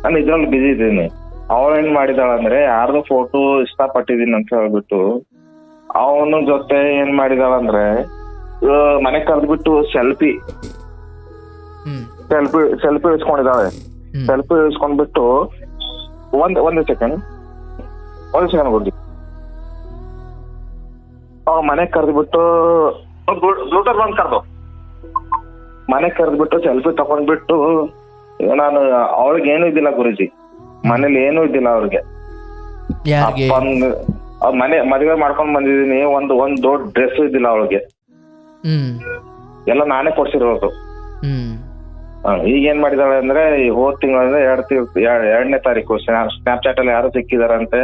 ನಾನು ಇದ್ರಲ್ಲಿ ಬಿಸಿ ಇದ್ದೀನಿ. ಅವಳು ಏನ್ ಮಾಡಿದಾಳ ಅಂದ್ರೆ ಯಾರ್ದು ಫೋಟೋ ಇಷ್ಟಪಟ್ಟಿದೀನಿ ಅಂತ ಹೇಳ್ಬಿಟ್ಟು ಅವನ ಜೊತೆ ಏನ್ ಮಾಡಿದಾಳ ಅಂದ್ರೆ ಮನೆ ಕರೆದ್ಬಿಟ್ಟು ಸೆಲ್ಫಿ ಇಳಿಸ್ಕೊಂಡಿದ್ದಾಳೆ. ಸೆಲ್ಫಿ ಇಳಿಸ್ಕೊಂಡ್ಬಿಟ್ಟು ಒಂದೇ ಸೆಕೆಂಡ್ ಕೊಡ್ತಿ. ಅವ್ರ ಮನೆ ಕರೆದ್ಬಿಟ್ಟು ಬ್ಲೂಟೂತ್ ಬಂದ್ ಕರ್ದು ಮನೆ ಕರೆದ್ಬಿಟ್ಟು ಸೆಲ್ಫಿ ತಗೊಂಡ್ಬಿಟ್ಟು ನಾನು ಅವಳಿಗೆ ಏನು ಇದ್ದಿಲ್ಲ ಗುರುಜಿ, ಮನೇಲಿ ಏನೂ ಇದ್ದಿಲ್ಲ ಅವ್ರಿಗೆ. ಮದುವೆ ಮಾಡ್ಕೊಂಡ್ ಬಂದಿದೀನಿ, ಒಂದ್ ದೊಡ್ಡ ಡ್ರೆಸ್ ಇದ್ದಿಲ್ಲ ಅವಳಿಗೆ, ಎಲ್ಲ ನಾನೇ ಕೊಡ್ಸಿರೋದು. ಈಗ ಏನ್ ಮಾಡಿದಾಳೆ ಅಂದ್ರೆ ಹೋದ್ ತಿಂಗಳಿಂದ 2ನೇ ತಾರೀಕು ಸ್ನ್ಯಾಪ್ಚಾಟ್ ಅಲ್ಲಿ ಯಾರು ಸಿಕ್ಕಿದಾರಂತೆ,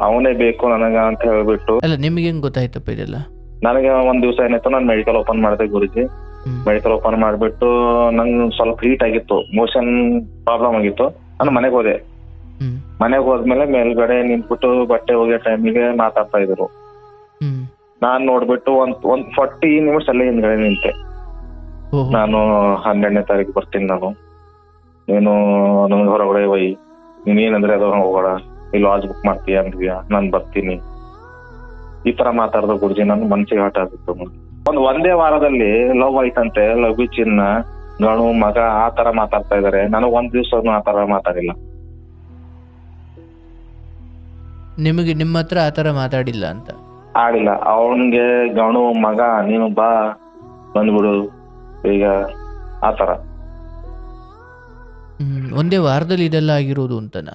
ಅವನೇ ಬೇಕು ನನಗ ಅಂತ ಹೇಳ್ಬಿಟ್ಟು. ನಿಮ್ಗೆ ಹೆಂಗ್ ಗೊತ್ತಾಯ್ತಪ್ಪ ಇದೆಲ್ಲ? ನನಗೆ ಒಂದ್ ದಿವಸ ಏನಾಯ್ತು, ನಾನು ಮೆಡಿಕಲ್ ಓಪನ್ ಮಾಡಿದೆ ಗುರುಜಿ. ಮೆಡಿಕಲ್ ಓಪನ್ ಮಾಡ್ಬಿಟ್ಟು ನಂಗೆ ಸ್ವಲ್ಪ ಹೀಟ್ ಆಗಿತ್ತು, ಮೋಷನ್ ಪ್ರಾಬ್ಲಮ್ ಆಗಿತ್ತು. ನಾನು ಮನೆಗೆ ಹೋದೆ. ಮನೆಗೆ ಹೋದ್ಮೇಲೆ ಮೇಲ್ಗಡೆ ನಿಂತ್ಬಿಟ್ಟು ಬಟ್ಟೆ ಹೋಗೋ ಟೈಮಿಗೆ ಮಾತಾಡ್ತಾ ಇದ್ರು. ನಾನ್ ನೋಡ್ಬಿಟ್ಟು ಒಂದ್ 40 ನಿಮಿಷ ಅಲ್ಲೇ ಹಿಂದ್ಗಡೆ ನಿಂತೆ. ನಾನು 12ನೇ ತಾರೀಕು ಬರ್ತೀನಿ, ನಾನು ನೀನು ನಮ್ಗೆ ಹೊರಗಡೆ ಹೋಯ್, ನೀನ್ ಏನಂದ್ರೆ ಅದು ಹೋಗೋಣ, ಇಲ್ಲಿ ಲಾಡ್ಜ್ ಬುಕ್ ಮಾಡ್ತೀಯ ಅಂದ್ಯಾ, ನಾನ್ ಬರ್ತೀನಿ, ಈ ತರ ಮಾತಾಡ್ದ ಗುರುಜಿ. ನನ್ ಮನ್ಸಿಗೆ ಆಟ ಆಗಿತ್ತು. ಒಂದೇ ವಾರದಲ್ಲಿ ಲವ್ ಆಯ್ತಂತೆ, ಲವ್ ಚಿನ್ನ ಗಣು ಮಗ ಆ ತರ ಮಾತಾಡ್ತಾ ಇದಾರೆ. ನನಗ್ ಒಂದ್ ದಿವ್ಸ ಆ ತರ ಮಾತಾಡಿಲ್ಲ. ನಿಮಗೆ ನಿಮ್ಮ ಹತ್ರ ಆತರ ಮಾತಾಡಿಲ್ಲ ಅಂತ? ಆಡಿಲ್ಲ. ಅವನ್ಗೆ ಗಣು ಮಗ ನೀನು ಬಾ ಬಂದ್ಬಿಡು ಈಗ ಆತರ. ಒಂದೇ ವಾರದಲ್ಲಿ ಇದೆಲ್ಲ ಆಗಿರೋದು ಅಂತನಾ?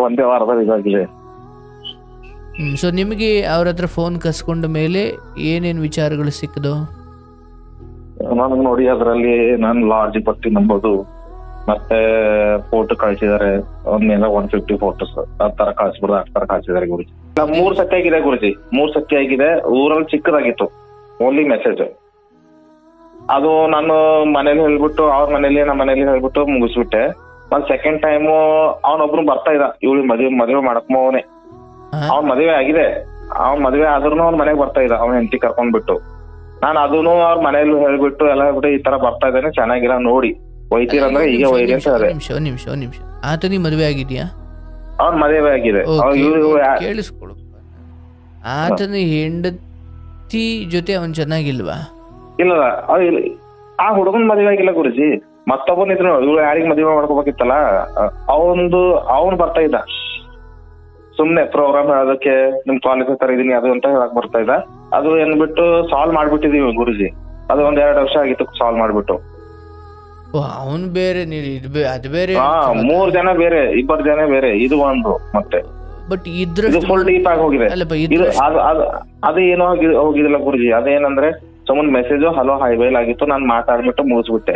ಒಂದೇ ವಾರದಲ್ಲಿ ಇದಾಗಿದೆ. ಸೊ ನಿಮಗೆ ಅವ್ರ ಹತ್ರ ಫೋನ್ ಕಸ್ಕೊಂಡ ಮೇಲೆ ಏನೇನ್ ವಿಚಾರಗಳು ಸಿಕ್ಕದು? ನನಗ್ ನೋಡಿ ಅದ್ರಲ್ಲಿ ನಾನು ಲಾಡ್ಜ್ ಬರ್ತೀನಿ ನಂಬೋದು, ಮತ್ತೆ ಫೋಟೋ ಕಳ್ಸಿದಾರೆ, ಒಂದ್ಮೇಲೆ 150 ಫೋಟೋಸ್ ಆ ತರ ಕಳ್ಸ್ಬಿಡ್ದು, ಆ ತರ ಕಳ್ಸಿದಾರೆ ಗುರುಜಿ. 3 ಸತಿ ಆಗಿದೆ ಗುರುಜಿ, 3 ಸತಿ ಆಗಿದೆ. ಊರಲ್ಲಿ ಚಿಕ್ಕದಾಗಿತ್ತು, ಓನ್ಲಿ ಮೆಸೇಜ್. ಅದು ನಾನು ಮನೇಲಿ ಹೇಳ್ಬಿಟ್ಟು, ಅವ್ರ ಮನೇಲಿ ನಮ್ಮ ಮನೇಲಿ ಹೇಳ್ಬಿಟ್ಟು ಮುಗಿಸ್ಬಿಟ್ಟೆ. ಒಂದ್ ಸೆಕೆಂಡ್ ಟೈಮು ಅವನೊಬ್ರು ಬರ್ತಾ ಇದ್ದ, ಇವಳು ಮದುವೆ ಮಾಡಕ್ಮೋನೆ. ಅವ್ನ್ ಮದುವೆ ಆಗಿದೆ, ಅವ್ನ್ ಮದುವೆ ಆದ್ರೂ ಅವ್ನ ಮನೆಗ್ ಬರ್ತಾ ಇದ್ದ, ಅವ್ನ ಹೆಂಡತಿ ಕರ್ಕೊಂಡ್ಬಿಟ್ಟು. ನಾನು ಅದನ್ನು ಅವ್ರ ಮನೇಲಿ ಹೇಳ್ಬಿಟ್ಟು ಎಲ್ಲ ಹೇಳ್ಬಿಟ್ಟು ಈ ತರ ಬರ್ತಾ ಇದ್ದಾನೆ, ಚೆನ್ನಾಗಿಲ್ಲ ನೋಡಿ ಒಯ್ತೀರಂದ್ರೆ ಈಗ ಒಯ್ರಿ ಅಂತ ಹೇಳಿದೆ. ನಿಮಿಷ ಆತನಿಗೆ ಮದುವೆ ಆಗಿದ್ಯಾ? ಅವ್ನ ಮದುವೆ ಆಗಿದೆ. ಕೇಳಿಸ್ಕೊಳು, ಆತನ ಹೆಂಡತಿ ಜೊತೆ ಅವನ್ ಚೆನ್ನಾಗಿಲ್ವಾ? ಇಲ್ಲ, ಆ ಹುಡುಗನ್ ಮದುವೆ ಆಗಿಲ್ಲ ಗುರುಜಿ, ಮತ್ತೊಬ್ಬನ್ ಇದ್ರು. ಇವ್ರು ಯಾರಿಗ್ ಮದುವೆ ಮಾಡ್ಕೋಬೇಕಿತ್ತಲ್ಲ, ಅವ್ನು ಬರ್ತಾ ಇದ್ದ ಸುಮ್ನೆ ಪ್ರೋಗ್ರಾಮ್ ಹೇಳೋದಕ್ಕೆ, ನಿಮ್ ಕಾಲೇಜ್ ತರ ಇದೀನಿ ಅದು ಅಂತ ಹೇಳಕ್ ಬರ್ತಾ ಇದ್ದ. ಅದು ಏನ್ಬಿಟ್ಟು ಸಾಲ್ವ್ ಮಾಡ್ಬಿಟ್ಟಿದೀವಿ ಗುರುಜಿ. ಅದು 1-2 ವರ್ಷ ಆಗಿತ್ತು ಸಾಲ್ವ್ ಮಾಡ್ಬಿಟ್ಟು. ಅವನ್ ಬೇರೆ, ಅದು ಬೇರೆ. 3 ಜನ ಬೇರೆ, 2 ಜನ ಬೇರೆ, ಇದು ಒಂದು. ಮತ್ತೆ ಬಟ್ ಇದ್ರ ಫುಲ್ ಡೀಪ್ ಆಗಿ ಹೋಗಿದೆ. ಅದು ಏನೋ ಹೋಗಿದಿಲ್ಲ ಗುರುಜಿ. ಅದೇನಂದ್ರೆ ಸುಮ್ಮನೆ ಮೆಸೇಜ್ ಹಲೋ ಹೈವೇಲ್ ಆಗಿತ್ತು, ನಾನ್ ಮಾತಾಡ್ಬಿಟ್ಟು ಮುಗಿಸ್ಬಿಟ್ಟೆ.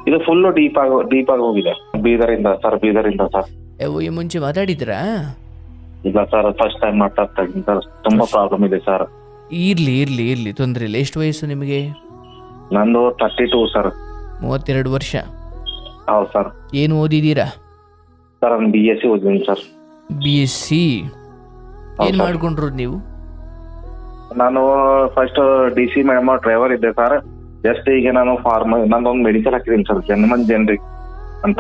ಇದು ಫುಲ್ ಡೀಪ್ ಆಗಿ ಹೋಗಿದೆ. ಬೀದರಿಂದ ಸರ್. ಈ ಮುಂಚೆ ಮಾತಾಡಿದ್ರಾ? ಇಲ್ಲ ಸರ್, ಫಸ್ಟ್ ಟೈಮ್ ಮಾತಾಡ್ತಾ ಇದ್ದೀನಿ ಸರ್. ತುಂಬಾ ಪ್ರಾಬ್ಲಮ್ ಇದೆ ಸರ್. ಇರ್ಲಿ ತೊಂದ್ರೆ ಇಲ್ಲ. ಎಷ್ಟು ವಯಸ್ಸು ನಿಮಗೆ? ನಂದು 32 ಸರ್. 32 ವರ್ಷ. ಹೌದು ಸರ್. ಏನು ಓದಿದ್ದೀರಾ? ಸರ್ ನಾನು BSc ಓದಿದ್ದೀನಿ ಸರ್. BSc ಏನ್ ಮಾಡ್ಕೊಂಡ್ರು ನೀವು? ನಾನು ಫಸ್ಟ್ DC ಮೇಡಮ್ ಡ್ರೈವರ್ ಇದ್ದೆ ಸರ್. ಜಸ್ಟ್ ಈಗ ನಾನು ನಂದೊಂದು ಮೆಡಿಕಲ್ ಹಾಕಿದ್ದೀನಿ ಸರ್, ಜನ್ಮನ್ ಜನರಿಕ್ ಅಂತ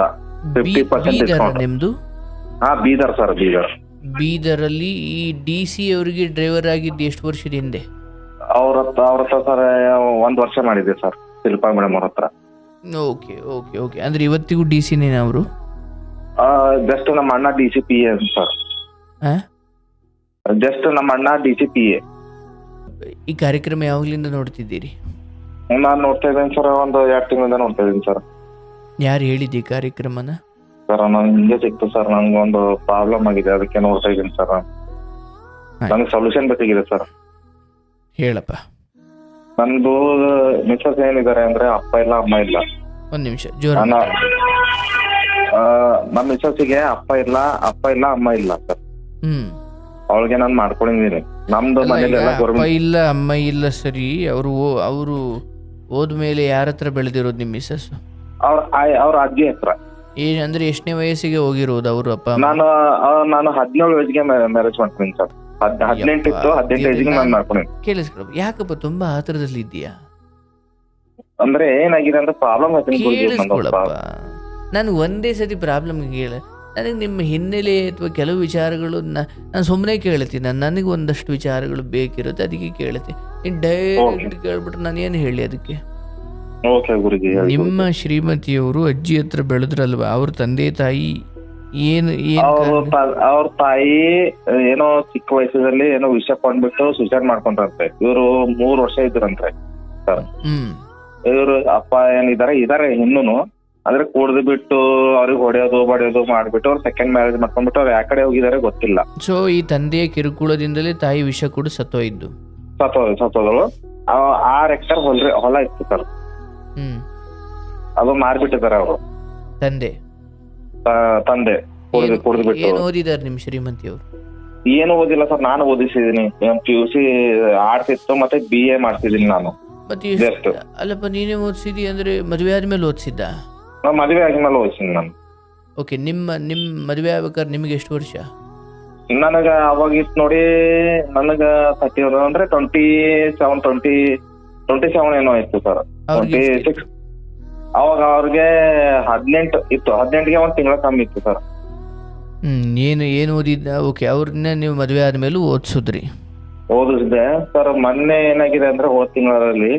50% ಡಿಸ್ಕೌಂಟ್. ನಿಮ್ದು? ಹಾ, ಬೀದರ್ ಸರ್, ಬೀದರಲ್ಲಿ ಈ DC ಅವರಿಗೆ ಡ್ರೈವರ್ ಆಗಿದ್ದು ಎಷ್ಟು ವರ್ಷದ ಹಿಂದೆ? ಅವ್ರ ಹತ್ರ ಸರ್ 1 ವರ್ಷ ಮಾಡಿದ್ದೆ ಸರ್, ಶಿಲ್ಪಾ ಮೇಡಮ್ ಅವ್ರ ಹತ್ರ. ಓಕೆ. ಅಂದ್ರೆ ಇವತ್ತಿಗೂ DC-ನೇ ಅವರು? ಜಸ್ಟ್ ನಮ್ಮ ಅಣ್ಣ DCPA ಸರ್. ಜಸ್ಟ್ ನಮ್ಮ ಅಣ್ಣ DCPA. ಈ ಕಾರ್ಯಕ್ರಮ ಯಾವಾಗ್ಲಿಂದ ನೋಡ್ತಿದ್ದೀರಿ? ನಾನು ನೋಡ್ತಾ ಇದ್ದೀನಿ ಸರ್, ಒಂದು 2 ತಿಂಗಳಿಂದ ನೋಡ್ತಾ ಇದ್ದೀನಿ ಸರ್. ಯಾರು ಹೇಳಿದ್ದಿ ಕಾರ್ಯಕ್ರಮನ? ಸರ್ ನಾನು ಹಿಂಗೆ ಸಿಕ್ತು ಸರ್, ನನ್ಗೆ ಒಂದು ಪ್ರಾಬ್ಲಮ್ ಆಗಿದೆ, ಅದಕ್ಕೆ ನೋಡ್ತಾ ಇದ್ದೀನಿ ಸರ್. ನನಗೆ ಸೊಲ್ಯೂಷನ್ ಬೇಕಾಗಿದೆ ಸರ್. ಹೇಳಪ್ಪ. ನಂದು ಮಿಸಸ್ ಏನಿದ್ದಾರೆ ಅಂದ್ರೆ ಅಪ್ಪ ಇಲ್ಲ ಅಮ್ಮ ಇಲ್ಲ. ಒಂದ್ ನಿಮಿಷ ಜೋರ. ನಮ್ಮ ಮಿಸಸ್ಸಿಗೆ ಅಪ್ಪ ಇಲ್ಲ ಅಮ್ಮ ಇಲ್ಲ ಸರ್. ಅವಳಿಗೆ ನಾನು ಮಾಡ್ಕೊಂಡಿದ್ದೀನಿ. ನಮ್ದು ಮನೇಲಿ ಅಪ್ಪ ಇಲ್ಲ ಅಮ್ಮ ಇಲ್ಲ, ಸರಿ. ಅವರು ಹೋದ್ಮೇಲೆ ಯಾರ ಹತ್ರ ಬೆಳೆದಿರೋದು ನಿಮ್ಮ ಮಿಸಸ್? ಅವ್ರ ಅಜ್ಜಿ ಹತ್ರ. ಅಂದ್ರೆ ಎಷ್ಟನೇ ವಯಸ್ಸಿಗೆ ಹೋಗಿರೋದು ಅವರು ಅಪ್ಪ? ನಾನು 17 ವಯಸ್ಸಿಗೆ ಮ್ಯಾರೇಜ್ ಮಾಡ್ತೀನಿ ಸರ್. 18 ಇತ್ತು, 18 ಏಜಿಗೆ ನಾನು ಮಾಡ್ತೀನಿ. ಕೇಳಿಸ್ಕೊಳ, ಯಾಕಪ್ಪ ತುಂಬಾ ಆತರದಲ್ಲಿ ಇದೆಯಾ? ಅಂದ್ರೆ ಏನಾಗಿದೆ ಅಂದ್ರೆ ಪ್ರಾಬ್ಲಮ್ ಕೇಳಿಸ್ಕೊಳಪ್ಪ, ನಾನು ಒಂದೇ ಸತಿ ಪ್ರಾಬ್ಲಮ್ ಹೇಳ. ನನಗೆ ನಿಮ್ಮ ಹಿನ್ನೆಲೆ ಅಥವಾ ಕೆಲವು ವಿಚಾರಗಳು ನಾನು ಸುಮ್ಮನೆ ಕೇಳ್ತೀನಿ, ನನಗೆ ಒಂದಷ್ಟು ವಿಚಾರಗಳು ಬೇಕಿರುತ್ತೆ, ಅದಕ್ಕೆ ಕೇಳ್ತೀನಿ. ನೀನು ಡೈರೆಕ್ಟ್ ಕೇಳ್ಬಿಟ್ರೆ ನಾನು ಏನು ಹೇಳಿ ಅದಕ್ಕೆ? ಓಕೆ ಗುರುಜಿ. ನಿಮ್ಮ ಶ್ರೀಮತಿಯವರು ಅಜ್ಜಿ ಹತ್ರ ಬೆಳೆದ್ರಲ್ವಾ, ಅವ್ರ ತಂದೆ ತಾಯಿ ಏನು ಅವ್ರ ತಾಯಿ ಏನೋ ಚಿಕ್ಕ ವಯಸ್ಸಲ್ಲಿ ಏನೋ ವಿಷ ಕೊಂಡ್ಬಿಟ್ಟು ಸುಸೈಡ್ ಮಾಡ್ಕೊಂಡ್ರಂತೆ. ಇವರು 3 ವರ್ಷ ಇದ್ರಂತೆ ಸರ್. ಇವ್ರು ಅಪ್ಪ ಇದಾರೆ ಇನ್ನೂನು, ಅಂದ್ರೆ ಕುಡ್ದು ಬಿಟ್ಟು ಅವ್ರಿಗೆ ಹೊಡೆಯೋದು ಬಡಿಯೋದು ಮಾಡ್ಬಿಟ್ಟು ಅವ್ರು ಸೆಕೆಂಡ್ ಮ್ಯಾರೇಜ್ ಮಾಡ್ಕೊಂಡ್ಬಿಟ್ಟು ಅವ್ರು ಯಾವ ಕಡೆ ಹೋಗಿದಾರೆ ಗೊತ್ತಿಲ್ಲ. ಸೊ ಈ ತಂದೆಯ ಕಿರುಕುಳದಿಂದಲೇ ತಾಯಿ ವಿಷ ಕೂಡ ಸತ್ತೋದಳು. 6 ಎಕರೆ ಹೊಲ ಇತ್ತು ಸರ್, ಅದು ಮಾರ್ಬಿಟ್ಟಿದ್ದಾರೆ ಅವರು ತಂದೆ ಕುಡ್ದು ಬಿಟ್ಟು. ಏನು ಓದಿದಾರೆ ನಿಮ್ ಶ್ರೀಮಂತಿಯವರು? ಏನು ಓದಿಲ್ಲ ಸರ್, ನಾನು ಓದಿಸಿದೀನಿ. PUC ಆರ್ಟ್ಸ್ ಇತ್ತು, ಮತ್ತೆ BA ಮಾಡ್ತಿದ್ದೀನಿ ನಾನು. ಅಲ್ಲಪ್ಪ, ನೀನೇ ಓದಿಸಿದಿ ಅಂದ್ರೆ ಮದುವೆ ಆದ್ಮೇಲೆ ಓದಿಸಿದ್ದ? ಮದುವೆ ಆದ್ಮೇಲೆ ಓದಿಸಿನಿ ನಾನು. ಓಕೆ, ನಿಮ್ ಮದುವೆ ಆಗ್ಬೇಕಾದ್ರೆ ನಿಮ್ಗೆ ಎಷ್ಟು ವರ್ಷ? ನನಗ ಅವಾಗಿತ್ತು ನೋಡಿ, ನನಗ 30 ಅಂದ್ರೆ 27 ಏನೋ ಇತ್ತು ಸರ್. 26 ಅವಾಗ ಅವ್ರಿಗೆ 18 ಇತ್ತು. 18ಗೆ 1 ತಿಂಗಳ ಕಮ್ಮಿ ಇತ್ತು ಸರ್. ಏನು ಓದಿದ್ದ? ಓಕೆ, ಅವ್ರನ್ನ ನೀವು ಮದುವೆ ಆದ್ಮೇಲೆ ಓದಿಸಿದ್ರಿ? ಓದಿಸಿದೆ ಸರ್. ಮೊನ್ನೆ ಏನಾಗಿದೆ ಅಂದ್ರೆ ಹೋದ ತಿಂಗಳಲ್ಲಿ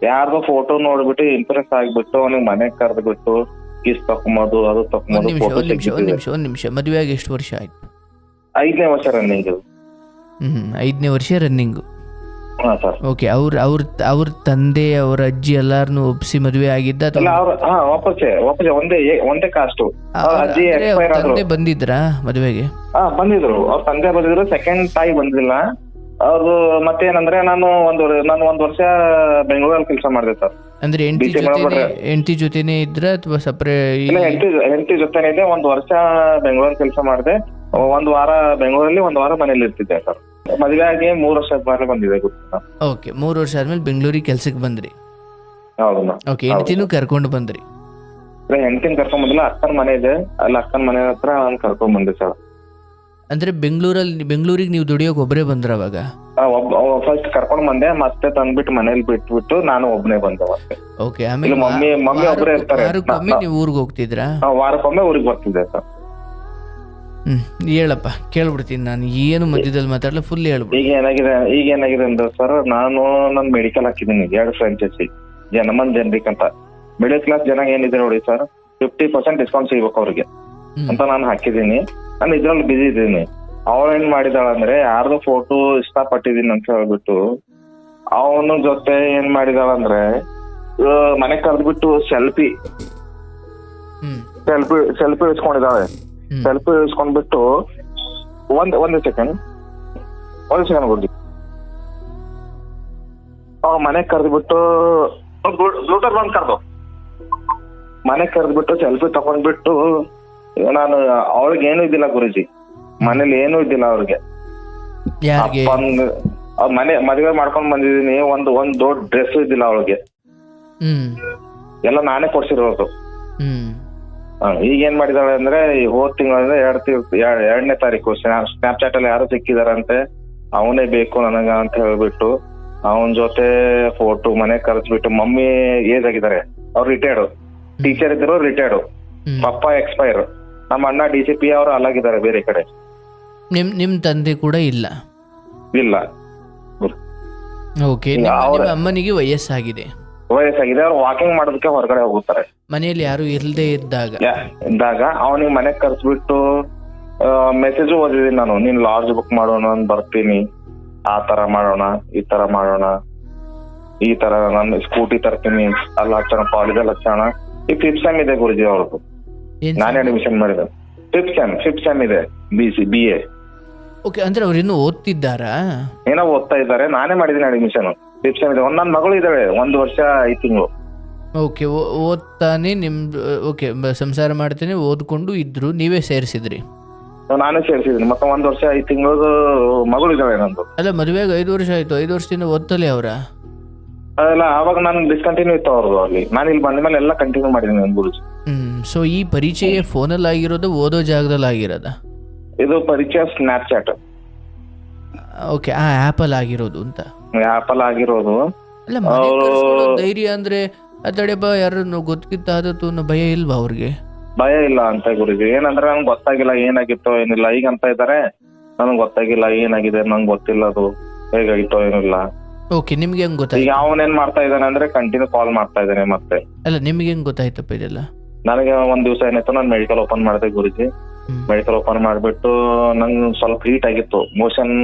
ಯಾರ್ದೋ ಫೋಟೋ ನೋಡ್ಬಿಟ್ಟು ಇಂಪ್ರೆಸ್ ಆಗ್ಬಿಟ್ಟು ಅವನಿಗೆ ಮನೆಗೆ ಕರೆದ್ಬಿಟ್ಟು ಕಿಸ್ ತಕೊಂಬೋದು, ಅದು ತಕೊಂಬೋದು. ಒಂದ್ ನಿಮಿಷ, ಮದುವೆ ಆಗಿ ಎಷ್ಟು ವರ್ಷ ಆಯ್ತು? 5ನೇ ವರ್ಷ ರನ್ನಿಂಗ್. 5ನೇ ವರ್ಷ ರನ್ನಿಂಗು. ಓಕೆ, ಅವ್ರ ತಂದೆ ಅವ್ರ ಅಜ್ಜಿ ಎಲ್ಲಾರನ್ನು ಒಪ್ಸಿ ಮದುವೆ ಆಗಿದ್ದ? ವಾಪಸ್ಸೆ ಒಂದೇ ಕಾಸ್ಟ್. ತಂದೆ ಬಂದಿದ್ರಾ ಮದುವೆಗೆ? ಬಂದಿದ್ರು, ಅವ್ರ ತಂದೆ ಬಂದಿದ್ರು, ಸೆಕೆಂಡ್ ತಾಯಿ ಬಂದಿಲ್ಲ. ಅವ್ರು ಮತ್ತೇನಂದ್ರೆ ನಾನು ಒಂದ್ ವರ್ಷ ಬೆಂಗಳೂರಲ್ಲಿ ಕೆಲಸ ಮಾಡಿದೆ ಸರ್. ಅಂದ್ರೆ ಹೆಂಡತಿ ಜೊತೆನೆ ಇದ್ರ ಅಥವಾ ಸಪರೇಟ್? ಹೆಂಡತಿ ಜೊತೆನೆ ಇದೆ. 1 ವರ್ಷ ಬೆಂಗಳೂರಲ್ಲಿ ಕೆಲಸ ಮಾಡಿದೆ. 1 ವಾರ ಬೆಂಗಳೂರಲ್ಲಿ, 1 ವಾರ ಮನೇಲಿ ಇರ್ತಿದ್ದೆ ಸರ್. ಮದುವೆ ಆಗಿ 3 ವರ್ಷ ಆದ್ಮೇಲೆ ಬಂದಿದೆ. ಓಕೆ, 3 ವರ್ಷ ಆದ್ಮೇಲೆ ಬೆಂಗಳೂರಿಗೆ ಕೆಲ್ಸಕ್ಕೆ ಬಂದ್ರಿ? ಹೌದು. ಓಕೆ, ಹೆಂಡತಿನೂ ಕರ್ಕೊಂಡು ಬಂದ್ರಿ? ಹೆಂಡತಿನ ಕರ್ಕೊಂಡ್ ಬಂದಿಲ್ಲ, ಅಕ್ಕನ ಮನೆ ಇದೆ, ಅಲ್ಲಿ ಅಕ್ಕನ ಮನೆ ಹತ್ರ ನಾನು ಕರ್ಕೊಂಡ್ ಬಂದೆ ಸರ್. ಅಂದ್ರೆ ಬೆಂಗಳೂರಿಗೆ ನೀವು ದುಡಿಯೋಕೆ ಒಬ್ಬರೇ ಬಂದ್ರ ಅವಾಗ? ಫಸ್ಟ್ ಕರ್ಕೊಂಡ್ ಬಂದೆ, ಮತ್ತೆ ತಂದ್ಬಿಟ್ಟು ಮನೇಲಿ ಬಿಟ್ಬಿಟ್ಟು ನಾನು ಒಬ್ಬನೇ ಬಂದೆ ಮತ್ತೆ. ಓಕೆ, ಆಮೇಲೆ ಮಮ್ಮಿ ಒಬ್ಬರೇ ಇರ್ತಾರೆ. ವಾರಕ್ಕೊಮ್ಮೆ ನೀವು ಊರಿಗೆ ಹೋಗ್ತಿದ್ರಾ? ವಾರಕ್ಕೊಮ್ಮೆ ಊರಿಗೆ ಬರ್ತಿದ್ದೆ ಸರ್. ಹೇಳಪ್ಪ, ಕೇಳ್ಬಿಡ್ತೀನಿ ನಾನು, ಏನು ಮಧ್ಯದಲ್ಲಿ ಮಾತಾಡಲ್ಲ, ಫುಲ್ ಹೇಳ್ಬಿಡಿ. ಈಗ ಏನಾಗಿದೆ ಅಂದ್ರೆ ಸರ್, ನಾನು ಮೆಡಿಕಲ್ ಹಾಕಿದ್ದೀನಿ 2 ಫ್ರಾಂಚೈಸಿ, ಜನಮನ್ ಜನರಿಕ್ ಅಂತ. ಮಿಡಲ್ ಕ್ಲಾಸ್ ಜನ ಏನಿದೆ ನೋಡಿ ಸರ್, 50% ಡಿಸ್ಕೌಂಟ್ ಸಿಗ್ಬೇಕು ಅವ್ರಿಗೆ ಅಂತ ನಾನು ಹಾಕಿದ್ದೀನಿ. ನಾನು ಇದ್ರಲ್ಲಿ ಬಿಸಿ ಇದ್ದೀನಿ. ಅವಳು ಏನ್ ಮಾಡಿದಾಳ ಅಂದ್ರೆ, ಯಾರ್ದು ಫೋಟೋ ಇಷ್ಟಪಟ್ಟಿದೀನಿ ಅಂತ ಹೇಳ್ಬಿಟ್ಟು ಅವನ ಜೊತೆ ಏನ್ ಮಾಡಿದಾಳ ಅಂದ್ರೆ, ಮನೆ ಕರೆದ್ಬಿಟ್ಟು ಸೆಲ್ಫಿ ಇಸ್ಕೊಂಡಿದ್ದಾಳೆ. ಸೆಲ್ಫಿ ಇಸ್ಕೊಂಡ್ಬಿಟ್ಟು ಒಂದೇ ಸೆಕೆಂಡ್ ಕೊಡ್ತೀವಿ. ಅವ ಮನೆ ಕರೆದ್ಬಿಟ್ಟು ಬ್ಲೂಟೂತ್ ಬಂದ್ ಕರ್ದು ಮನೆ ಕರೆದ್ಬಿಟ್ಟು ಸೆಲ್ಫಿ ತಕೊಂಡ್ಬಿಟ್ಟು, ನಾನು ಅವಳಿಗೆ ಏನು ಇದ್ದಿಲ್ಲ ಗುರುಜಿ, ಮನೇಲಿ ಏನು ಇದ್ದಿಲ್ಲ ಅವ್ರಿಗೆ. ಮದುವೆ ಮಾಡ್ಕೊಂಡ್ ಬಂದಿದೀನಿ, ಒಂದ್ ದೊಡ್ಡ ಡ್ರೆಸ್ ಇದ್ದಿಲ್ಲ ಅವಳಿಗೆ, ಎಲ್ಲ ನಾನೇ ಕೊಡ್ಸಿರೋದು. ಈಗ ಏನ್ ಮಾಡಿದಾಳೆ ಅಂದ್ರೆ, ಹೋದ್ ತಿಂಗಳಿಂದ 2ನೇ ತಾರೀಕು ಸ್ನ್ಯಾಪ್ಚಾಟ್ ಅಲ್ಲಿ ಯಾರು ಸಿಕ್ಕಿದಾರಂತೆ, ಅವನೇ ಬೇಕು ನನಗ ಅಂತ ಹೇಳ್ಬಿಟ್ಟು ಅವನ್ ಜೊತೆ ಫೋಟೋ ಮನೆ ಕರೆಸ್ಬಿಟ್ಟು. ಮಮ್ಮಿ ಏಜ್ ಆಗಿದ್ದಾರೆ, ಅವ್ರು ರಿಟೈರ್ಡ್ ಟೀಚರ್ ಇದ್ರು, ರಿಟೈರ್ಡ್. ಪಪ್ಪ ಎಕ್ಸ್ಪೈರ್. ನಮ್ಮ ಅಣ್ಣ DCP ಅವರು ಅಲ್ಲಾಗಿದ್ದಾರೆ ಬೇರೆ ಕಡೆ. ನಿಮ್ ತಂದೆ ಕೂಡ ಇಲ್ಲ? ಓಕೆ, ಅಮ್ಮನಿಗೆ ವಯಸ್ಸಾಗಿದೆ? ಅವ್ರು ವಾಕಿಂಗ್ ಮಾಡೋದಕ್ಕೆ ಹೊರಗಡೆ ಹೋಗುತ್ತಾರೆ. ಮನೆಯಲ್ಲಿ ಯಾರು ಇಲ್ಲದೆ ಇದ್ದಾಗ ಅವನಿಗೆ ಮನೆ ಕರ್ಸ್ಬಿಟ್ಟು ಮೆಸೇಜ್ ಓದಿದೀನಿ ನಾನು, ನೀನ್ ಲಾಡ್ಜ್ ಬುಕ್ ಮಾಡೋಣ, ನಾನು ಬರ್ತೀನಿ, ಆ ತರ ಮಾಡೋಣ, ಈ ತರ ಮಾಡೋಣ, ಈ ತರ ನಾನು ಸ್ಕೂಟಿ ತರ್ತೀನಿ, ಅಲ್ಲಿ ಹಚ್ಚೋಣ, ಕಾಲೇಜಲ್ಲಿ ಹಚ್ಚೋಣ. ಈ 5th ಸೆಮ್ ಇದೆ ಗುರುಜಿ ಅವ್ರದ್ದು. ನಾನೇ ಅಡ್ಮಿಷನ್ ಮಾಡಿದೆ. 5th ಸೆಮ್ ಇದೆ BA. ಓಕೆ, ಅಂದ್ರೆ ಅವ್ರು ಇನ್ನೂ ಓದ್ತಿದ್ದಾರಾ? ಏನೋ ಓದ್ತಾ ಇದ್ದಾರೆ. ನಾನೇ ಮಾಡಿದೀನಿ ಅಡ್ಮಿಷನ್. 5th ಸೆಮ್ ಇದೆ. ನನ್ನ ಮಗಳು ಇದ್ದಾಳೆ, 1 ವರ್ಷ 5 ತಿಂಗಳು. ಓಕೆ, ಓದ್ತಾನೆ ನಿಮ್ದು? ಓಕೆ, ಸಂಸಾರ ಮಾಡ್ತೇನೆ, ಓದ್ಕೊಂಡು ಇದ್ರು, ನೀವೇ ಸೇರಿಸಿದ್ರಿ? ನಾನೇ ಸೇರಿಸಿದ್ದೀನಿ. ಮತ್ತೆ 1 ವರ್ಷ 5 ತಿಂಗಳು ಮಗಳು ಇದ್ದಾಳೆ ನಂದು. ಅಲ್ಲ, ಮದುವೆಗೆ 5 ವರ್ಷ ಆಯ್ತು, 5 ವರ್ಷದಿಂದ ಓದ್ತಲೇ ಅವ್ರ? ಅಲ್ಲ, ಅವಾಗ ನಾನು ಡಿಸ್ಕಂಟಿನ್ಯೂ ಇತ್ತು ಅವ್ರದ್ದು ಅಲ್ಲಿ. ನಾನು ಇಲ್ಲಿ ಬಂದ ಮೇಲೆ ಎಲ್ಲ ಕಂಟಿನ್ಯೂ ಮಾಡಿದ್ದೀನಿ ಗುರುಜಿ. ಸೊ ಈ ಪರಿಚಯ ಫೋನಲ್ಲಿ ಆಗಿರೋದು, ಓದೋ ಜಾಗದಲ್ಲಿ ಆಗಿರೋದ? ಇದು ಪರಿಚಯ ಸ್ನ್ಯಾಪ್ಚಾಟ್. ಓಕೆ, ಆ ಆಪಲ್ ಆಗಿರೋದು ಅಂತ? ಆಪಲ್ ಆಗಿರೋದು. ಅಲ್ಲ, ಧೈರ್ಯ ಅಂದ್ರೆ ಅದಡೆ ಬಾ, ಯಾರನ್ನು ಗೊತ್ತಿತ್ತಾದತ್ತು ಅನ್ನೋ ಭಯ ಇಲ್ವಾ ಅವ್ರಿಗೆ? ಭಯ ಇಲ್ಲ ಅಂತ ಗುರುಜಿ. ಏನಂದ್ರೆ ನನ್ಗೆ ಗೊತ್ತಾಗಿಲ್ಲ ಏನಾಗಿತ್ತೋ ಏನಿಲ್ಲ. ಈಗ ಅಂತ ಇದ್ದಾರೆ ನನ್ಗೆ ಗೊತ್ತಾಗಿಲ್ಲ ಏನಾಗಿದೆ, ನಂಗೆ ಗೊತ್ತಿಲ್ಲ ಅದು ಹೇಗಾಗಿತ್ತೋ ಏನಿಲ್ಲ. ಓಕೆ, ನಿಮ್ಗೆ ಹೆಂಗ್ ಈಗ ಗೊತ್ತಾಯ್ತು? ಅವನೇನ್ ಮಾಡ್ತಾ ಇದ್ದಾನೆ ಅಂದ್ರೆ ಕಂಟಿನ್ಯೂ ಕಾಲ್ ಮಾಡ್ತಾ ಇದ್ದಾನೆ ಮತ್ತೆ. ಅಲ್ಲ, ನಿಮ್ಗೆ ಹೆಂಗ್ ಗೊತ್ತಾಯ್ತಪ್ಪ ಇದೆಲ್ಲ? ನನಗೆ ಒಂದ್ ದಿವಸ ಏನಾಯ್ತು, ನಾನು ಮೆಡಿಕಲ್ ಓಪನ್ ಮಾಡಿದೆ ಗುರುಜಿ. ಮೆಡಿಕಲ್ ಓಪನ್ ಮಾಡ್ಬಿಟ್ಟು ನಂಗೆ ಸ್ವಲ್ಪ ಹೀಟ್ ಆಗಿತ್ತು, ಮೋಷನ್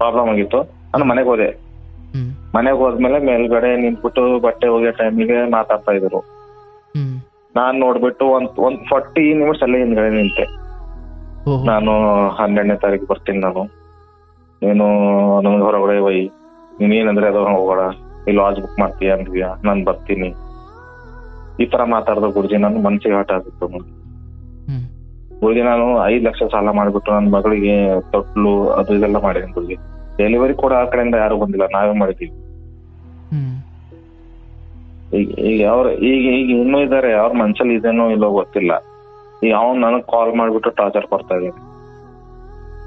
ಪ್ರಾಬ್ಲಮ್ ಆಗಿತ್ತು. ನಾನು ಮನೆಗೆ ಹೋದೆ. ಮನೆಗೆ ಹೋದ್ಮೇಲೆ ಮೇಲ್ಗಡೆ ನಿಂತ್ಬಿಟ್ಟು ಬಟ್ಟೆ ಹೋಗೋ ಟೈಮಿಗೆ ಮಾತಾಡ್ತಾ ಇದ್ರು. ನಾನ್ ನೋಡ್ಬಿಟ್ಟು ಒಂದ್ 40 ನಿಮಿಷ ಅಲ್ಲೇ ಹಿಂದ್ಗಡೆ ನಿಂತೆ. ನಾನು 12ನೇ ತಾರೀಕು ಬರ್ತೀನಿ, ನಾನು ನೀನು ನಮ್ಗೆ ಹೊರಗಡೆ ಒಯ್, ನೀನ್ ಏನಂದ್ರೆ ಅದು ಹೋಗೋಣ, ಈ ಲಾಡ್ಜ್ ಬುಕ್ ಮಾಡ್ತೀಯ ಅಂದ್ವಿಯಾ, ನಾನ್ ಬರ್ತೀನಿ, ಈ ತರ ಮಾತಾಡ್ದ ಗುರುಜಿ. ನನ್ನ ಮನ್ಸಿಗೆ ಆಟ ಆಗಿತ್ತು ಗುರುಜಿ. ನಾನು 5 ಲಕ್ಷ ಸಾಲ ಮಾಡ್ಬಿಟ್ಟು ನನ್ನ ಮಗಳಿಗೆ ತೊಟ್ಲು ಅದು ಇದೆಲ್ಲ ಮಾಡಿದೀನಿ ಗುರುಜಿ. ಡೆಲಿವರಿ ಕೂಡ ಆ ಕಡೆಯಿಂದ ಯಾರು ಬಂದಿಲ್ಲ, ನಾವೇ ಮಾಡಿದೀವಿ. ಈಗ ಈಗ ಇನ್ನೂ ಇದಾರೆ, ಅವ್ರ ಮನ್ಸಲ್ಲಿ ಇದೇನೋ ಇಲ್ಲೋ ಗೊತ್ತಿಲ್ಲ. ಈಗ ಅವ್ನು ನನಗ್ ಕಾಲ್ ಮಾಡ್ಬಿಟ್ಟು ಟಾರ್ಚರ್ ಕೊಡ್ತಾ ಇದ್ದೀನಿ.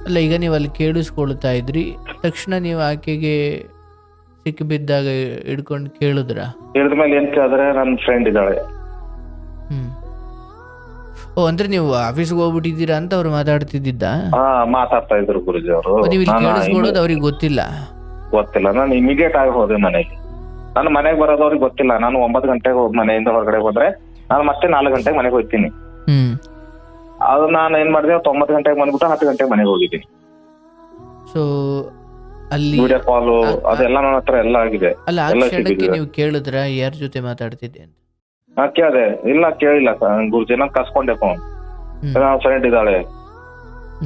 ಅಲ್ಲ, ಈಗ ನೀವು ಅಲ್ಲಿ ಕೇಳಿಸ್ಕೊಳ್ತಾ ಇದ್ರಿ, ತಕ್ಷಣ ನೀವು ಆಕೆಗೆ ಸಿಕ್ಕಿ ಬಿದ್ದಾಗ ಹಿಡ್ಕೊಂಡು ಕೇಳಿದ್ರ? ಹೇಳಿದ್ಮೇಲೆ ಏನ್ ಕೇಳಿದ್ರೆ ನನ್ನ ಫ್ರೆಂಡ್ ಇದ್ದಾಳೆ. ಓ, ಅಂದ್ರೆ ನೀವು ಆಫೀಸ್ಗೆ ಹೋಗ್ಬಿಟ್ಟಿದ್ದೀರಾ ಅಂತ ಅವ್ರು ಮಾತಾಡ್ತಿದ್ದ? ಮಾತಾಡ್ತಾ ಇದ್ರು ಗುರುಜಿ ಅವರು. ನೀವು ಇಲ್ಲಿ ಕೇಳಿಸ್ಕೊಳ್ಳೋದು ಅವ್ರಿಗೆ ಗೊತ್ತಿಲ್ಲ? ಗೊತ್ತಿಲ್ಲ. ನಾನು ಇಮಿಡಿಯೇಟ್ ಆಗಿ ಹೋದೆ ಮನೆಗೆ. ನಾನು ಮನೆಗೆ ಬರೋದು ಅವ್ರಿಗೆ ಗೊತ್ತಿಲ್ಲ. ನಾನು 9 ಗಂಟೆಗೆ ಮನೆಯಿಂದ ಹೊರಗಡೆ ಹೋದ್ರೆ ನಾನು ಮತ್ತೆ 4 ಗಂಟೆಗೆ ಮನೆಗೆ ಹೋಗ್ತೀನಿ. ಅದು ನಾನು ಏನ್ ಮಾಡಿದೆ, 9 ಗಂಟೆಗೆ ಬಂದ್ಬಿಟ್ಟು 10 ಗಂಟೆಗೆ ಮನೆಗೆ ಹೋಗಿದ್ದೀನಿ. ಸೊ ಅಲ್ಲಿ ವಿಡಿಯೋ ಕಾಲ್ ಅದೆಲ್ಲ ನನ್ನ ಹತ್ರ ಎಲ್ಲ ಆಗಿದೆ. ಅಲ್ಲ, ಆ ಕ್ಷಣಕ್ಕೆ ನೀವು ಕೇಳಿದ್ರ ಯಾರ ಜೊತೆ ಮಾತಾಡ್ತಿದ್ದೆ ಅಂತ? ಕೇಳಿದೆ. ಇಲ್ಲ ಕೇಳಿಲ್ಲ ಗುರುಜಿ, ನಾನು ಕಸ್ಕೊಂಡೆ ಫೋನ್. ನನ್ನ ಫ್ರೆಂಡ್ ಇದ್ದಾಳೆ.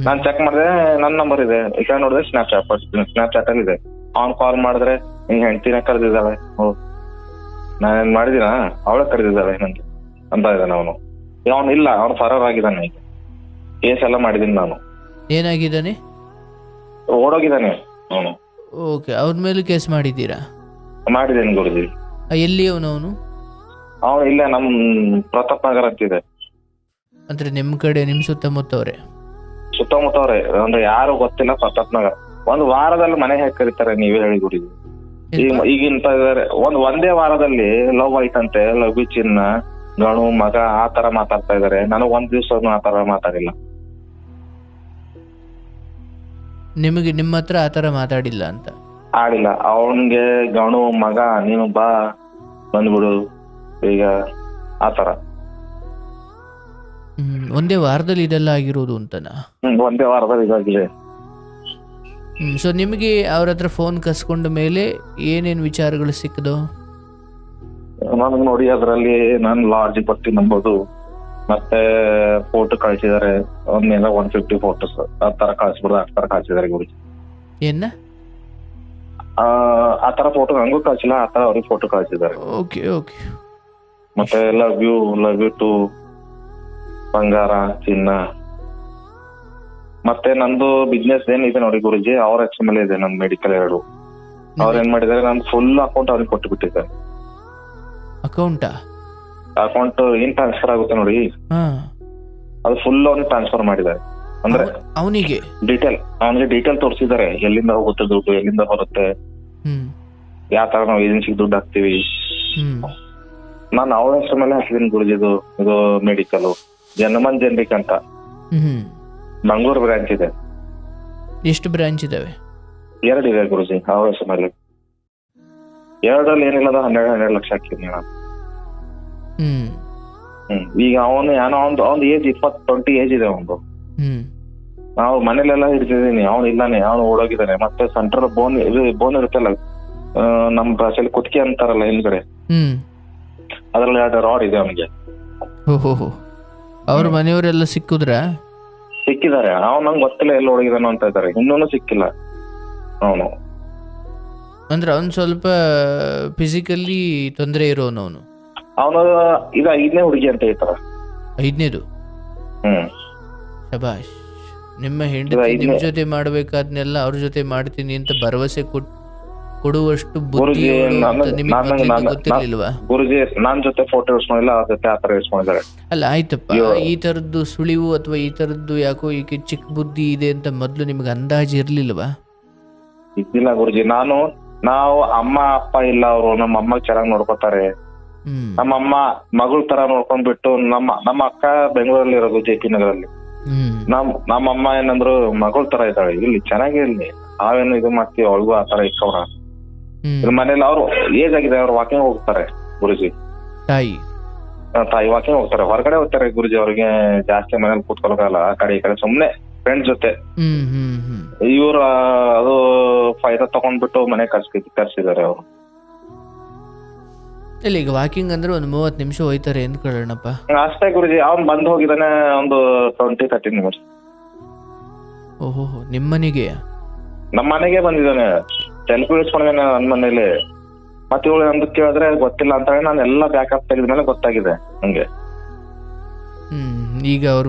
ನಾನ್ ಚೆಕ್ ಮಾಡಿದೆ, ನನ್ನ ನಂಬರ್ ಇದೆ. ಈಗ ನೋಡಿದ್ರೆ ಸ್ನ್ಯಾಪ್ಚಾಟ್ ಅಲ್ಲಿ ಇದೆ. ಅವ್ನ್ ಕಾಲ್ ಮಾಡಿದ್ರೆ ನೀನ್ ಹೆಂಡತಿನ ಕರೆದಿದ್ದಾಳೆ. ನಾನೇನ್ ಮಾಡಿದಿನ, ಅವಳೆ ಕರೆದಿದ್ದಾಳೆ ನನ್ಗೆ ಅಂತ ಇದ್ದಾನೆ ಅವನು. ಅವನು ಇಲ್ಲ, ಅವ್ನು ಫರಾರ್ ಆಗಿದ್ದಾನೆ. ಈಗ ಕೇಸ್ ಎಲ್ಲ ಮಾಡಿದೀನಿ ನಾನು. ಏನಾಗಿದ್ದಾನೆ? ಓಡೋಗಿದ್ದಾನೆ ಅವನು. ಓಕೆ, ಅವ್ರ ಮೇಲೂ ಕೇಸ್ ಮಾಡಿದ್ದೀರಾ? ಮಾಡಿದ್ದೇನೆ ಗುರುಜಿ. ಎಲ್ಲಿ ಅವನು ಇಲ್ಲೇ ನಮ್ ಪ್ರತಾಪ್ ನಗರ ಅಂತಿದೆ. ಅಂದ್ರೆ ನಿಮ್ ಕಡೆ, ನಿಮ್ ಸುತ್ತಮುತ್ತವ್ರೆ? ಸುತ್ತಮುತ್ತವ್ರೆ ಅಂದ್ರೆ ಯಾರು ಗೊತ್ತಿಲ್ಲ. ಪ್ರತಾಪ್ ನಗರ. ಒಂದ್ ವಾರದಲ್ಲಿ ಮನೆ ಹೇಗೆ ಕರೀತಾರೆ ನೀವೇ ಹೇಳಿ ಗುರುಜಿ. ಈಗಿಂತ ಇದಾರೆ. ಒಂದೇ ವಾರದಲ್ಲಿ ಲವ್ ಆಯ್ತಂತೆ, ಲವ್ ಚಿನ್ನ ಗಣು ಮಗ ಆ ತರ ಮಾತಾಡ್ತಾ ಇದಾರೆ. ನನಗ್ ಒಂದ್ ದಿವ್ಸ ಆ ತರ ಮಾತಾಡಿಲ್ಲ. ನಿಮಗೆ ನಿಮ್ಮ ಹತ್ರ ಆ ತರ ಮಾತಾಡಿಲ್ಲ ಅಂತ? ಆಡಿಲ್ಲ. ಅವನ್ಗೆ ಗಣು ಮಗ ನೀನು ಬಾ ಬಂದ್ಬಿಡು ಈಗ ಆ ತರ. ಒಂದೇ ವಾರದಲ್ಲಿ ಇದೆಲ್ಲ ಆಗಿರೋದು ಅಂತನಾ? ಒಂದೇ ವಾರದಲ್ಲಿ ಇದಾಗಿದೆ. ಸೊ ನಿಮಗೆ ಅವ್ರ ಹತ್ರ ಫೋನ್ ಕಸ್ಕೊಂಡ ಮೇಲೆ ಏನೇನ್ ವಿಚಾರಗಳು ಸಿಕ್ಕದು? ನನಗ್ ನೋಡಿ ಅದ್ರಲ್ಲಿ ನಾನು ಲಾಡ್ಜ್ ಬರ್ತೀನಿ ನಂಬೋದು, ಮತ್ತೆ ಫೋಟೋ ಕಳ್ಸಿದಾರೆ. ಒಂದೇನ 150 ಫೋಟೋಸ್ ಆ ತರ ಕಳ್ಸ್ಬಿಡ್ದು. ಆ ತರ ಕಳ್ಸಿದಾರೆ ಗುರುಜಿ. ಏನ ಆ ತರ ಫೋಟೋ ನಂಗೂ ಕಳ್ಸಿಲ್ಲ, ಆ ತರ ಅವ್ರಿಗೆ ಫೋಟೋ ಕಳ್ಸಿದಾರೆ. Okay okay. ಮತ್ತೆ ಲವ್ ಯು ಟು ಬಂಗಾರ ಚಿನ್ನ. ಮತ್ತೆ ನಂದು ಬಿಸ್ನೆಸ್ ಏನಿದೆ ನೋಡಿ ಗುರುಜಿ, ಅವ್ರ ಹೆಸರು ಮೇಲೆ ಇದೆ ನನ್ ಮೆಡಿಕಲ್ 2. ಅವ್ರ ಏನ್ ಮಾಡಿದಾರೆ, ನನ್ ಫುಲ್ ಅಕೌಂಟ್ ಅವ್ರಿಗೆ ಕೊಟ್ಟು ಬಿಟ್ಟಿದ್ದಾರೆ. ಅಕೌಂಟ್ ಏನ್ ಟ್ರಾನ್ಸ್ಫರ್ ಆಗುತ್ತೆ ನೋಡಿ, ಅದು ಫುಲ್ ಅವ್ನಿಗೆ ಟ್ರಾನ್ಸ್ಫರ್ ಮಾಡಿದ್ದಾರೆ. ಅಂದ್ರೆ ಅವನಿಗೆ ಡೀಟೇಲ್ ತೋರಿಸಿದ್ದಾರೆ, ಎಲ್ಲಿಂದ ಹೋಗುತ್ತೆ ದುಡ್ಡು, ಎಲ್ಲಿಂದ ಬರುತ್ತೆ, ಯಾವ ತರ ನಾವು ಏಜೆನ್ಸಿಗೆ ದುಡ್ಡು ಹಾಕ್ತಿವಿ. ನಾನು ಅವ್ರ ಹೆಸರು ಮೇಲೆ ಹಾಕಿದೀನಿ ಗುರುಜಿ. ಇದು ಮೆಡಿಕಲ್ ಜನಮನ್ ಜನರಿಕ್ ಅಂತ ಮಂಗಳೂರು ಬ್ರಾಂಚ್ ಇದೆ. ಎಷ್ಟು ಬ್ರಾಂಚ್ ಇದಾವೆ? 2 ಇದೆ ಗುರುಜಿ ಅವ್ರ ಹೆಸರು ಮೇಲೆ. 2ರಲ್ಲಿ ಏನಿಲ್ಲ, 12 ಲಕ್ಷ ಹಾಕಿದೀನಿ ನಾನು. ಈಗ ಅವನು ಏನೋ ಅವ್ನ್ ಏಜ್ 20 ಏಜ್ ಇದೆ ಅವನು. ನಾವು ಮನೇಲೆಲ್ಲ ಹಿಡ್ತಿದೀನಿ, ಅವನು ಇಲ್ಲಾನೆ, ಅವನು ಓಡೋಗಿದ್ದಾನೆ. ಮತ್ತೆ ಸೆಂಟ್ರಲ್ ಬೋನ್ ಇರುತ್ತಲ್ಲ, ನಮ್ ಭಾಷೆಯಲ್ಲಿ ಕುತ್ತಿಗೆ ಅಂತಾರಲ್ಲ ಹಿಂದ್ಗಡೆ, ಅದ್ರಲ್ಲಿ 2 ರಾಡ್ ಇದೆ ಅವನಿಗೆ. ಅವ್ರ ಮನೆಯವರೆಲ್ಲ ಸಿಕ್ಕಿದ್ದಾರೆ. ಅವ್ನು ನಂಗೆ ಗೊತ್ತಿಲ್ಲ ಎಲ್ಲಿ ಓಡೋಗಿದಾನೋ ಅಂತ ಇದ್ದಾರೆ, ಇನ್ನೂ ಸಿಕ್ಕಿಲ್ಲ ಅವನು. ಅಂದ್ರೆ ಅವ್ನು ಸ್ವಲ್ಪ ಫಿಸಿಕಲಿ ತೊಂದರೆ ಇರೋನು. ಅವನು ಇದು 5ನೇ ಹುಡುಗಿ ಅಂತ ಹೇಳ್ತಾರ. 5ನೇದು? ಶಬಾಷ್. ನಿಮ್ಮ ಹೆಂಡತಿ ನಿಮ್ ಜೊತೆ ಮಾಡ್ಬೇಕಾದ್ನೆಲ್ಲ ಅವ್ರ ಜೊತೆ ಮಾಡ್ತೀನಿ ಅಂತ ಭರವಸೆ ಕೊಡುವಷ್ಟು ಬುದ್ಧಿ ಗೊತ್ತಿರ್ಲಿಲ್ವಾ? ಗುರುಜಿ ನಾನ್ ಜೊತೆ ಫೋಟೋ ಇಡ್ಸ್ಕೊಂಡಿಲ್ಲ, ಅವ್ರ ಜೊತೆ ಆತರ ಇಡ್ಸ್ಕೊಂಡಿದ್ದಾರೆ. ಅಲ್ಲ ಆಯ್ತಪ್ಪ, ಈ ತರದ್ದು ಸುಳಿವು ಅಥವಾ ಈ ತರದ್ದು ಯಾಕೋ ಈಕೆ ಚಿಕ್ಕ ಬುದ್ಧಿ ಇದೆ ಅಂತ ಮೊದ್ಲು ನಿಮ್ಗೆ ಅಂದಾಜು ಇರ್ಲಿಲ್ವಾ? ಇದ್ದಿಲ್ಲ ಗುರುಜಿ. ನಾವು ಅಮ್ಮ ಅಪ್ಪ ಇಲ್ಲ, ಅವರು ನಮ್ಮ ಅಮ್ಮ ಚೆನ್ನಾಗಿ ನೋಡ್ಕೋತಾರೆ. ನಮ್ಮ ಅಮ್ಮ ಮಗಳ ತರ ನೋಡ್ಕೊಂಡ್ಬಿಟ್ಟು ನಮ್ಮ ಅಕ್ಕ ಬೆಂಗಳೂರಲ್ಲಿ ಇರೋದು JP ನಗರಲ್ಲಿ. ನಮ್ಮಮ್ಮ ಏನಂದ್ರು ಮಗಳ ತರ ಇದ್ದಾಳೆ, ಇಲ್ಲಿ ಚೆನ್ನಾಗಿ ಇಲ್ಲಿ ನಾವೇನು ಇದು ಮಾಡ್ತೀವಿ ಅವಳಿಗೂ ಆತರ ಇಕ್ಕವ್ರ. ಮನೇಲಿ ಅವ್ರು ಏಜ್ ಆಗಿದೆ, ಅವ್ರು ವಾಕಿಂಗ್ ಹೋಗ್ತಾರೆ ಗುರುಜಿ. ತಾಯಿ ವಾಕಿಂಗ್ ಹೋಗ್ತಾರೆ, ಹೊರಗಡೆ ಹೋಗ್ತಾರೆ ಗುರುಜಿ. ಅವ್ರಿಗೆ ಜಾಸ್ತಿ ಮನೇಲಿ ಕೂತ್ಕೊಳಕಲ್ಲ, ಆ ಕಡೆ ಈ ಕಡೆ ಸುಮ್ನೆ ಫ್ರೆಂಡ್ಸ್ ಜೊತೆ. ಇವ್ರು ಅದು ಫಾಯ್ದಾ ತಗೊಂಡ್ಬಿಟ್ಟು ಮನೆ ಕರ್ಸಿದ್ದಾರೆ ಅವರು. ಇಲ್ಲ, ಈಗ ವಾಕಿಂಗ್ ಅಂದ್ರೆ ಒಂದು 30 ನಿಮಿಷ ಹೋಯ್ತಾರೆ ಅಂದ್ಕೊಳ್ಳೋಣಪ್ಪ. ಅಷ್ಟೇ ಗುರುಜಿ. ಅವ್ನ್ ಬಂದ್ ಹೋಗಿದ್ದಾನೆ ಒಂದು 20-30 ನಿಮಿಷ. ಓಹೋ, ನಿಮ್ಮನೆಗೆ? ನಮ್ಮ ಮನೆಗೆ ಬಂದಿದ್ದಾನೆ, ಸೆಲ್ಫಿ ಇಳಿಸ್ಕೊಂಡಿದ್ದಾನೆ ನನ್ ಮನೇಲಿ. ಮತ್ತೆ ಇವಳು ಅಂದ್ ಕೇಳಿದ್ರೆ ಗೊತ್ತಿಲ್ಲ ಅಂತ ಹೇಳಿ ನಾನು ಎಲ್ಲ ಬ್ಯಾಕಪ್ ತೆಗೆದ್ಮೇಲೆ ಗೊತ್ತಾಗಿದೆ ನಂಗೆ. ಈಗ ಅವ್ರ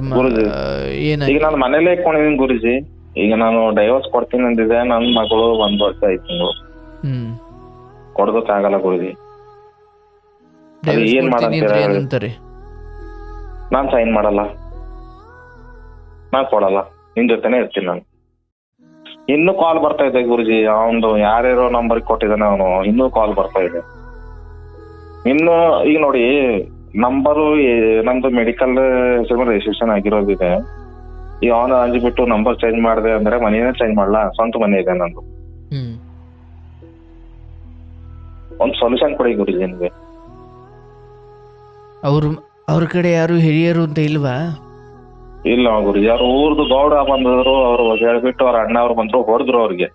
ಈಗ ನಾನು ಮನೇಲೆ ಇಟ್ಕೊಂಡಿದ್ದೀನಿ ಗುರುಜಿ. ಈಗ ನಾನು ಡೈವರ್ಸ್ ಕೊಡ್ತೀನಿ ಅಂದಿದೆ, ನನ್ ಮಗಳು 1 ವರ್ಷ ಆಯ್ತು. ಕೊಡೋದಕ್ಕಾಗಲ್ಲ ಗುರುಜಿ. ಏನ್ ಮಾಡಂತಾರೆ? ನಾನ್ ಸೈನ್ ಮಾಡಲ್ಲ, ನಾನ್ ಕೊಡಲ್ಲ, ನಿನ್ ಜೊತೆನೆ ಇರ್ತೀನಿ ನಾನು. ಇನ್ನೂ ಕಾಲ್ ಬರ್ತಾ ಇದೆ ಗುರುಜಿ. ಅವನು ಯಾರ್ಯಾರೋ ನಂಬರ್ ಕೊಟ್ಟಿದ್ದಾನೆ ಅವನು, ಇನ್ನೂ ಕಾಲ್ ಬರ್ತಾ ಇದೆ. ಇನ್ನು ಈಗ ನೋಡಿ, ನಂಬರು ನಮ್ದು ಮೆಡಿಕಲ್ ರಿಜಿಸ್ಟ್ರೇಷನ್ ಆಗಿರೋದಿದೆ. ಈಗ ಅವನು ಅಂಜಿಬಿಟ್ಟು ನಂಬರ್ ಚೇಂಜ್ ಮಾಡಿದೆ ಅಂದ್ರೆ ಮನೇನೆ ಚೇಂಜ್ ಮಾಡಲ್ಲ, ಸ್ವಂತ ಮನೆ ಇದೆ ನಂದು. ಒಂದ್ ಸೊಲ್ಯೂಷನ್ ಕೊಡಿ ಗುರುಜಿ ನಿಮ್ಗೆ. ಅವ್ರ ಕಡೆ ಯಾರು ಹಿರಿಯರು ಅಂತ ಇಲ್ವಾ? ಇಲ್ಲ ಗುರುಜಿ, ಅವ್ರ ಊರ್ದು ಗೌಡ ಬಂದಿದ್ರು, ಅವ್ರು ಹೇಳ್ಬಿಟ್ಟು ಅವ್ರ ಅಣ್ಣ ಅವ್ರು ಬಂದ್ರು, ಹೊಡೆದ್ರು ಅವ್ರಿಗೆ.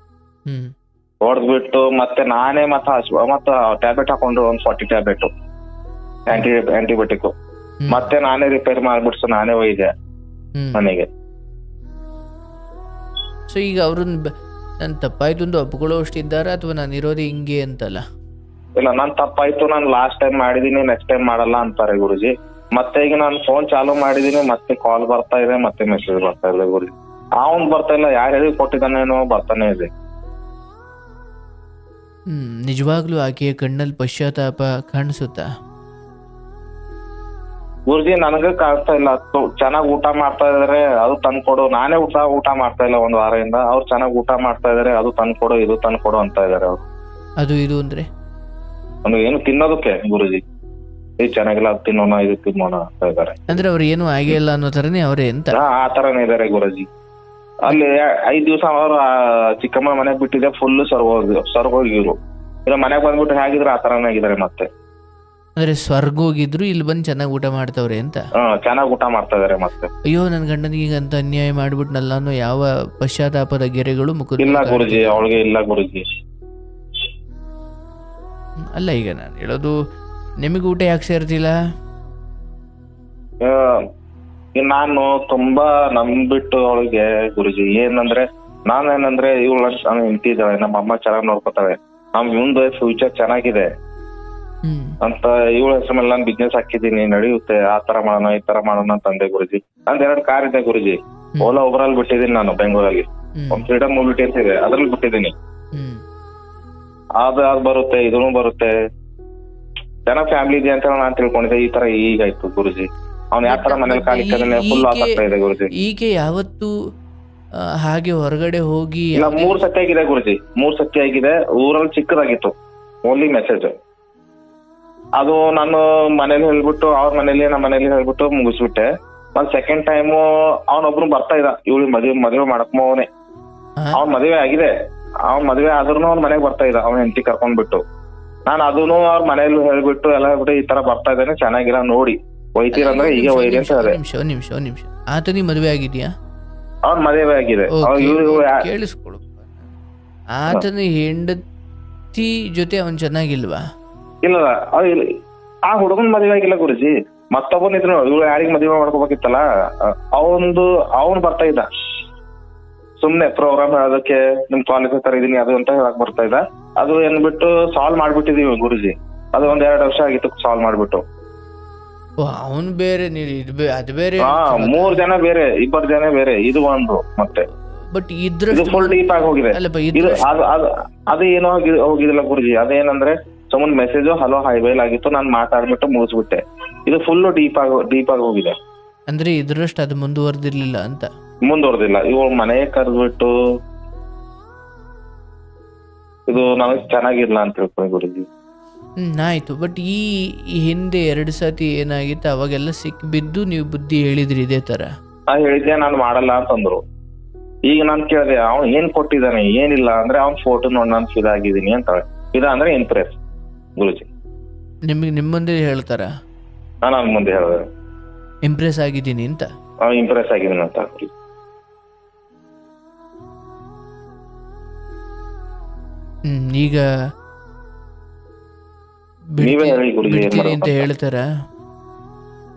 ಹೊಡೆದ್ಬಿಟ್ಟು ಮತ್ತೆ ನಾನೇ ಮತ್ತ ಟ್ಯಾಬ್ಲೆಟ್ ಹಾಕೊಂಡ್ರು, ಒಂದ್ 40 ಟ್ಯಾಬ್ಲೆಟ್ ಆಂಟಿಬಯೋಟಿಕ್. ಮತ್ತೆ ನಾನೇ ರಿಪೇರ್ ಮಾಡ್ಬಿಡ್ಸು, ನಾನೇ ಒಯ್ದೆ ಮನೆಗೆ. ಸೊ ಈಗ ಅವ್ರನ್ನ ನನ್ ತಪ್ಪಾಯ್ತು ಅಂತ ಒಪ್ಕೊಳ್ಳೋ ಅಷ್ಟಿದ್ದಾರ, ಅಥವಾ ನಾನು ಇರೋದು ಹಿಂಗೆ ಅಂತಲ್ಲ? ಇಲ್ಲ, ನಾನ್ ತಪ್ಪಾಯ್ತು, ನಾನು ಲಾಸ್ಟ್ ಟೈಮ್ ಮಾಡಿದೀನಿ, ನೆಕ್ಸ್ಟ್ ಟೈಮ್ ಮಾಡಲ್ಲ ಅಂತಾರೆ ಗುರುಜಿ. ಮತ್ತೆ ಈಗ ನಾನು ಫೋನ್ ಚಾಲು ಮಾಡಿದೀನಿ, ಮತ್ತೆ ಕಾಲ್ ಬರ್ತಾ ಇದೆ, ಮತ್ತೆ ಮೆಸೇಜ್ ಬರ್ತಾ ಇದೆ ಗುರುಜಿ. ಅವನ್ ಬರ್ತಾ ಇಲ್ಲ, ಯಾರು ಹೇಳಿ ಕೊಟ್ಟಿದ್ದಾನೇನೋ ಬರ್ತಾನೆ ಇದೆ. ನಿಜವಾಗ್ಲೂ ಆಕೆಯ ಕಣ್ಣಲ್ಲಿ ಪಶ್ಚಾತ್ತಾಪ ಕಾಣಿಸುತ್ತಾ ಗುರುಜಿ? ನನಗ ಕಾಣಿಸ್ತಾ ಇಲ್ಲ. ಚೆನ್ನಾಗ್ ಊಟ ಮಾಡ್ತಾ ಇದಾರೆ, ಅದು ತಂದ್ಕೊಡು. ನಾನೇ ಊಟ ಮಾಡ್ತಾ ಇಲ್ಲ 1 ವಾರದಿಂದ. ಅವ್ರು ಚೆನ್ನಾಗ್ ಊಟ ಮಾಡ್ತಾ ಇದಾರೆ, ಅದು ತಂದ್ಕೊಡು, ಇದು ತಂದ್ಕೊಡು ಅಂತ ಇದಾರೆ ಅವ್ರು. ಅದು ಇದು ಅಂದ್ರೆ ಏನು ತಿನ್ನೋದಕ್ಕೆ ಗುರುಜಿ, ಇದು ಚೆನ್ನಾಗಿಲ್ಲ, ಅದು ತಿನ್ನೋಣ, ಇದು ತಿನ್ನೋಣ ಅಂತ ಇದಾರೆ. ಅಂದ್ರೆ ಅವ್ರು ಏನು ಆಗೇ ಇಲ್ಲ ಅನ್ನೋ ತರನೇ ಅವರೇ ಅಂತ? ಆ ತರನೇ ಇದಾರೆ ಗುರುಜಿ. ಅಲ್ಲಿ 5 ದಿವಸ ಅವ್ರು ಚಿಕ್ಕಮ್ಮ ಮನೆಗ್ ಬಿಟ್ಟಿದೆ, ಫುಲ್ ಸರ್ಗೋಗಿರು. ಇಲ್ಲ ಮನೆಗ್ ಬಂದ್ಬಿಟ್ಟು ಹೇಗಿದ್ರೆ ಆ ತರನೇ ಆಗಿದ್ದಾರೆ ಮತ್ತೆ. ಅಂದ್ರೆ ಸ್ವರ್ಗೋಗಿದ್ರು ಇಲ್ಲಿ ಬಂದು ಚೆನ್ನಾಗಿ ಊಟ ಮಾಡ್ತಾವ್ರೆ ಅಂತ? ಚೆನ್ನಾಗಿ ಊಟ ಮಾಡ್ತಾ ಇದಾರೆ ಮತ್ತೆ. ಅಯ್ಯೋ, ನನ್ ಗಂಡನಿಗೆ ಅಂತ ಅನ್ಯಾಯ ಮಾಡ್ಬಿಟ್ನಲ್ಲ ಅನ್ನೋ ಯಾವ ಪಶ್ಚಾತ್ತಾಪದ ಗೆರೆಗಳು ಮುಖ ಇಲ್ಲ ಗುರುಜಿ, ಅವಳಿಗೆ ಇಲ್ಲ ಗುರುಜಿ. ಅಲ್ಲ, ಈಗ ನಾನು ಹೇಳೋದು, ನಿಮಗೆ ಊಟ ಯಾಕೆ ಸೇರ್ತಿಲ್ಲ? ನಾನು ತುಂಬಾ ನಂಬಿಟ್ಟು ಅವಳಿಗೆ ಗುರುಜಿ. ನಾನೇನಂದ್ರೆ ಇವಳು ನಿಂತಿದ್ದಾಳೆ, ನಮ್ಮ ಅಮ್ಮ ಚೆನ್ನಾಗಿ ನೋಡ್ಕೊತಾಳೆ, ನಮ್ ಮುಂದೆ ಫ್ಯೂಚರ್ ಚೆನ್ನಾಗಿದೆ ಅಂತ ಇವಳ ಹೆಸರು ಮೇಲೆ ನಾನು ಬಿಸ್ನೆಸ್ ಹಾಕಿದ್ದೀನಿ, ನಡೆಯುತ್ತೆ, ಆ ತರ ಮಾಡೋಣ ಈ ತರ ಮಾಡೋಣ ಅಂತ ಅಂದೆ ಗುರುಜಿ. ನಂದ್ 2 ಕಾರ್ ಇದೆ ಗುರುಜಿ. ಓಲಾ ಒಬ್ರಲ್ಲಿ ಬಿಟ್ಟಿದ್ದೀನಿ ನಾನು ಬೆಂಗಳೂರಲ್ಲಿ. ಒಂದ್ ಫ್ರೀಡಮ್ ಮೊಬಿಲಿಟಿ ಅಂತ ಇದೆ, ಅದ್ರಲ್ಲಿ ಬಿಟ್ಟಿದ್ದೀನಿ. ಅದು ಬರುತ್ತೆ, ಇದೂ ಬರುತ್ತೆ. ಚೆನ್ನಾಗ್ ಫ್ಯಾಮಿಲಿ ಇದೆ ಅಂತ ನಾನು ತಿಳ್ಕೊಂಡಿದ್ದೆ. ಈ ತರ ಈಗಾಯ್ತು ಗುರುಜಿ. ಅವ್ನು ಯಾವ ತರ ಮನೇಲಿ ಕಾಲಿಕ್ಕಾದ್ರೆ ಫುಲ್ ಲಾಸ್ ಆಗ್ತಾ ಇದೆ ಗುರುಜಿ. ಈಕೆ ಯಾವತ್ತು ಹಾಗೆ ಹೊರಗಡೆ ಹೋಗಿ? ಇಲ್ಲ, 3 ಸತಿ ಆಗಿದೆ ಗುರುಜಿ, 3 ಸತಿ ಆಗಿದೆ. ಊರಲ್ಲಿ ಚಿಕ್ಕದಾಗಿತ್ತು, ಓನ್ಲಿ ಮೆಸೇಜ್. ಅದು ನಾನು ಮನೇಲಿ ಹೇಳ್ಬಿಟ್ಟು, ಅವ್ರ ಮನೇಲಿ ನಮ್ಮ ಮನೇಲಿ ಹೇಳ್ಬಿಟ್ಟು ಮುಗಿಸ್ಬಿಟ್ಟೆ. ಒಂದ್ ಸೆಕೆಂಡ್ ಟೈಮು ಅವನೊಬ್ರು ಬರ್ತಾ ಇದ್ದ, ಇವಳು ಮದುವೆ ಮಾಡಕ್ಮೋನೆ. ಅವ್ನ್ ಮದುವೆ ಆಗಿದೆ, ಅವ್ನ್ ಮದುವೆ ಆದ್ರೂ ಅವ್ನ ಮನೆಗ್ ಬರ್ತಾ ಇದ್ದ, ಅವ್ನ ಹೆಂಡತಿ ಕರ್ಕೊಂಡ್ಬಿಟ್ಟು. ನಾನು ಅದನ್ನು ಅವ್ರ ಮನೇಲಿ ಹೇಳ್ಬಿಟ್ಟು ಎಲ್ಲ ಹೇಳ್ಬಿಟ್ಟು ಈ ತರ ಬರ್ತಾ ಇದ್ದಾನೆ, ಚೆನ್ನಾಗಿಲ್ಲ ನೋಡಿ ಒಯ್ತೀರಂದ್ರೆ ಈಗ ಒಯ್ರಿ ಅಂತ ಹೇಳಿದೆ. ನಿಮಿಷ ಆತನಿಗೆ ಮದುವೆ ಆಗಿದ್ಯಾ? ಅವ್ನ ಮದುವೆ ಆಗಿದೆ. ಕೇಳಿಸ್ಕೊಳು, ಆತನ ಹೆಂಡತಿ ಜೊತೆ ಅವನ್ ಚೆನ್ನಾಗಿಲ್ವಾ? ಇಲ್ಲ, ಆ ಹುಡುಗನ್ ಮದುವೆ ಆಗಿಲ್ಲ ಗುರುಜಿ, ಮತ್ತೊಬ್ಬನಿದ್ರು. ಇವ್ಳು ಯಾರಿಗ್ ಮದುವೆ ಮಾಡ್ಕೋಬೇಕಿತ್ತಲ್ಲ, ಅವನು ಬರ್ತಾ ಇದ್ದ ಸುಮ್ನೆ ಪ್ರೋಗ್ರಾಮ್ ಹೇಳೋದಕ್ಕೆ, ನಿಮ್ ಕಾಲೇಜ್ ತರ ಇದೀನಿ ಅದು ಅಂತ ಹೇಳಕ್ ಬರ್ತಾ ಇದ್ದ. ಅದು ಏನ್ಬಿಟ್ಟು ಸಾಲ್ವ್ ಮಾಡ್ಬಿಟ್ಟಿದೀವಿ ಗುರುಜಿ. ಅದು 1-2 ವರ್ಷ ಆಗಿತ್ತು ಸಾಲ್ವ್ ಮಾಡ್ಬಿಟ್ಟು. ಅವನ್ ಬೇರೆ, ಅದು ಬೇರೆ. 3 ಜನ ಬೇರೆ, 2 ಜನ ಬೇರೆ, ಇದು ಒಂದು ಮತ್ತೆ. ಬಟ್ ಇದ್ರ ಫುಲ್ ಡೀಪ್ ಆಗಿ ಹೋಗಿದೆ. ಅದು ಏನೋ ಹೋಗಿದಿಲ್ಲ ಗುರುಜಿ. ಅದೇನಂದ್ರೆ ಸುಮ್ಮನೆ ಮೆಸೇಜ್ ಹಲೋ ಹೈವೇಲ್ ಆಗಿತ್ತು, ನಾನು ಮಾತಾಡ್ಬಿಟ್ಟು ಮುಗಿಸ್ಬಿಟ್ಟೆ. ಇದು ಫುಲ್ ಡೀಪ್ ಆಗಿ ಹೋಗಿದೆ. ಅಂದ್ರೆ ಇದ್ರಷ್ಟು ಅದು ಮುಂದುವರೆದಿರ್ಲಿಲ್ಲ ಅಂತ? ಮುಂದುವರೆದಿಲ್ಲ. ಇವ್ ಮನೆ ಕರೆದ್ಬಿಟ್ಟು ಇದು ನನಗ್ ಚೆನ್ನಾಗಿರ್ಲ ಅಂತ ಹೇಳ್ಕೊಂಡು ಗುರುಜಿ. ಆಯಿತು. ಬಟ್ ಈ ಹಿಂದೆ 2 ಸತಿ ಏನಾಗಿತ್ತು, ಅವಾಗೆಲ್ಲ ಸಿಕ್ಕಿಬಿದ್ದು ನೀವು ಬುದ್ಧಿ ಹೇಳಿದ್ರಿ ಇದೇ ಥರ? ಹೇಳಿದ್ದೆ ನಾನು ಮಾಡಲ್ಲ ಅಂತಂದ್ರು. ಈಗ ನಾನು ಕೇಳಿದೆ ಅವ್ನು ಏನ್ ಕೊಟ್ಟಿದ್ದಾನೆ, ಏನಿಲ್ಲ ಅಂದ್ರೆ ಅವ್ನ್ ಫೋಟೋ ನೋಡಿ ನಾನು ಫಿದಾ ಆಗಿದ್ದೀನಿ ಅಂತ. ಫಿದಾ ಅಂದ್ರೆ ಇಂಪ್ರೆಸ್ ಗುರುಜಿ. ನಿಮ್ಮ ಮುಂದೆ ಹೇಳ್ತಾರ ನಾನು ಮುಂದೆ ಹೇಳಿದೆ ಇಂಪ್ರೆಸ್ ಆಗಿದ್ದೀನಿ ಅಂತ? ಇಂಪ್ರೆಸ್ ಆಗಿದ್ದೀನಿ ಅಂತ. ಈಗ ನೀವೇ ಹೇಳಿ ಗುರುಜಿ, ಏನ್ ಬಿಡ್ತೀನಿ ಅಂತ ಮಾಡ್ಬೇಕು? ಹೇಳ್ತಾರ?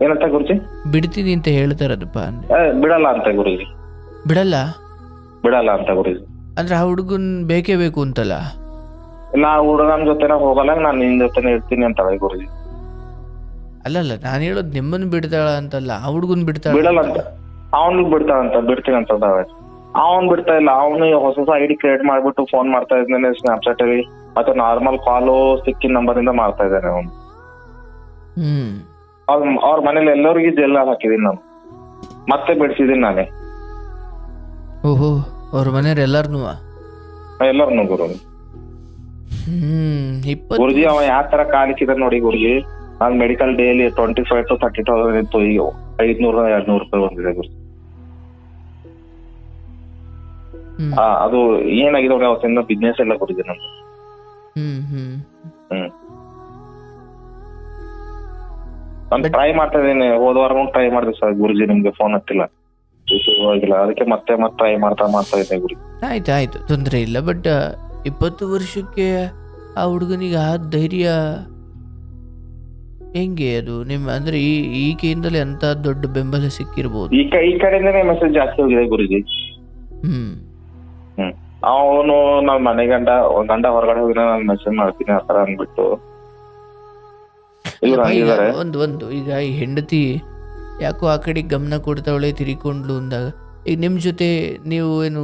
ಏನಂತ ಗುರುಜಿ? ಬಿಡ್ತೀನಿ ಅಂತ ಹೇಳ್ತಾರದಪ್ಪ. ಬಿಡಲ್ಲ ಅಂತ ಗುರುಜಿ. ಬಿಡಲ್ಲ ಬಿಡಲ್ಲ ಅಂತ ಗುರುಜಿ. ಅಂದ್ರೆ ಆ ಹುಡುಗನ್ ಬೇಕೇ ಬೇಕು ಅಂತಲ್ಲ? ಇಲ್ಲ, ಆ ಹುಡುಗನ ಜೊತೆನ ಹೋಗಲ್ಲ, ನಾನು ನಿನ್ ಜೊತೆನೆ ಇರ್ತೀನಿ ಅಂತಾಳೆ ಗುರುಜಿ. ಅಲ್ಲಲ್ಲ, ನಾನು ಹೇಳೋದು ನಿಮ್ಮನ್ನು ಬಿಡ್ತಾಳ ಅಂತಲ್ಲ, ಆ ಹುಡುಗನ್ ಬಿಡ್ತಾಳ? ಬಿಡಲ್ಲ ಅಂತ. ಅವನು ಬಿಡ್ತಾನಂತ, ಬಿಡ್ತೀನಿ ಅಂತ. ಅವನ್ ಬಿಡ್ತಾ ಇಲ್ಲ. ಅವನು ಹೊಸ ಐಡಿ ಕ್ರಿಯೇಟ್ ಮಾಡ್ಬಿಟ್ಟು ಫೋನ್ ಮಾಡ್ತಾ ಇದ್ದಾನೆ ಸ್ನಾಪ್ಚಾಟ್ ಅಲ್ಲಿ, ಮತ್ತೆ ನಾರ್ಮಲ್ ಕಾಲು ಸಿಕ್ಕಿನ ನಂಬರ್ ಇಂದ ಮಾಡ್ತಾ ಇದ್ದಾನೆ ಅವನು. ಅವ್ರ ಮನೇಲಿ ಎಲ್ಲರಿಗೂ ಜೈಲ್ ಹಾಕಿದೀನಿ ನಾನು, ಮತ್ತೆ ಬಿಡ್ಸಿದೀನಿ ನಾನೇ. ಓಹೋ, ಅವ್ರ ಮನೆಯವ್ರು ಎಲ್ಲಾರ್ನು? ಎಲ್ಲರನ್ನು ಗುರು. ಗುರುಜಿ ಅವ ಯಾವ ತರ ಕಾಲಿಕ್ಕಿದ ನೋಡಿ ಗುರುಜಿ. ನಾನ್ ಮೆಡಿಕಲ್ ಡೈಲಿ 25,000 to 30,000 ಇತ್ತು, ಈಗ 500-200 ರೂಪಾಯಿ ಬಂದಿದೆ ಗುರುಜಿ. ಅದು ಏನಾಗಿದೆ ಅವತ್ತಿಂದ ಬಿಸ್ನೆಸ್ ಎಲ್ಲ ಗುರುಜಿ ನಮ್ದು. ನಾನು ಟ್ರೈ ಮಾಡ್ತಾ ಇದ್ದೀನಿ, ಹೋದ ವಾರ ಟ್ರೈ ಮಾಡಿದೆ ಸರ್ ಗುರುಜಿ, ನಿಮ್ಗೆ ಫೋನ್ ಹತ್ತಿಲ್ಲ, ಹೋಗಿಲ್ಲ, ಅದಕ್ಕೆ ಮತ್ತೆ ಟ್ರೈ ಮಾಡ್ತಾ ಇದ್ದೆ ಗುರುಜಿ. ಆಯ್ತು, ತೊಂದರೆ ಇಲ್ಲ. ಬಟ್ 20 ವರ್ಷಕ್ಕೆ ಆ ಹುಡುಗನಿಗೆ ಆ ಧೈರ್ಯ ಹೆಂಗೆ? ಅದು ನಿಮ್ಮ ಅಂದ್ರೆ ಈಕೆಯಿಂದಲೇ ಅಂತ ದೊಡ್ಡ ಬೆಂಬಲ ಸಿಕ್ಕಿರ್ಬೋದು. ಈ ಕಡೆಯಿಂದನೇ ಮೆಸೇಜ್ ಜಾಸ್ತಿ ಹೋಗಿದೆ ಗುರುಜಿ. ಅವನು ನಾವ್ ಮನೆ ಗಂಡ ಹೊರಗಡೆ ಹೋಗಿನ ನಾನು ಮೆಸೇಜ್ ಮಾಡ್ತೀನಿ ಆತರ ಅಂದ್ಬಿಟ್ಟು. ಒಂದು ಈಗ ಈ ಹೆಂಡತಿ ಯಾಕೋ ಆ ಕಡೆ ಗಮನ ಕೊಡ್ತಾವಳೆ, ತಿರ್ಕೊಂಡ್ಲು ಅಂದಾಗ ಈಗ ನಿಮ್ ಜೊತೆ ನೀವು ಏನು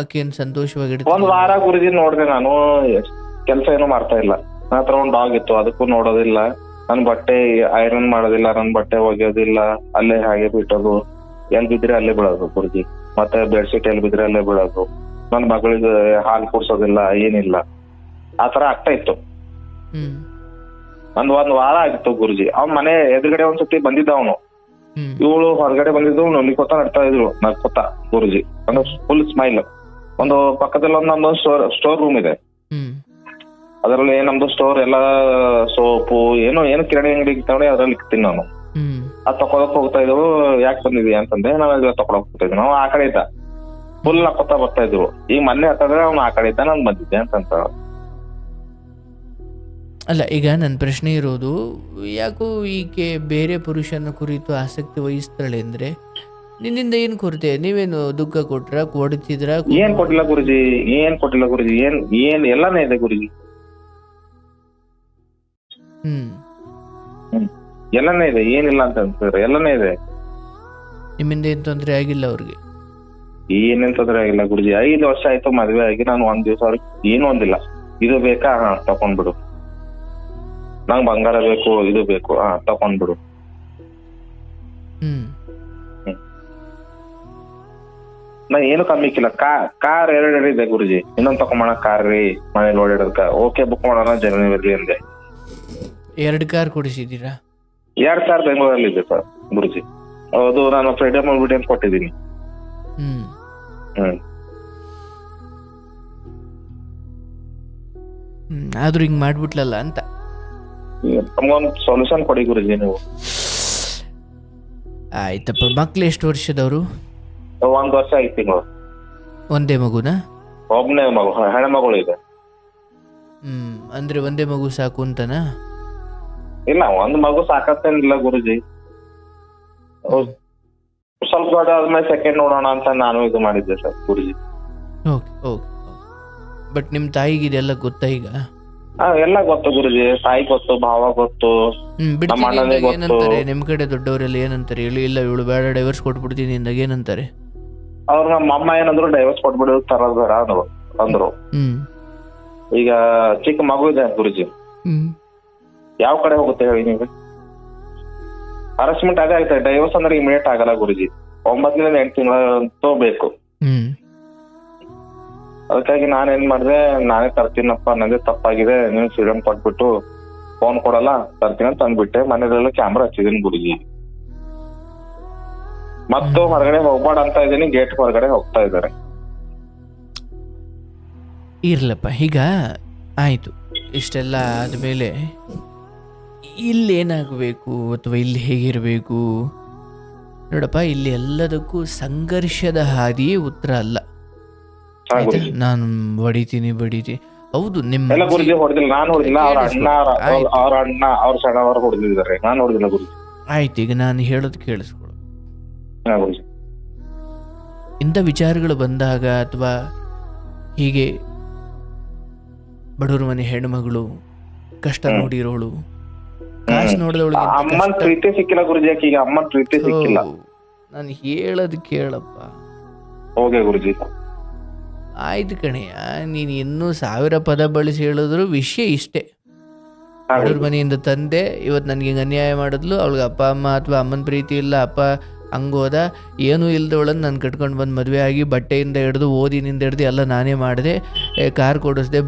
ಆಕೆನ್ ಸಂತೋಷವಾಗಿರ್ತೀವಿ? ಒಂದ್ ವಾರ ಗುರುಜಿ ನೋಡ್ದೆ, ನಾನು ಕೆಲ್ಸ ಏನು ಮಾಡ್ತಾ ಇಲ್ಲ. ನನ್ನ ಹತ್ರ ಒಂದ್ ಡಾಗ್ ಇತ್ತು, ಅದಕ್ಕೂ ನೋಡೋದಿಲ್ಲ, ನನ್ ಬಟ್ಟೆ ಐರನ್ ಮಾಡೋದಿಲ್ಲ, ನನ್ ಬಟ್ಟೆ ಒಗೆಯೋದಿಲ್ಲ, ಅಲ್ಲೇ ಹಾಗೆ ಬಿಟ್ಟೋದು, ಎಲ್ ಬಿದ್ರೆ ಅಲ್ಲೇ ಬಿಡೋದು ಗುರುಜಿ. ಮತ್ತೆ ಬೆಡ್ಶೀಟ್ ಎಲ್ ಬಿದ್ರೆ ಅಲ್ಲೇ ಬಿಡೋದು, ನನ್ ಮಗಳಿಗೆ ಹಾಲು ಕುಡ್ಸೋದಿಲ್ಲ, ಏನಿಲ್ಲ, ಆತರ ಆಗ್ತಾ ಇತ್ತು. ಒಂದ್ ವಾರ ಆಗಿತ್ತು ಗುರುಜಿ. ಅವ್ನ ಮನೆ ಎದುರುಗಡೆ ಒಂದ್ಸತಿ ಬಂದಿದ್ದ ಅವನು, ಇವಳು ಹೊರಗಡೆ ಬಂದಿದ್ದು, ನಲಿಕೋತ ನಡ್ತಾ ಇದ್ರು, ನಗ್ಕೋತ ಗುರುಜಿ. ಒಂದು ಫುಲ್ ಸ್ಮೈಲ್. ಒಂದು ಪಕ್ಕದಲ್ಲಿ ನಮ್ದು ಸ್ಟೋರ್ ರೂಮ್ ಇದೆ, ಅದರಲ್ಲಿ ನಮ್ದು ಸ್ಟೋರ್ ಎಲ್ಲ ಸೋಪು ಏನು ಕಿರಾಣಿ ಅಂಗಡಿ ತಗೊಂಡು ಅದ್ರಲ್ಲಿ ಇಕ್ತೀನಿ ನಾನು. ಅದ್ ತಕೊಳಕ್ ಹೋಗ್ತಾ ಇದ್ರು. ಯಾಕೆ ಬಂದಿದ್ಯಾ ಅಂತಂದೆ, ನಾವ್ ತಕೊಳಕ್ ಹೋಗ್ತಾ ಇದ್ವಿ. ನಾವು ಆ ಕಡೆ ಇದ್ದ, ಫುಲ್ ನಕ್ಕೋತಾ ಬರ್ತಾ ಇದ್ರು. ಈಗ ಮೊನ್ನೆ ಹತ್ತಂದ್ರೆ ಅವ್ನು ಆ ಕಡೆ ಇದ್ದ, ನಾನು ಬಂದಿದ್ದೆ ಅಂತ. ಅಲ್ಲ, ಈಗ ನನ್ನ ಪ್ರಶ್ನೆ ಇರೋದು, ಯಾಕೋ ಈಕೆ ಬೇರೆ ಪುರುಷನ ಕುರಿತು ಆಸಕ್ತಿ ವಹಿಸ್ತಾಳೆ ಅಂದ್ರೆ ನಿನ್ನಿಂದ ಏನ್ ಕೊರತೆ? ನೀವೇನು ದುಃಖ ಕೊಟ್ರ, ಕೊಡ್ತಿದ್ರ? ಏನ್ ಕೊಟ್ಟಿಲ್ಲ ಗುರುಜಿ, ಏನ್ ಎಲ್ಲಾನೇ ಇದೆ ಗುರುಜಿ. ಎಲ್ಲಾನೇ ಇದೆ, ಏನಿಲ್ಲ ಅಂತ ಅನ್ಸಿದ್ರೆ ಎಲ್ಲಾನೇ ಇದೆ. ನಿಮ್ಮಿಂದ ಏನ್ ತೊಂದ್ರೆ ಆಗಿಲ್ಲ ಅವ್ರಿಗೆ? ಏನೇನ್ ತೊಂದ್ರೆ ಆಗಿಲ್ಲ ಗುರುಜಿ. 5 ವರ್ಷ ಆಯ್ತು ಮದ್ವೆ ಆಗಿ, ನಾನು ಒಂದ್ ದಿವಸ ಅವ್ರಿಗೆ ಏನು ಒಂದಿಲ್ಲ. ಇದು ಬೇಕಾ, ತಕೊಂಡ್ಬಿಡು, ನಂಗ್ ಬಂಗಾರ ಬೇಕು, ಇದು ಬೇಕು, ತಕೊಂಡ್ಬಿಡು. ನಾ ಏನು ಕಮ್ಮಿಕ್ಕಿಲ್ಲ. ಕಾರ್ 2 ಇದೆ ಗುರುಜಿ, ಇನ್ನೊಂದ್ ತಕೊಂಬೋಣ ಕಾರ್ ರೀ, ಮನೇಲಿ ಓಡಾಡೋದಕ್ಕ. ಓಕೆ, ಬುಕ್ ಮಾಡೋಣ ಜನವರಿ ಅಂದೆ. 2 ಕಾರ್ ಕೊಡಿಸಿದೀರಾ? 2 ಕಾರ್ ಬೆಂಗಳೂರಲ್ಲಿ ಇದೆ ಸರ್ ಗುರುಜಿ. ಅದು ನಾನು ಫ್ರೀಡಮ್ ಅಂತ ಕೊಟ್ಟಿದ್ದೀನಿ. ಆದ್ರೂ ಹಿಂಗ್ ಮಾಡ್ಬಿಟ್ಲಲ್ಲ ಅಂತ ನಮ್ಗೊಂದು ಸೊಲ್ಯೂಷನ್ ಕೊಡಿ ಗುರುಜಿ ನೀವು. ಆಯ್ತಪ್ಪ. ಮಕ್ಳು ಎಷ್ಟು ವರ್ಷದವರು? 1 ವರ್ಷ 5 ತಿಂಗಳು. ಒಂದೇ ಮಗುನಾ? ಒಬ್ನೇ ಮಗು, ಹೆಣ್ಮಗಳು ಇದೆ. ಅಂದ್ರೆ ಒಂದೇ ಮಗು ಸಾಕು ಅಂತನಾ? ಇಲ್ಲ, ಒಂದ್ ಮಗು ಸಾಕತ್ತೇನಿಲ್ಲ ಗುರುಜಿ. ಸ್ವಲ್ಪ ದೊಡ್ಡ ಆದ್ಮೇಲೆ ಸೆಕೆಂಡ್ ನೋಡೋಣ ಅಂತ ನಾನು ಇದು ಮಾಡಿದ್ದೆ ಸರ್ ಗುರುಜಿ. ಓಕೆ. ಬಟ್ ನಿಮ್ ತಾಯಿಗೆ ಇದೆಲ್ಲ ಗೊತ್ತಾ ಈಗ? ಎಲ್ಲ ಗೊತ್ತು ಗುರುಜಿ, ತಾಯಿ ಗೊತ್ತು, ಭಾವ ಗೊತ್ತು, ನಮ್ಮ ಅಣ್ಣನಿಗೆ ಗೊತ್ತು. ಏನಂತಾರೆ ನಿಮ್ ಕಡೆ ದೊಡ್ಡವರೆಲ್ಲ ಏನಂತಾರೆ? ಇಲ್ಲ ಇವಳು ಬೇಡ, ಡೈವರ್ಸ್ ಕೊಟ್ಬಿಡ್ತೀನಿ ಇಂದಾಗ ಏನಂತಾರೆ? ಅವ್ರ ನಮ್ಮ ಅಮ್ಮ ಏನಂದ್ರು, ಡೈವರ್ಸ್ ಕೊಟ್ಬಿಡು ತರ ಬೇಡ ಅಂದ್ರು. ಈಗ ಚಿಕ್ಕ ಮಗು ಇದೆ ಗುರುಜಿ, ಯಾವ ಕಡೆ ಹೋಗುತ್ತೆ ಹೇಳಿ ನೀವು? ಹರಾಸ್ಮೆಂಟ್ ಆಗೇ ಆಗ್ತದೆ. ಡೈವರ್ಸ್ ಅಂದ್ರೆ ಇಮಿಡಿಯೇಟ್ ಆಗಲ್ಲ ಗುರುಜಿ, 9-8 ತಿಂಗಳಂತೂ ಬೇಕು. ಅದಕ್ಕಾಗಿ ನಾನೇನ್ ಮಾಡಿದೆ, ನಾನೇ ತರ್ತೀನಪ್ಪ, ನಂದೇ ತಪ್ಪಾಗಿದೆ, ನೀವು ಫ್ರೀಡಮ್ ಕೊಟ್ಬಿಟ್ಟು ಫೋನ್ ಕೊಡಲ್ಲ ತರ್ತೀನಿ ಅಂತ ಅಂದ್ಬಿಟ್ಟೆ. ಮನೇಲೆಲ್ಲ ಕ್ಯಾಮ್ರಾ ಹಚ್ಚಿದೀನಿ ಗುರುಜಿ. ಮತ್ತು ಹೊರಗಡೆ ಹೋಗ್ಬೇಡ ಅಂತ ಇದೀನಿ, ಗೇಟ್ ಹೊರಗಡೆ ಹೋಗ್ತಾ ಇದಾರೆ. ಇರ್ಲಪ್ಪ, ಈಗ ಆಯಿತು, ಇಷ್ಟೆಲ್ಲ ಆದಮೇಲೆ ಇಲ್ಲಿ ಏನಾಗಬೇಕು ಅಥವಾ ಇಲ್ಲಿ ಹೇಗಿರಬೇಕು ನೋಡಪ್ಪ. ಇಲ್ಲಿ ಎಲ್ಲದಕ್ಕೂ ಸಂಘರ್ಷದ ಹಾದಿಯೇ ಉತ್ತರ ಅಲ್ಲ. ಆಯ್ತಾ? ನಾನು ಬಡಿತೀನಿ. ಹೌದು, ನಿಮ್ಮ ಎಲ್ಲ ಗುರುಜಿ ಹೊಡೆದಿಲ್ಲ, ನಾನು ಹೊಡೆದಿಲ್ಲ, ಅವ್ರ ಅಣ್ಣ ಅವ್ರ ಸಣ್ಣವರು ಹೊಡೆದಿದ್ದಾರೆ, ನಾನು ಹೊಡೆದಿಲ್ಲ ಗುರುಜಿ. ಆಯ್ತು, ಈಗ ನಾನು ಹೇಳೋದು ಕೇಳಿಸ್ಕೊಳ್ಳು. ಇಂಥ ವಿಚಾರಗಳು ಬಂದಾಗ ಅಥವಾ ಹೀಗೆ ಬಡವ್ರ ಮನೆ ಹೆಣ್ಮಗಳು ಕಷ್ಟ ನೋಡಿರೋಳು, ಕಾಸು ನೋಡಿದವಳಿಗೆ ಅಮ್ಮನ್ ಪ್ರೀತಿ ಸಿಕ್ಕಿಲ್ಲ ಗುರುಜಿ. ಈಗ ಅಮ್ಮನ್ ಪ್ರೀತಿ ಸಿಕ್ಕಿಲ್ಲ. ನಾನು ಹೇಳೋದು ಕೇಳಪ್ಪ. ಹೋಗೆ ಗುರುಜಿ. ಆಯ್ತು ಕಣಯ್ಯ, ನೀನು ಇನ್ನೂ 1000 ಪದ ಬಳಸಿ ಹೇಳಿದ್ರು ವಿಷಯ ಇಷ್ಟೇ. ಬಡವ್ರ ಮನೆಯಿಂದ ತಂದೆ ಇವತ್ತು ನನಗೆ ಅನ್ಯಾಯ ಮಾಡಿದ್ಲು, ಅವಳಿಗೆ ಅಪ್ಪ ಅಮ್ಮ ಅಥವಾ ಅಮ್ಮನ ಪ್ರೀತಿ ಇಲ್ಲ, ಅಪ್ಪ ಹಂಗೋದ, ಏನೂ ಇಲ್ದವಳನ್ನು ನಾನು ಕಟ್ಕೊಂಡು ಬಂದು ಮದುವೆ ಆಗಿ ಬಟ್ಟೆಯಿಂದ ಹಿಡ್ದು ಓದಿನಿಂದ ಹಿಡ್ದು ಎಲ್ಲ ನಾನೇ ಮಾಡಿದೆ, ಕಾರ್ ಕೊಡಿಸ್ದೆ,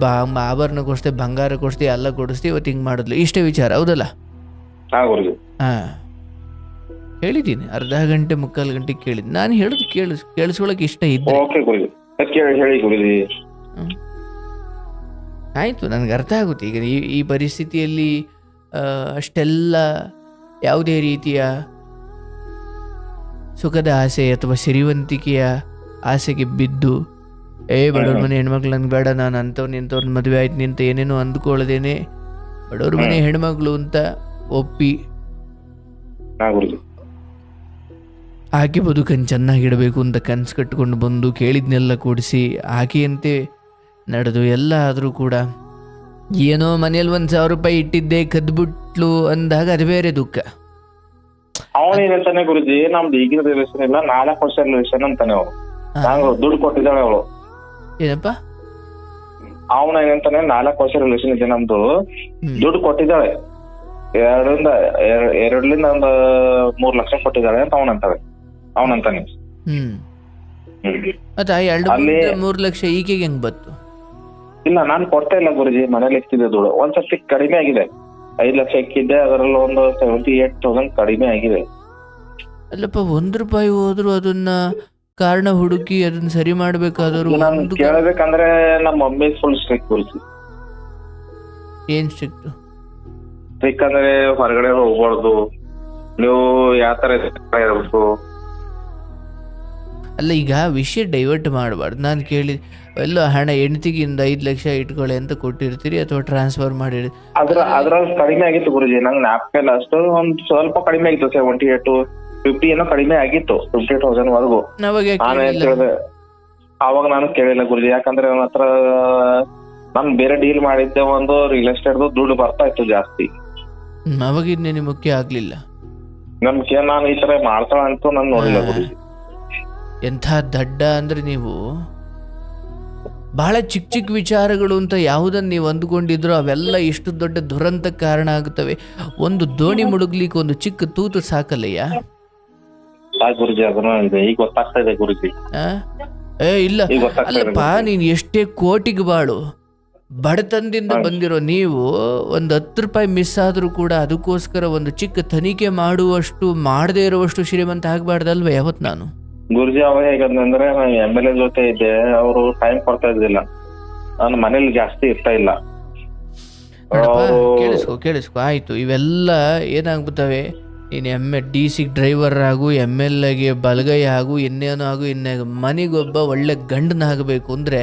ಆಭರಣ ಕೊಡಿಸ್ದೆ, ಬಂಗಾರ ಕೊಡಿಸ್ದೆ, ಎಲ್ಲ ಕೊಡಿಸ್ದೆ, ಇವತ್ತು ಹಿಂಗೆ ಮಾಡಿದ್ಲು. ಇಷ್ಟೇ ವಿಚಾರ, ಹೌದಲ್ಲ? ಹಾಂ, ಹೇಳಿದ್ದೀನಿ. ಅರ್ಧ ಗಂಟೆ 3/4 ಗಂಟೆ ಕೇಳಿದ್ದು. ನಾನು ಹೇಳೋದು ಕೇಳಿಸ್ಕೊಳಕ್ಕೆ ಇಷ್ಟ ಇದ್ದೆ ಆಯಿತು, ನನಗೆ ಅರ್ಥ ಆಗುತ್ತೆ. ಈಗ ಈ ಪರಿಸ್ಥಿತಿಯಲ್ಲಿ ಅಷ್ಟೆಲ್ಲ ಯಾವುದೇ ರೀತಿಯ ಸುಖದ ಆಸೆ ಅಥವಾ ಸಿರಿವಂತಿಕೆಯ ಆಸೆಗೆ ಬಿದ್ದು ಬಡವ್ರ ಮನೆ ಹೆಣ್ಮಕ್ಳು ನನಗೆ ಬೇಡ, ನಾನು ಅಂಥವ್ರನ್ನ ಮದುವೆ ಆಯ್ತು ಅಂತ ಏನೇನೋ ಅಂದ್ಕೊಳ್ಳದೇನೆ ಬಡವ್ರ ಮನೆ ಹೆಣ್ಮಕ್ಳು ಅಂತ ಒಪ್ಪಿ ಆಕೆ ಬದುಕನ್ನು ಚೆನ್ನಾಗಿಡಬೇಕು ಅಂತ ಕನಸು ಕಟ್ಕೊಂಡು ಬಂದು ಕೇಳಿದ್ನೆಲ್ಲ ಕೊಡಿಸಿ ಆಕೆಯಂತೆ ನಡೆದು ಎಲ್ಲ ಆದರೂ ಕೂಡ ಏನೋ ಮನೇಲಿ 1,000 ರೂಪಾಯಿ ಇಟ್ಟಿದ್ದೆ ಕದ್ಬಿಟ್ಲು ಅಂದಾಗ ಅದು ಬೇರೆ ದುಃಖ. ಅವನೇನಂತಾನೆ ಗುರುಜಿ, ನಮ್ದು ಈಗಿನ ರಿಲೇಷನ್ ಇಲ್ಲ, 4 ವರ್ಷ ರಿಲೇಷನ್ ಅಂತಾನೆ. ಅವಳು ದುಡ್ಡು ಕೊಟ್ಟಿದ್ದಾಳೆ. ಅವಳು ಏನಪ್ಪ, ಅವನ ಏನಂತಾನೆ 4 ವರ್ಷ ರಿಲೇಷನ್ ಇದೆ ನಮ್ದು, ದುಡ್ಡು ಕೊಟ್ಟಿದ್ದಾಳೆ, 2ರಿಂದ 3 ಲಕ್ಷ ಕೊಟ್ಟಿದ್ದಾಳೆ ಅಂತ ಅವನಂತಾನೆ. ಮತ್ತೆ 2-3 ಲಕ್ಷ ಈಕೆಗೆ ಹೆಂಗ್ ಬತ್ತು? ಇಲ್ಲ, ನಾನು ಕೊಡ್ತಾ ಇಲ್ಲ ಗುರುಜಿ, ಮನೇಲಿ ಇಕ್ತಿದ್ದೆ ದುಡ್ಡು. ಒಂದ್ಸತಿ ಕಡಿಮೆ ಆಗಿದೆ, 5 ಲಕ್ಷ ಇಕ್ಕಿದ್ದೆ, ಅದರಲ್ಲಿ ಒಂದು 78,000 ಕಡಿಮೆ ಆಗಿದೆ. ಅಲ್ಲಪ್ಪ, 1 ರೂಪಾಯಿ ಹೋದ್ರು ಅದನ್ನ ಕಾರಣ ಹುಡುಕಿ ಅದನ್ನ ಸರಿ ಮಾಡ್ಬೇಕಾದ್ರು ಕೇಳಬೇಕಂದ್ರೆ ನಮ್ಮ ಮಮ್ಮಿ ಫುಲ್ ಸ್ಟ್ರಿಕ್ಟ್ ಗುರುಜಿ. ಏನ್ ಸ್ಟ್ರಿಕ್ಟ್? ಸ್ಟ್ರಿಕ್ಟ್ ಅಂದ್ರೆ ಹೊರಗಡೆ ಹೋಗ್ಬಾರ್ದು, ನೀವು ಯಾವ ತರ ಇರಬೇಕು. ಅಲ್ಲ, ಈಗ ವಿಷಯ ಡೈವರ್ಟ್ ಮಾಡಬಾರ್ದು. ನಾನು ಕೇಳಿ ಎಲ್ಲೋ ಹಣ ಹೆಂಡತಿಗಿಂದ 5 ಲಕ್ಷ ಇಟ್ಕೊಳ್ಳಿ ಅಂತ ಕೊಟ್ಟಿರ್ತೀರಿ ಅಥವಾ ಟ್ರಾನ್ಸ್ಫರ್ ಮಾಡಿರಿ, ಅದ್ರಲ್ಲಿ ಕಡಿಮೆ ಆಗಿತ್ತು ಗುರುಜಿ. ನಂಗೆ ಜ್ಞಾಪಕ ಇಲ್ಲ ಅಷ್ಟು, ಒಂದ್ ಸ್ವಲ್ಪ ಕಡಿಮೆ ಆಗಿತ್ತು, 78-50 ಏನೋ ಕಡಿಮೆ ಆಗಿತ್ತು, 58,000 ವರೆಗೂ. ಅವಾಗ ನಾನು ಕೇಳಿಲ್ಲ ಗುರುಜಿ, ಯಾಕಂದ್ರೆ ನನ್ನ ಹತ್ರ ನಾನು ಬೇರೆ ಡೀಲ್ ಮಾಡಿದ್ದೆ, ಒಂದು ರಿಯಲ್ ಎಸ್ಟೇಟ್ ದುಡ್ಡು ಬರ್ತಾ ಇತ್ತು ಜಾಸ್ತಿ. ಅವಾಗಿನ್ನೇನು ಮುಖ್ಯ ಆಗ್ಲಿಲ್ಲ ನಮ್ಗೆ, ನಾನು ಈ ತರ ಮಾಡ್ತಾಳ ಅಂತೂ ನಾನು ನೋಡಿಲ್ಲ ಗುರುಜಿ. ಎಂಥ ದಡ್ಡ ಅಂದ್ರೆ ನೀವು, ಬಹಳ ಚಿಕ್ಕ ವಿಚಾರಗಳು ಅಂತ ಯಾವುದನ್ನು ನೀವು ಅಂದುಕೊಂಡಿದ್ರು ಅವೆಲ್ಲ ಇಷ್ಟು ದೊಡ್ಡ ದುರಂತಕ್ಕೆ ಕಾರಣ ಆಗುತ್ತವೆ. ಒಂದು ದೋಣಿ ಮುಳುಗ್ಲಿಕ್ಕೆ ಒಂದು ಚಿಕ್ಕ ತೂತು ಸಾಕಲ್ಲಯ್ಯ ಗುರುಜಿ. ಅದನ್ನು ಈಗ ಗೊತ್ತಾಗ್ತಾ ಇದೆ ಗುರುಜಿ. ಇಲ್ಲ ಅಲ್ಲಪ್ಪ, ನೀನ್ ಎಷ್ಟೇ ಕೋಟಿಗೆ ಬಾಳು, ಬಡತನದಿಂದ ಬಂದಿರೋ ನೀವು ಒಂದು 10 ರೂಪಾಯಿ ಮಿಸ್ ಆದ್ರೂ ಕೂಡ ಅದಕ್ಕೋಸ್ಕರ ಒಂದು ಚಿಕ್ಕ ತನಿಖೆ ಮಾಡುವಷ್ಟು ಮಾಡದೇ ಇರುವಷ್ಟು ಶ್ರೀಮಂತ ಆಗ್ಬಾರ್ದಲ್ವ ಯಾವತ್ ನಾನು? ಗುರುಜಿ ಅವ ಹೇಗಂದ್ರೆ, ನಾನು MLA ಜೊತೆ ಇದ್ದೆ, ಅವರು ಟೈಮ್ ಕೊಡ್ತಾ ಇದ್ದಿಲ್ಲ, ನಾನು ಮನೇಲಿ ಜಾಸ್ತಿ ಇರ್ತಾ ಇಲ್ಲ. ಕೇಳಿಸ್ಕೊ ಆಯ್ತು. ಇವೆಲ್ಲ ಏನಾಗ್ಬಿಟ್ಟವೆ, ನೀನು DC ಡ್ರೈವರ್ ಆಗು, MLAಗೆ ಬಲಗೈ ಆಗು, ಇನ್ನೇನು ಆಗು, ಮನೆಗೊಬ್ಬ ಒಳ್ಳೆ ಗಂಡನಾಗಬೇಕು ಅಂದ್ರೆ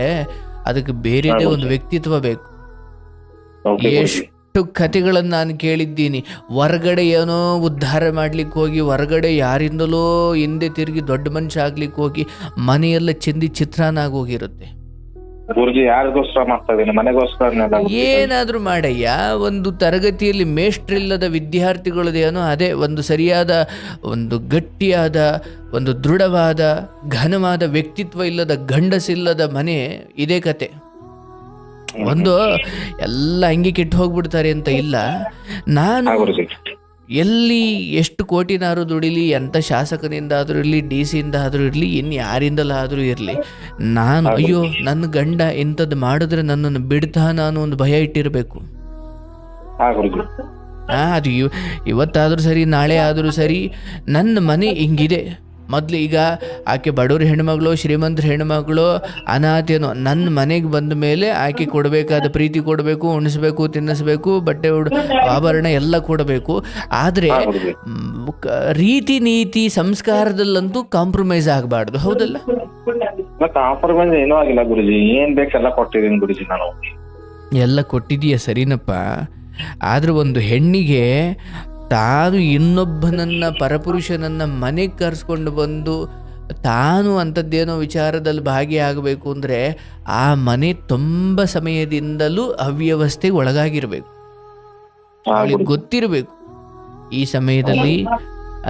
ಅದಕ್ಕೆ ಬೇರೆದೇ ಒಂದು ವ್ಯಕ್ತಿತ್ವ ಬೇಕು. ಎಷ್ಟು ಕಥೆಗಳನ್ನು ನಾನು ಕೇಳಿದ್ದೀನಿ. ಹೊರಗಡೆ ಏನೋ ಉದ್ಧಾರ ಮಾಡ್ಲಿಕ್ಕೆ ಹೋಗಿ, ಹೊರಗಡೆ ಯಾರಿಂದಲೋ ಹಿಂದೆ ತಿರುಗಿ ದೊಡ್ಡ ಮನುಷ್ಯ ಆಗ್ಲಿಕ್ಕೆ ಹೋಗಿ ಮನೆಯೆಲ್ಲ ಚೆಂದಿ ಚಿತ್ರಾನ್ನ ಆಗೋಗಿರುತ್ತೆ. ಏನಾದ್ರೂ ಮಾಡಯ್ಯ, ಒಂದು ತರಗತಿಯಲ್ಲಿ ಮೇಷ್ಟ್ರಿಲ್ಲದ ವಿದ್ಯಾರ್ಥಿಗಳದೇನೋ ಅದೇ ಒಂದು ಸರಿಯಾದ, ಒಂದು ಗಟ್ಟಿಯಾದ, ಒಂದು ದೃಢವಾದ, ಘನವಾದ ವ್ಯಕ್ತಿತ್ವ ಇಲ್ಲದ, ಗಂಡಸಿಲ್ಲದ ಮನೆ ಇದೇ ಕತೆ. ಒಂದು ಎಲ್ಲ ಹಂಗೆ ಕೆಟ್ಟು ಹೋಗ್ಬಿಡ್ತಾರೆ ಅಂತ ಇಲ್ಲ. ನಾನು ಎಲ್ಲಿ ಎಷ್ಟು ಕೋಟಿನಾರು ದುಡಿಲಿ, ಎಂಥ ಶಾಸಕನಿಂದಾದರೂ ಇರಲಿ, DC ಆದರೂ ಇರಲಿ, ಇನ್ನು ಯಾರಿಂದಲಾದರೂ ಇರಲಿ, ನಾನು ಅಯ್ಯೋ ನನ್ನ ಗಂಡ ಇಂಥದ್ದು ಮಾಡಿದ್ರೆ ನನ್ನನ್ನು ಬಿಡ್ತಾ ನಾನು ಒಂದು ಭಯ ಇಟ್ಟಿರಬೇಕು. ಹಾ ಗುರುಜಿ. ಅದು ಇವತ್ತಾದರೂ ಸರಿ, ನಾಳೆ ಆದರೂ ಸರಿ, ನನ್ನ ಮನೆ ಹಿಂಗಿದೆ. ಮೊದಲು ಈಗ ಆಕೆ ಬಡವ್ರ ಹೆಣ್ಮಗಳು, ಶ್ರೀಮಂತರ ಹೆಣ್ಮಗಳು, ಅನಾಥೇನೋ, ನನ್ನ ಮನೆಗೆ ಬಂದ ಮೇಲೆ ಆಕೆ ಕೊಡಬೇಕಾದ ಪ್ರೀತಿ ಕೊಡಬೇಕು, ಉಣಿಸ್ಬೇಕು, ತಿನ್ನಿಸ್ಬೇಕು, ಬಟ್ಟೆ ಆಭರಣ ಎಲ್ಲ ಕೊಡಬೇಕು. ಆದರೆ ರೀತಿ ನೀತಿ ಸಂಸ್ಕಾರದಲ್ಲಂತೂ ಕಾಂಪ್ರಮೈಸ್ ಆಗಬಾರ್ದು. ಹೌದಲ್ಲ? ಕಾಂಪ್ರಮೈಸ್ ಏನೂ ಆಗಿಲ್ಲ ಗುರುಜಿ, ಏನ್ ಬೇಕೆಲ್ಲ ಕೊಟ್ಟಿದ್ದೀನಿ ಗುರುಜಿ ನಾನು. ಎಲ್ಲ ಕೊಟ್ಟಿದೀಯ ಸರಿನಪ್ಪ. ಆದ್ರೆ ಒಂದು ಹೆಣ್ಣಿಗೆ ತಾನು ಇನ್ನೊಬ್ಬನನ್ನ, ಪರಪುರುಷನನ್ನ ಮನೆಗೆ ಕರೆಸ್ಕೊಂಡು ಬಂದು ತಾನು ಅಂಥದ್ದೇನೋ ವಿಚಾರದಲ್ಲಿ ಭಾಗಿಯಾಗಬೇಕು ಅಂದರೆ ಆ ಮನೆ ತುಂಬ ಸಮಯದಿಂದಲೂ ಅವ್ಯವಸ್ಥೆಗೆ ಒಳಗಾಗಿರ್ಬೇಕು. ಅವಳಿಗೆ ಗೊತ್ತಿರಬೇಕು ಈ ಸಮಯದಲ್ಲಿ.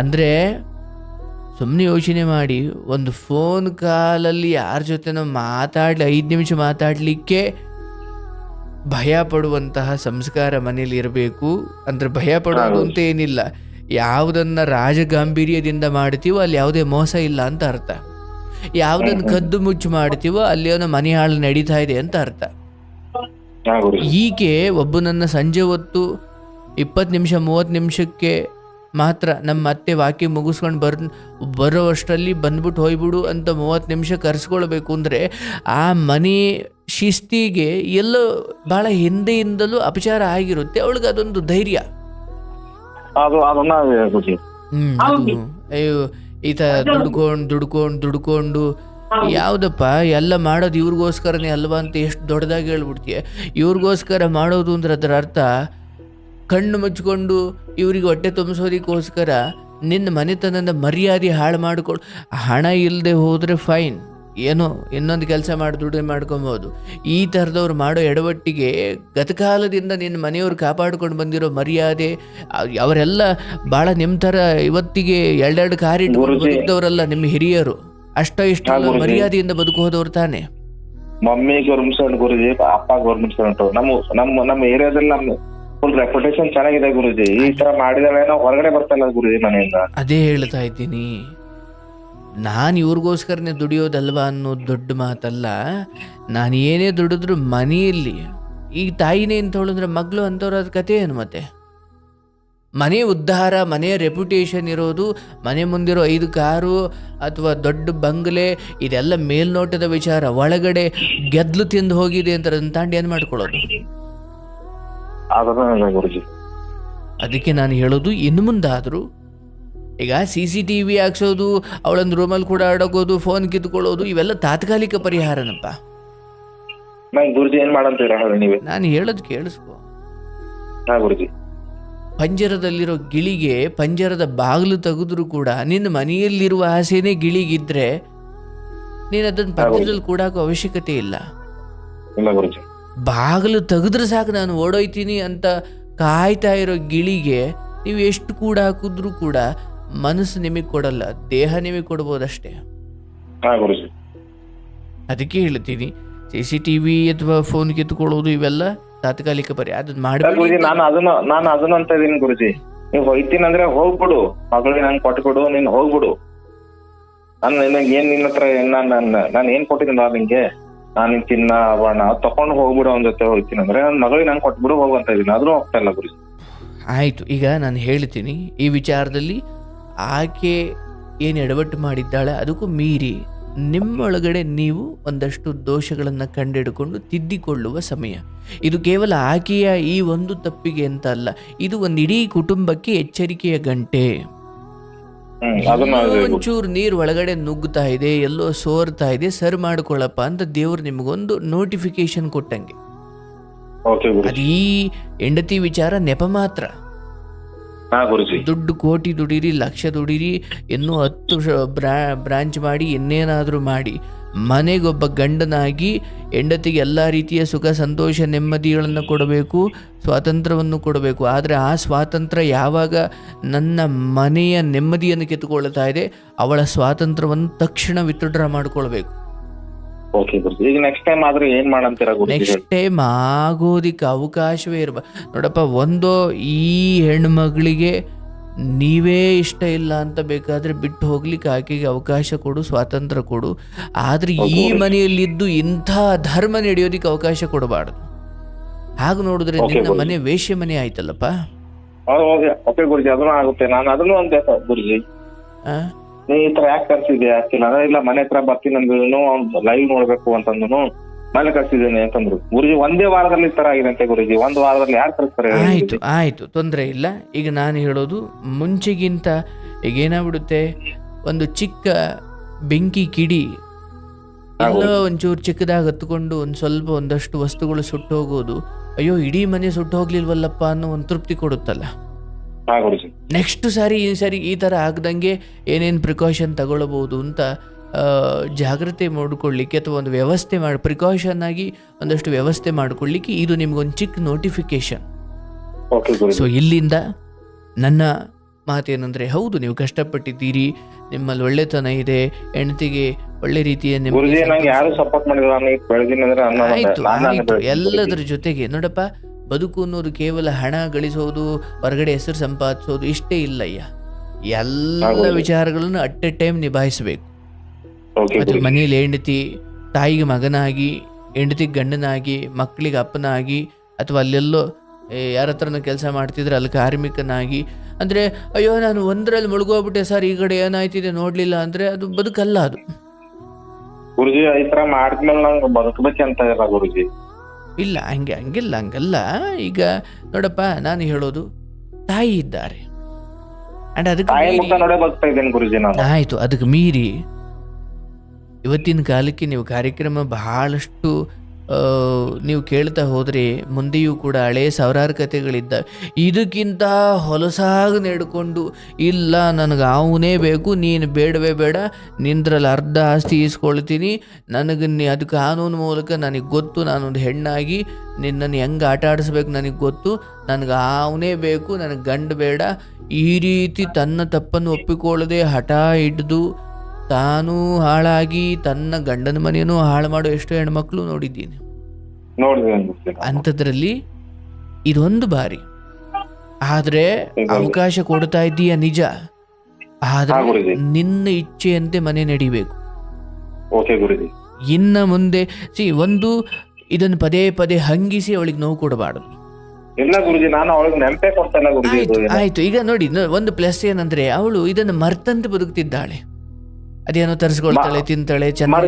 ಅಂದರೆ ಸುಮ್ಮನೆ ಯೋಚನೆ ಮಾಡಿ, ಒಂದು ಫೋನ್ ಕಾಲಲ್ಲಿ ಯಾರ ಜೊತೆನೋ ಮಾತಾಡಲಿ, 5 ನಿಮಿಷ ಮಾತಾಡಲಿಕ್ಕೆ ಭಯ ಪಡುವಂತಹ ಸಂಸ್ಕಾರ ಮನೇಲಿ ಇರಬೇಕು. ಅಂದರೆ ಭಯ ಪಡೋದು ಅಂತ ಏನಿಲ್ಲ, ಯಾವುದನ್ನು ರಾಜಗಾಂಭೀರ್ಯದಿಂದ ಮಾಡ್ತೀವೋ ಅಲ್ಲಿ ಯಾವುದೇ ಮೋಸ ಇಲ್ಲ ಅಂತ ಅರ್ಥ. ಯಾವುದನ್ನು ಕದ್ದು ಮುಚ್ಚು ಮಾಡ್ತೀವೋ ಅಲ್ಲಿ ಅವನ ಮನೆ ಹಾಳು ನಡೀತಾ ಇದೆ ಅಂತ ಅರ್ಥ. ಈಕೆ ಒಬ್ಬನನ್ನು ಸಂಜೆ ಹೊತ್ತು 20 ನಿಮಿಷ 30 ನಿಮಿಷಕ್ಕೆ ಮಾತ್ರ ನಮ್ಮ ಅತ್ತೆ ವಾಕ್ಯ ಮುಗಿಸ್ಕೊಂಡು ಬರೋವಷ್ಟರಲ್ಲಿ ಬಂದ್ಬಿಟ್ಟು ಹೋಗ್ಬಿಡು ಅಂತ 30 ನಿಮಿಷ ಕರೆಸ್ಕೊಳ್ಬೇಕು ಅಂದರೆ ಆ ಮನೆ ಶಿಸ್ತಿಗೆ ಎಲ್ಲೋ ಭಾಳ ಹಿಂದೆಯಿಂದಲೂ ಅಪಚಾರ ಆಗಿರುತ್ತೆ. ಅವಳಿಗೆ ಅದೊಂದು ಧೈರ್ಯ. ಅಯ್ಯೋ ಈತ ದುಡ್ಕೊಂಡು ಯಾವುದಪ್ಪ ಎಲ್ಲ ಮಾಡೋದು ಇವ್ರಿಗೋಸ್ಕರನೇ ಅಲ್ವಾ ಅಂತ ಎಷ್ಟು ದೊಡ್ಡದಾಗಿ ಹೇಳ್ಬಿಡ್ತೀಯ. ಇವ್ರಿಗೋಸ್ಕರ ಮಾಡೋದು ಅಂದ್ರೆ ಅದರ ಅರ್ಥ ಕಣ್ಣು ಮುಚ್ಕೊಂಡು ಇವ್ರಿಗೆ ಹೊಟ್ಟೆ ತುಂಬಿಸೋದಕ್ಕೋಸ್ಕರ ನಿನ್ನ ಮನೆತನದ ಮರ್ಯಾದೆ ಹಾಳು ಮಾಡ್ಕೊಂಡು, ಹಣ ಇಲ್ಲದೆ ಹೋದರೆ ಫೈನ್, ಏನೋ ಇನ್ನೊಂದು ಕೆಲಸ ಮಾಡಿ ದುಡ್ಡು ಮಾಡ್ಕೊಬೋದು. ಈ ಥರದವ್ರು ಮಾಡೋ ಎಡವಟ್ಟಿಗೆ ಗತಕಾಲದಿಂದ ನಿನ್ನ ಮನೆಯವ್ರು ಕಾಪಾಡ್ಕೊಂಡು ಬಂದಿರೋ ಮರ್ಯಾದೆ, ಅವರೆಲ್ಲ ಭಾಳ ನಿಮ್ಮ ಥರ ಇವತ್ತಿಗೆ 2 ಕಾರಿಟ್ಕೊಂಡು ಬದುಕಿದವರಲ್ಲ ನಿಮ್ಮ ಹಿರಿಯರು. ಇಷ್ಟ ಮರ್ಯಾದೆಯಿಂದ ಬದುಕೋದವ್ರು ತಾನೆ. ಮಮ್ಮಿ ಗೌರ್ಮೆಂಟ್ ಸ್ಟೂಡೆಂಟ್ ಗುರುಜಿ, ಅಪ್ಪ ಗೌರ್ಮೆಂಟ್ ಸ್ಟೂಡೆಂಟ್. ನಮ್ಮ ಏರಿಯಾದಲ್ಲಿ ನಮ್ಮ ಫುಲ್ ರೆಪ್ಯುಟೇಷನ್ ಚೆನ್ನಾಗಿದೆ ಗುರುಜಿ. ಈ ತರ ಮಾಡಿದ್ರೆ ನಾವು ಹೊರಗಡೆ ಬರ್ತಲ್ಲ ಗುರುಜಿ ಮನೆಯಿಂದ. ಅದೇ ಹೇಳ್ತಾ ಇದ್ದೀನಿ, ನಾನು ಇವ್ರಿಗೋಸ್ಕರನೇ ದುಡಿಯೋದಲ್ವಾ ಅನ್ನೋದು ದೊಡ್ಡ ಮಾತಲ್ಲ. ನಾನು ಏನೇ ದುಡಿದ್ರು ಮನೆಯಲ್ಲಿ, ಈಗ ತಾಯಿನೇ ಅಂತ ಹೇಳಿದ್ರೆ ಮಗಳು ಅಂತವ್ರ ಅದ್ ಕತೆ ಏನು? ಮತ್ತೆ ಮನೆ ಉದ್ಧಾರ, ಮನೆಯ ರೆಪ್ಯುಟೇಷನ್ ಇರೋದು, ಮನೆ ಮುಂದಿರೋ 5 ಕಾರು ಅಥವಾ ದೊಡ್ಡ ಬಂಗ್ಲೆ, ಇದೆಲ್ಲ ಮೇಲ್ನೋಟದ ವಿಚಾರ. ಒಳಗಡೆ ಗೆದ್ಲು ತಿಂದು ಹೋಗಿದೆ ಅಂತ ಅದನ್ನ ತಾಂಡಿ ಏನು ಮಾಡ್ಕೊಳ್ಳೋದು? ಅದಕ್ಕೆ ನಾನು ಹೇಳೋದು, ಇನ್ನು ಮುಂದಾದರೂ ಈಗ CCTV ಹಾಕ್ಸೋದು, ಅವಳೊಂದು ರೂಮಲ್ಲಿ ಕೂಡ ಆಡೋಗೋದು, ಫೋನ್ ಕಿತ್ಕೊಳ್ಳೋದು, ಇವೆಲ್ಲ ತಾತ್ಕಾಲಿಕ ಪರಿಹಾರನಪ್ಪ. ನಾನು ಹೇಳೋದು ಕೇಳಿಸ್ಕೊ. ಪಂಜರದಲ್ಲಿರೋ ಗಿಳಿಗೆ ಪಂಜರದ ಬಾಗಿಲು ತೆಗೆದ್ರು ಕೂಡ ನಿನ್ನ ಮನೆಯಲ್ಲಿರುವ ಆಸೆನೇ ಗಿಳಿಗಿದ್ರೆ ನೀನು ಅದನ್ನು ಪಂಜರದಲ್ಲಿ ಕೂಡಾಕೋ ಅವಶ್ಯಕತೆ ಇಲ್ಲ. ಬಾಗಿಲು ತೆಗೆದ್ರೆ ಸಾಕು ನಾನು ಓಡೋಯ್ತೀನಿ ಅಂತ ಕಾಯ್ತಾ ಇರೋ ಗಿಳಿಗೆ ನೀವು ಎಷ್ಟು ಕೂಡ ಹಾಕಿದ್ರು ಕೂಡ ಮನಸ್ಸು ನಿಮಗೆ ಕೊಡಲ್ಲ, ದೇಹ ನಿಮಗೆ ಕೊಡ್ಬೋದಷ್ಟೇ. ಅದಕ್ಕೆ ಹೇಳ್ತೀನಿ, CCTV ಅಥವಾ ಫೋನ್ ಕಿತ್ಕೊಳ್ಳೋದು ಇವೆಲ್ಲ ತಾತ್ಕಾಲಿಕ ಪರಿಹಾರ. ಅದನ್ನ ಮಾಡಿ ನಾನು ಅದನ್ನ ಅಂತ ಇದೀನಿ ಗುರುಜಿ. ನೀವು ಹೋಯ್ತೀನಿ ಅಂದ್ರೆ ಹೋಗ್ಬಿಡು, ಮಗಳಿಗೆ ನಂಗೆ ಕೊಟ್ಬಿಡು, ನೀನ್ ಹೋಗ್ಬಿಡು. ನಾನು ಏನ್ ನಿನ್ನ ಹತ್ರ ನಾನು ಏನ್ ಕೊಟ್ಟಿದ್ದೀನಿ ನಿಂಗೆ, ನಾನು ನಿನ್ ಚಿನ್ನ ಬಣ್ಣ ತಕೊಂಡು ಹೋಗ್ಬಿಡು ಅವನ ಜೊತೆ ಹೋಗ್ತೀನಿ ಅಂದ್ರೆ ನನ್ನ ಮಗಳಿಗೆ ನಂಗೆ ಕೊಟ್ಬಿಡು ಹೋಗುವಂತ ಇದೀನಿ. ಆದ್ರೂ ಹೋಗ್ತಾ ಇಲ್ಲ ಗುರುಜಿ. ಆಯ್ತು, ಈಗ ನಾನು ಹೇಳ್ತೀನಿ, ಈ ವಿಚಾರದಲ್ಲಿ ಆಕೆ ಏನು ಎಡವಟ್ಟು ಮಾಡಿದ್ದಾಳೆ ಅದಕ್ಕೂ ಮೀರಿ ನಿಮ್ಮೊಳಗಡೆ ನೀವು ಒಂದಷ್ಟು ದೋಷಗಳನ್ನು ಕಂಡುಹಿಡ್ಕೊಂಡು ತಿದ್ದಿಕೊಳ್ಳುವ ಸಮಯ ಇದು. ಕೇವಲ ಆಕೆಯ ಈ ಒಂದು ತಪ್ಪಿಗೆ ಅಂತ ಅಲ್ಲ, ಇದು ಒಂದು ಇಡೀ ಕುಟುಂಬಕ್ಕೆ ಎಚ್ಚರಿಕೆಯ ಗಂಟೆ. ಒಂಚೂರು ನೀರು ಒಳಗಡೆ ನುಗ್ಗುತ್ತಾ ಇದೆ, ಎಲ್ಲೋ ಸೋರ್ತಾ ಇದೆ, ಸರ್ ಮಾಡ್ಕೊಳ್ಳಪ್ಪ ಅಂತ ದೇವ್ರು ನಿಮಗೊಂದು ನೋಟಿಫಿಕೇಶನ್ ಕೊಟ್ಟಂಗೆ. ಅದು ಈ ಹೆಂಡತಿ ವಿಚಾರ ನೆಪ ಮಾತ್ರ. ದುಡ್ಡು ಕೋಟಿ ದುಡೀರಿ, ಲಕ್ಷ ದುಡೀರಿ, ಇನ್ನೂ 10 ಬ್ರಾಂಚ್ ಮಾಡಿ, ಇನ್ನೇನಾದರೂ ಮಾಡಿ, ಮನೆಗೊಬ್ಬ ಗಂಡನಾಗಿ ಹೆಂಡತಿಗೆ ಎಲ್ಲ ರೀತಿಯ ಸುಖ ಸಂತೋಷ ನೆಮ್ಮದಿಗಳನ್ನು ಕೊಡಬೇಕು, ಸ್ವಾತಂತ್ರ್ಯವನ್ನು ಕೊಡಬೇಕು. ಆದರೆ ಆ ಸ್ವಾತಂತ್ರ್ಯ ಯಾವಾಗ ನನ್ನ ಮನೆಯ ನೆಮ್ಮದಿಯನ್ನು ಕಿತ್ತುಕೊಳ್ತಾ ಇದೆ, ಅವಳ ಸ್ವಾತಂತ್ರ್ಯವನ್ನು ತಕ್ಷಣ ವಿತ್ಡ್ರಾ ಮಾಡ್ಕೊಳ್ಬೇಕು. ನೆಕ್ಸ್ಟ್ ಟೈಮ್ ಆಗೋದಿಕ್ಕೆ ಅವಕಾಶವೇ ನೋಡಪ್ಪ. ಒಂದು ಈ ಹೆಣ್ಮಗಳಿಗೆ ನೀವೇ ಇಷ್ಟ ಇಲ್ಲ ಅಂತ ಬೇಕಾದ್ರೆ ಬಿಟ್ಟು ಹೋಗ್ಲಿಕ್ಕೆ ಆಕೆಗೆ ಅವಕಾಶ ಕೊಡು, ಸ್ವಾತಂತ್ರ್ಯ ಕೊಡು. ಆದ್ರೆ ಈ ಮನೆಯಲ್ಲಿದ್ದು ಇಂಥ ಧರ್ಮ ನಡೆಯೋದಿಕ್ಕೆ ಅವಕಾಶ ಕೊಡಬಾರ್ದು. ಹಾಗೆ ನೋಡಿದ್ರೆ Okay, ನಿನ್ನ ಗುರುಜಿ. ಮನೆ ವೇಶ್ಯ ಮನೆ ಆಯ್ತಲ್ಲಪ್ಪ. ಓಕೆ ಗುರುಜಿ, ಅದನ್ನು ಆಗುತ್ತೆ. ನಾನು ಅದನ್ನು ಒಂದೇ ಗುರುಜಿ, ಆ? ನೀ ಈ ತರ ಯಾಕೆ ಕರ್ಸಿದ್ಯಾ ಆಗ್ತಿಲ್ಲ ಅಂದ್ರೆ, ಇಲ್ಲ ಮನೆ ಹತ್ರ ಬರ್ತೀನಿ ಅಂದ್ರೂ ಲೈವ್ ನೋಡ್ಬೇಕು ಅಂತಂದ್ರು ಮನೆ ಕರ್ಸಿದ್ದೀನಿ ಅಂತಂದ್ರು. ಗುರುಜಿ ಒಂದೇ ವಾರದಲ್ಲಿ ಈ ತರ ಆಗಿದೆ ಅಂತೆ ಗುರುಜಿ. ಒಂದು ವಾರದಲ್ಲಿ ಯಾರು ಕರ್ಸ್ತಾರೆ ಹೇಳಿ ಆಯ್ತು ಗುರೂಜಿ? ಆಯ್ತು, ತೊಂದರೆ ಇಲ್ಲ. ಈಗ ನಾನು ಹೇಳೋದು ಮುಂಚೆಗಿಂತ ಈಗ ಏನಾಗ್ಬಿಡುತ್ತೆ, ಒಂದು ಚಿಕ್ಕ ಬೆಂಕಿ ಕಿಡಿ ಎಲ್ಲ ಒಂಚೂರು ಚಿಕ್ಕದಾಗಿ ಹತ್ಕೊಂಡು ಒಂದಷ್ಟು ವಸ್ತುಗಳು ಸುಟ್ಟು ಹೋಗೋದು, ಅಯ್ಯೋ ಇಡೀ ಮನೆ ಸುಟ್ಟು ಹೋಗ್ಲಿಲ್ವಲ್ಲಪ್ಪ ಅನ್ನೋ ಒಂದು ತೃಪ್ತಿ ಕೊಡುತ್ತಲ್ಲ. ಹಾ ಗುರುಜಿ. ನೆಕ್ಸ್ಟ್ ಸಾರಿ ಈ ಥರ ಆಗದಂಗೆ ಏನೇನು ಪ್ರಿಕಾಷನ್ ತಗೊಳ್ಬೋದು ಅಂತ ಜಾಗ್ರತೆ ಮಾಡಿಕೊಳ್ಳಿಕ್ಕೆ ಅಥವಾ ಒಂದು ವ್ಯವಸ್ಥೆ ಪ್ರಿಕಾಷನ್ ಆಗಿ ಒಂದಷ್ಟು ವ್ಯವಸ್ಥೆ ಮಾಡಿಕೊಳ್ಳಿಕ್ಕೆ ಇದು ನಿಮ್ಗೊಂದು ಚಿಕ್ಕ ನೋಟಿಫಿಕೇಶನ್. ಓಕೆ ಗುರುಜಿ. ಸೊ ಇಲ್ಲಿಂದ ನನ್ನ ಮಾತೇನೆಂದರೆ, ಹೌದು ನೀವು ಕಷ್ಟಪಟ್ಟಿದ್ದೀರಿ, ನಿಮ್ಮಲ್ಲಿ ಒಳ್ಳೆತನ ಇದೆ, ಹೆಂಡತಿಗೆ ಒಳ್ಳೆ ರೀತಿಯ ಗುರುಜಿ ನಂಗೆ ಯಾರು ಸಪೋರ್ಟ್ ಮಾಡಿಲ್ಲ, ನಾನು ಬೆಳೆದಿನಿ ಅಂದ್ರೆ ಆಯ್ತು ಆಯ್ತು. ಎಲ್ಲದರ ಜೊತೆಗೆ ನೋಡಪ್ಪ, ಬದುಕು ಅನ್ನೋದು ಕೇವಲ ಹಣ ಗಳಿಸೋದು, ಹೊರಗಡೆ ಹೆಸರು ಸಂಪಾದಿಸೋದು ಇಷ್ಟೇ ಇಲ್ಲಯ್ಯ. ಎಲ್ಲ ವಿಚಾರಗಳನ್ನು ಅಟ್ ಎ ಟೈಮ್ ನಿಭಾಯಿಸಬೇಕು. ಅಥವಾ ಮನೆಯಲ್ಲಿ ಹೆಂಡತಿ ತಾಯಿಗೆ ಮಗನಾಗಿ, ಹೆಂಡತಿಗೆ ಗಂಡನಾಗಿ, ಮಕ್ಕಳಿಗೆ ಅಪ್ಪನಾಗಿ, ಅಥವಾ ಅಲ್ಲೆಲ್ಲೋ ಯಾರ ಹತ್ರನೂ ಕೆಲಸ ಮಾಡ್ತಿದ್ರೆ ಅಲ್ಲಿ ಕಾರ್ಮಿಕನಾಗಿ, ಅಂದರೆ ಅಯ್ಯೋ ನಾನು ಒಂದರಲ್ಲಿ ಮುಳುಗೋಗ್ಬಿಟ್ಟೆ ಸರ್, ಈ ಕಡೆ ಏನಾಯ್ತಿದೆ ನೋಡಲಿಲ್ಲ ಅಂದರೆ ಅದು ಬದುಕಲ್ಲ. ಅದು ಗುರುಜಿ ಈ ತರ ಮಾಡಿದ್ಮೇಲೆ ನಂಗೆ ಬದುಕಬೇಕಂತ ಇಲ್ಲ ಗುರುಜಿ. ಇಲ್ಲ, ಹಂಗಲ್ಲ. ಈಗ ನೋಡಪ್ಪ, ನಾನು ಹೇಳೋದು ತಾಯಿ ಇದ್ದಾರೆ, ಅಂಡ್ ಅದಕ್ಕೆ ತಾಯಿ ಮುಖ ನೋಡೇ ಬದುಕ್ತಾ ಇದ್ದೇನೆ ಗುರುಜಿ ನಾನು. ಆಯಿತು, ಅದಕ್ಕೆ ಮೀರಿ ಇವತ್ತಿನ ಕಾಲಕ್ಕೆ ನೀವು ಕಾರ್ಯಕ್ರಮ ಬಹಳಷ್ಟು ನೀವು ಕೇಳ್ತಾ ಹೋದರೆ ಮುಂದೆಯೂ ಕೂಡ ಹಳೇ ಸಾವಿರಾರು ಕಥೆಗಳಿದ್ದಾವೆ. ಇದಕ್ಕಿಂತ ಹೊಲಸಾಗಿ ನಡ್ಕೊಂಡು, ಇಲ್ಲ ನನಗೆ ಅವನೇ ಬೇಕು, ನೀನು ಬೇಡವೇ ಬೇಡ, ನಿಂದ್ರಲ್ಲಿ ಅರ್ಧ ಆಸ್ತಿ ಈಸ್ಕೊಳ್ತೀನಿ, ನನಗೆ ಅದು ಕಾನೂನು ಮೂಲಕ ನನಗೆ ಗೊತ್ತು, ನಾನೊಂದು ಹೆಣ್ಣಾಗಿ ನಿನ್ನನ್ನು ಹೆಂಗೆ ಆಟ ಆಡಿಸ್ಬೇಕು ನನಗೆ ಗೊತ್ತು, ನನಗೆ ಅವನೇ ಬೇಕು, ನನಗೆ ಗಂಡು ಬೇಡ, ಈ ರೀತಿ ತನ್ನ ತಪ್ಪನ್ನು ಒಪ್ಪಿಕೊಳ್ಳದೆ ಹಠ ಹಿಡಿದು ತಾನು ಹಾಳಾಗಿ ತನ್ನ ಗಂಡನ ಮನೆಯೂ ಹಾಳು ಮಾಡೋ ಎಷ್ಟೋ ಹೆಣ್ಮಕ್ಳು ನೋಡಿದ್ದೀನಿ. ಅಂಥದ್ರಲ್ಲಿ ಇದೊಂದು ಬಾರಿ ಆದ್ರೆ ಅವಕಾಶ ಕೊಡ್ತಾ ಇದ್ದೀಯ ನಿಜ, ಆದ್ರೆ ನಿನ್ನ ಇಚ್ಛೆಯಂತೆ ಮನೆ ನಡಿಬೇಕು. ಇನ್ನ ಮುಂದೆ ಒಂದು ಇದನ್ನು ಪದೇ ಪದೇ ಹಂಗಿಸಿ ಅವಳಿಗೆ ನೋವು ಕೊಡಬಾರದು. ಆಯ್ತು. ಈಗ ನೋಡಿ, ಒಂದು ಪ್ಲಸ್ ಏನಂದ್ರೆ ಅವಳು ಇದನ್ನು ಮರ್ತಂತೆ ಬದುಕ್ತಿದ್ದಾಳೆ. ಅದೇನೋ ತರಿಸ್ಕೊಳ್ತಾಳೆ, ತಿಂತಾಳೆ, ಚೆನ್ನಾಗಿ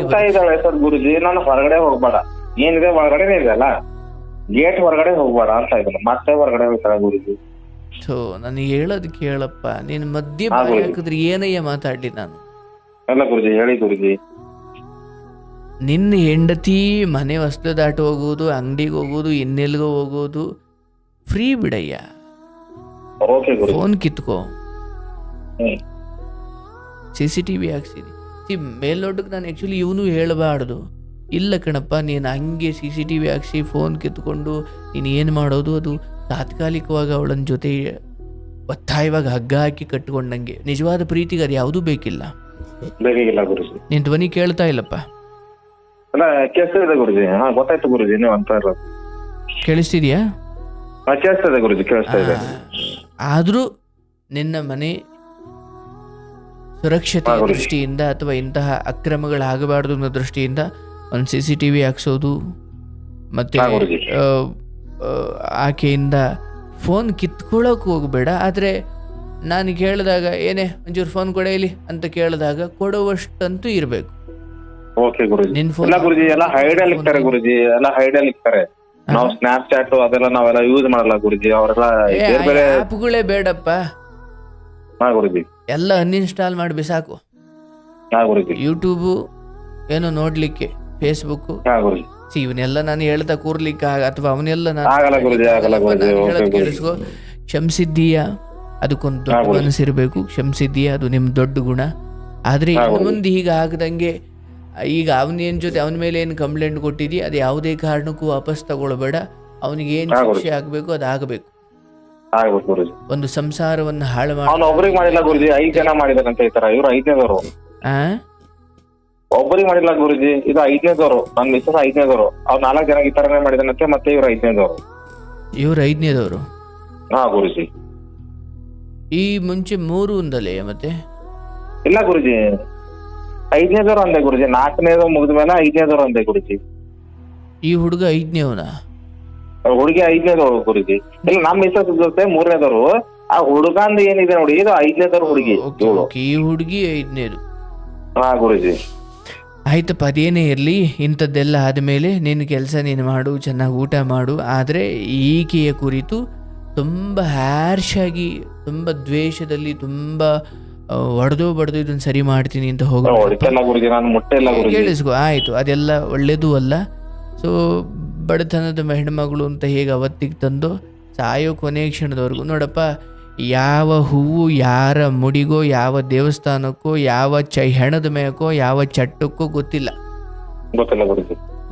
ಗುರುಜಿ. ನಾನು ಹೊರಗಡೆ ಹೋಗ್ಬೇಡ, ಏನಿದೆ ಹೊರಗಡೆ ಇದೆಯಲ್ಲ, ಗೇಟ್ ಹೊರಗಡೆ ಹೋಗ್ಬೇಡ ಅಂತ ಇದ್ದಾನೆ, ಮತ್ತೆ ಹೊರಗಡೆ ಹೋಗ್ತಾಳೆ ಗುರುಜಿ. ಸೊ ನಾನು ಹೇಳೋದು ಕೇಳಪ್ಪ, ನೀನು ಮಧ್ಯೆ ಬಾಯಿ ಹಾಕಿದ್ರೆ ಏನಯ್ಯ ಮಾತಾಡ್ಲಿ ನಾನು. ಅಲ್ಲ ಗುರುಜಿ, ಹೇಳಿ ಗುರುಜಿ. ನಿನ್ನ ಹೆಂಡತಿ ಮನೆ ಹೊಸ್ಲು ದಾಟಿ ಹೋಗೋದು, ಅಂಗಡಿಗೆ ಹೋಗೋದು, ಇನ್ನೆಲ್ಗೋ ಹೋಗೋದು ಫ್ರೀ ಬಿಡಯ್ಯ. ಫೋನ್ ಕಿತ್ಕೋ, CCTV ಹಾಕ್ಸಿದಿ. ಮೇಲ್ನೋಟಕ್ಕೆ ನಾನು ಆ್ಯಕ್ಚುಲಿ ಇವನು ಹೇಳಬಾರ್ದು, ಇಲ್ಲ ಕಣಪ್ಪ ನೀನು ಹಂಗೆ CCTV ಹಾಕ್ಸಿ ಫೋನ್ ಕಿತ್ಕೊಂಡು ನೀನು ಏನು ಮಾಡೋದು, ಅದು ತಾತ್ಕಾಲಿಕವಾಗಿ ಅವಳನ್ನ ಜೊತೆ ಒತ್ತಾಯವಾಗಿ ಹಗ್ಗ ಹಾಕಿ ಕಟ್ಕೊಂಡಂಗೆ. ನಿಜವಾದ ಪ್ರೀತಿಗೆ ಅದು ಯಾವುದೂ ಬೇಕಿಲ್ಲ. ನಿನ್ ಧ್ವನಿ ಕೇಳ್ತಾ ಇಲ್ಲಪ್ಪ. ಗೊತ್ತಾಯ್ತು ಗುರುಜಿ, ನೀವು ಅಂತ ಕೇಳಿಸ್ತಿದ್ಯಾ? ಕೇಳಿಸ್ತದೆ ಗುರುಜಿ, ಕೇಳಿಸ್ತಾ ಇದೆ. ಆದ್ರೂ ನಿನ್ನ ಮನೆ ಸುರಕ್ಷತೆಯ ದೃಷ್ಟಿಯಿಂದ ಅಥವಾ ಇಂತಹ ಅಕ್ರಮಗಳಾಗಬಾರ್ದು ಅನ್ನೋ ದೃಷ್ಟಿಯಿಂದ ಒಂದು CCTV ಹಾಕ್ಸೋದು, ಮತ್ತೆ ಆಕೆಯಿಂದ ಫೋನ್ ಕಿತ್ಕೊಳ್ಳೋಕೆ ಹೋಗಬೇಡ. ಆದರೆ ನಾನು ಕೇಳಿದಾಗ ಏನೇ ಒಂಚೂರು ಫೋನ್ ಕೊಡ ಇಲ್ಲಿ ಅಂತ ಕೇಳಿದಾಗ ಕೊಡುವಷ್ಟಂತೂ ಇರಬೇಕು. ನಿನ್ ಫೋನ್ ಗುರುಜಿ ಎಲ್ಲ ಹೈಡಲ್ಲಿ ಇರ್ತಾರೆ ಗುರುಜಿ, ಎಲ್ಲ ಹೈಡಲ್ಲಿ ಇರ್ತಾರೆ. ನಾವು ಸ್ನ್ಯಾಪ್ಚಾಟ್ ಅದೆಲ್ಲ ನಾವೆಲ್ಲ ಯೂಸ್ ಮಾಡಲ್ಲ ಗುರುಜಿ. ಅವರೆಲ್ಲ ಆಪ್ಗಳೇ ಬೇಡಪ್ಪ ಗುರುಜಿ, ಎಲ್ಲ ಅನ್ಇನ್ಸ್ಟಾಲ್ ಮಾಡಿ ಬಿಸಾಕು. ಯೂಟ್ಯೂಬು ಏನೋ ನೋಡ್ಲಿಕ್ಕೆ, ಫೇಸ್ಬುಕ್, ಇವನ್ನೆಲ್ಲ ನಾನು ಹೇಳ್ತಾ ಕೂರ್ಲಿಕ್ಕೆ ಅಥವಾ ಅವನ್ನೆಲ್ಲ ಕೇಳಿಸ್ಕೊ. ಕ್ಷಮಿಸಿದ್ದೀಯಾ, ಅದಕ್ಕೊಂದು ದೊಡ್ಡ ಮನಸ್ಸಿರ್ಬೇಕು. ಕ್ಷಮಿಸಿದ್ದೀಯಾ, ಅದು ನಿಮ್ ದೊಡ್ಡ ಗುಣ. ಆದ್ರೆ ಇನ್ನು ಮುಂದೆ ಈಗ ಆಗದಂಗೆ, ಈಗ ಅವನೇನ್ ಜೊತೆ ಅವನ ಮೇಲೆ ಏನು ಕಂಪ್ಲೇಂಟ್ ಕೊಟ್ಟಿದೀಯ ಅದು ಯಾವುದೇ ಕಾರಣಕ್ಕೂ ವಾಪಸ್ ತಗೊಳ್ಬೇಡ. ಅವನಿಗೆ ಏನ್ ಶಿಕ್ಷೆ ಆಗ್ಬೇಕು ಅದು ಆಗಬೇಕು. ಒಂದು ಸಂಸಾರವನ್ನು ಹಾಳು ಮಾಡಿ ಒಬ್ಬರಿಗೆ ಮಾಡಿಲ್ಲ ಗುರುಜಿ, 5 ಜನ ಮಾಡಿದಾರಂತ ಈ ತರ. ಇವ್ರು 5ನೇದವರು. ಒಬ್ಬರಿಗೆ ಮಾಡಿಲ್ಲ ಗುರುಜಿ, ಇದು 5ನೇದವರು. ನನ್ ಮಿಸ್ಸಸ್ 5ನೇದವರು. ಅವ್ರು 4 ಜನ ಈ ತರನೇ ಮಾಡಿದಾನಂತೆ, ಮತ್ತೆ ಇವ್ರು 5ನೇದವರು. ಇವ್ರು 5ನೇದವರು? ಹಾ ಗುರುಜಿ. ಈ ಮುಂಚೆ 3 ಒಂದಲೇ ಮತ್ತೆ? ಇಲ್ಲ ಗುರುಜಿ, 5ನೇದವರು ಅಂದೆ ಗುರುಜಿ. 4ನೇದು ಮುಗಿದ ಮೇಲೆ 5ನೇದವರು ಅಂದೆ ಗುರುಜಿ. ಈ ಹುಡುಗ 5ನೇವನ? ಹುಡುಗಿ 5ನೇದವ್ರು ಗುರುಜಿ. ಇಲ್ಲ ನಮ್ಮ ಮಿಸಸ್ ಜೊತೆ 3ನೇದವ್ರು. ಆ ಹುಡುಗಂದ ಏನಿದೆ ನೋಡಿ, ಇದು 5ನೇದವ್ರು ಹುಡುಗಿ. ಈ ಹುಡುಗಿ 5ನೇದು. ಹಾ ಗುರುಜಿ. ಆಯ್ತಪ್ಪ, ಅದೇನೇ ಇರಲಿ, ಇಂಥದ್ದೆಲ್ಲ ಆದಮೇಲೆ ನಿನ್ನ ಕೆಲಸ ನೀನು ಮಾಡು, ಚೆನ್ನಾಗಿ ಊಟ ಮಾಡು. ಆದರೆ ಈಕೆಯ ಕುರಿತು ತುಂಬ ಹ್ಯಾರ್ಶಾಗಿ, ತುಂಬ ದ್ವೇಷದಲ್ಲಿ, ತುಂಬ ಹೊಡೆದು ಇದನ್ನು ಸರಿ ಮಾಡ್ತೀನಿ ಅಂತ ಕೇಳಿಸ್ಕೊ. ಆಯಿತು, ಅದೆಲ್ಲ ಒಳ್ಳೇದೂ ಅಲ್ಲ. ಸೊ ಬಡತನದ ಹೆಣ್ಮಗಳು ಅಂತ ಹೇಗೆ ಅವತ್ತಿಗೆ ತಂದು ಸಾಯೋ ಕೊನೆ ಕ್ಷಣದವರೆಗೂ ನೋಡಪ್ಪ, ಯಾವ ಹೂವು ಯಾರ ಮುಡಿಗೋ, ಯಾವ ದೇವಸ್ಥಾನಕ್ಕೋ, ಯಾವ ಹೆಣದ ಮೇಕೋ, ಯಾವ ಚಟ್ಟಕ್ಕೋ ಗೊತ್ತಿಲ್ಲ.